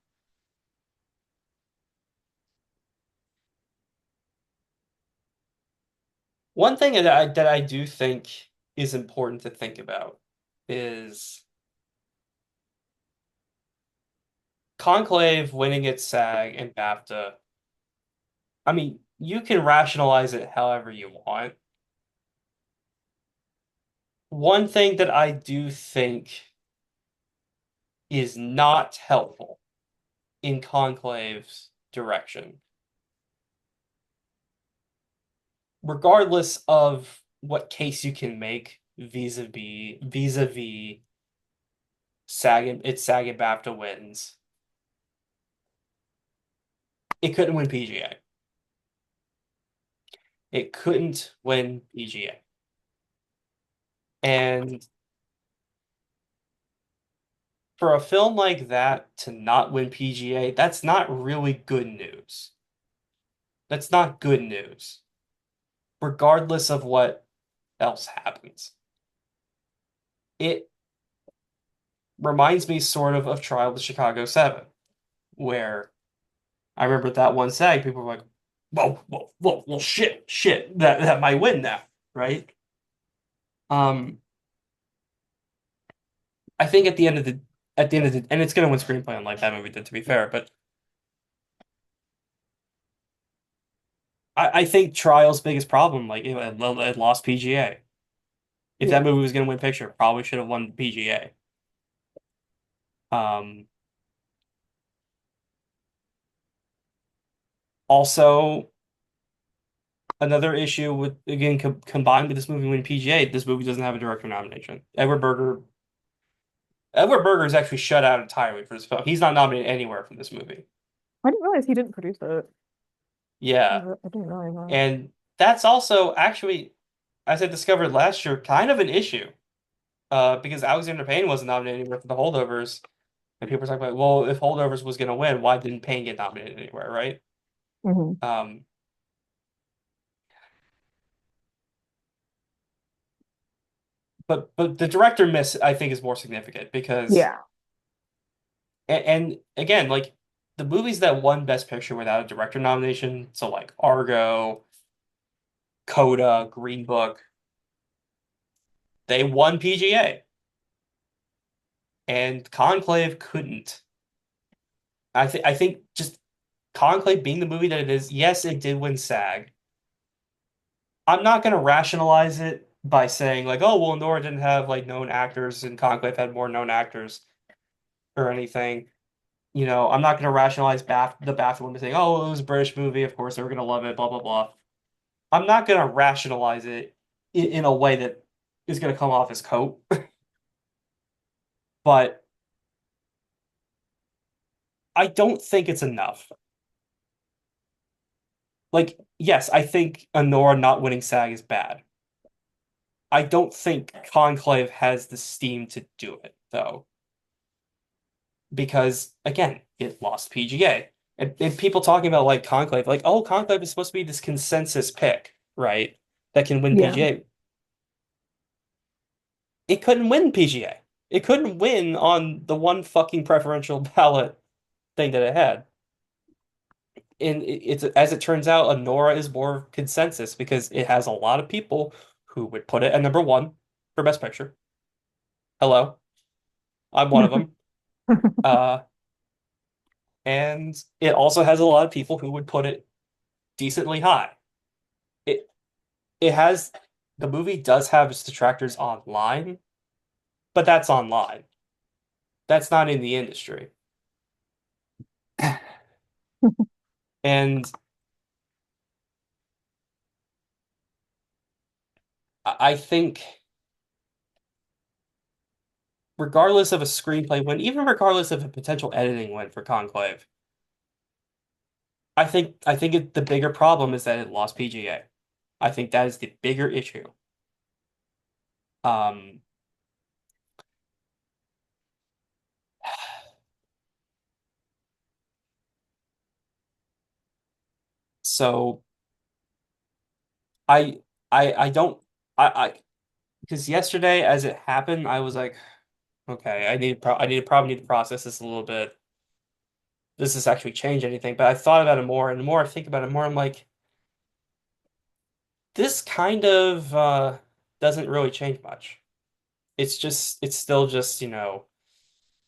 One thing that I do think is important to think about is Conclave winning its SAG and BAFTA. I mean, you can rationalize it however you want. One thing that I do think is not helpful in Conclave's direction, regardless of what case you can make vis-a-vis SAG and BAFTA wins, it couldn't win PGA. It couldn't win PGA. And for a film like that to not win PGA, that's not really good news. That's not good news, regardless of what else happens. It reminds me sort of Trial of the Chicago 7, where I remember that one SAG, people were like, whoa, whoa, whoa, well, shit, that might win now, right? Um, I think and it's gonna win screenplay unlike that movie did, to be fair, but I think Trial's biggest problem, like it lost PGA. If Yeah. that movie was gonna win picture, it probably should have won PGA. Um, Also another issue with again combined with this movie winning PGA, this movie doesn't have a director nomination. Edward Berger is actually shut out entirely for this film. He's not nominated anywhere for this movie. I didn't realize he didn't produce it. Yeah. I didn't realize that. And that's also actually, as I discovered last year, kind of an issue. Because Alexander Payne wasn't nominated anywhere for the holdovers. And people were talking about, well, if holdovers was gonna win, why didn't Payne get nominated anywhere, right? Hmm. Um, but the director miss I think is more significant because Yeah. and again, like the movies that won Best Picture without a director nomination, so like Argo, Coda, Green Book, they won PGA, and Conclave couldn't. I think just Conclave being the movie that it is, yes, it did win SAG. I'm not gonna rationalize it by saying like, oh well, Nora didn't have like known actors and Conclave had more known actors or anything. I'm not gonna rationalize the BAFTA women saying, oh, it was a British movie, of course they were gonna love it, blah blah blah. I'm not gonna rationalize it in a way that is gonna come off as cope, but I don't think it's enough. Like, yes, I think Honora not winning SAG is bad. I don't think Conclave has the steam to do it, though, because again, it lost PGA. And people talking about like Conclave, like, oh, Conclave is supposed to be this consensus pick, right? That can win Yeah. PGA. It couldn't win PGA. It couldn't win on the one fucking preferential ballot thing that it had. And it's as it turns out, Honora is more consensus because it has a lot of people who would put it at number one for Best Picture. Hello, I'm one of them. Uh, and it also has a lot of people who would put it decently high. It it has the movie does have its detractors online, but that's online. that's not in the industry. And I think regardless of a screenplay win, even regardless of a potential editing win for Conclave, the bigger problem is that it lost PGA. I think that is the bigger issue. Um, so I I don't I because yesterday as it happened, I was like, okay, I need to probably need to process this a little bit. Does this actually change anything? But I thought about it more, and the more I think about it more, I'm like, this kind of doesn't really change much. It's still just,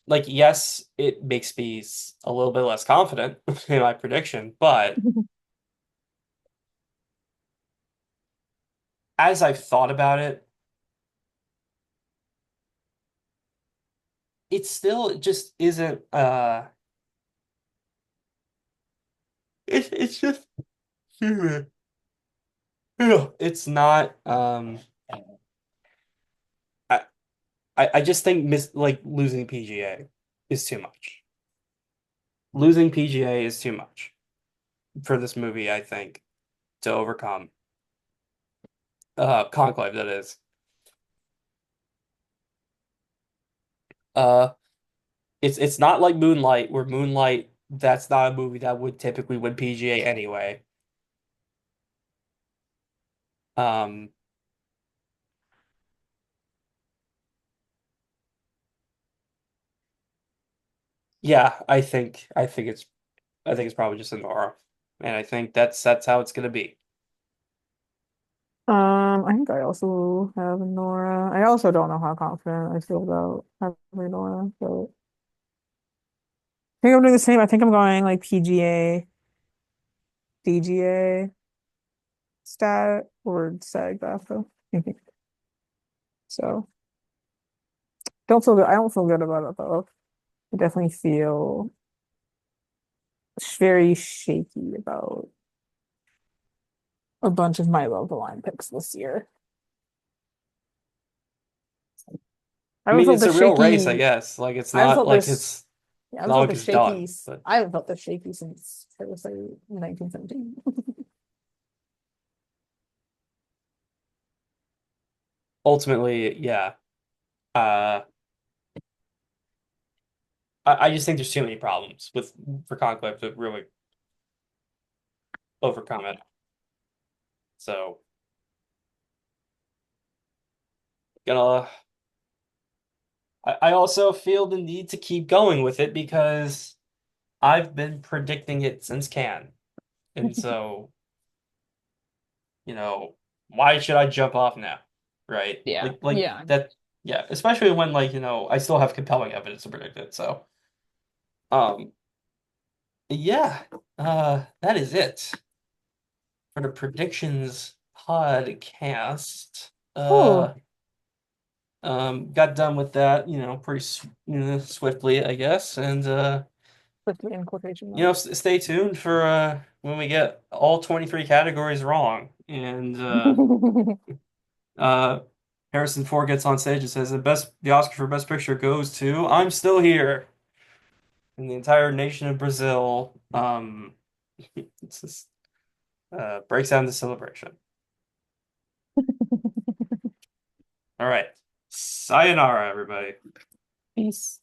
like yes, it makes me a little bit less confident in my prediction, but as I've thought about it, it still just isn't it's just it's not I I just think losing PGA is too much. Losing PGA is too much for this movie, I think, to overcome. Conclave, that is. Uh, it's not like Moonlight, where Moonlight, that's not a movie that would typically win PGA anyway. Um, yeah, I think it's probably just an aura, and I think that's how it's gonna be. I think I also have Nora. I also don't know how confident I feel about having Nora, but I think I'm doing the same. I think I'm going like PGA, DGA, stat, or SAG BAFTA. So don't feel good. I don't feel good about it though. I definitely feel very shaky about a bunch of my love the line picks this year. I I haven't mean, felt it's a this real race, I shaky. guess. Like it's I haven't not felt like this. Yeah, I it's haven't not felt like this it's shaky. done, but I haven't felt this shaky since I would say 1917. ultimately, yeah. Uh, I just think there's too many problems with for Conclave to really overcome it. So gonna I also feel the need to keep going with it because I've been predicting it since Can. And so, why should I jump off now? Right? Yeah, Like yeah. that, yeah, especially when I still have compelling evidence to predict it. So, um, yeah, that is it for the predictions podcast. Oh, Got done with that, pretty swiftly, I guess, and with in quotation marks. stay tuned for when we get all 23 categories wrong. And uh, Harrison Ford gets on stage and says the Oscar for Best Picture goes to I'm Still Here. And the entire nation of Brazil it's just, breaks out into celebration. All right. Sayonara, everybody. Peace.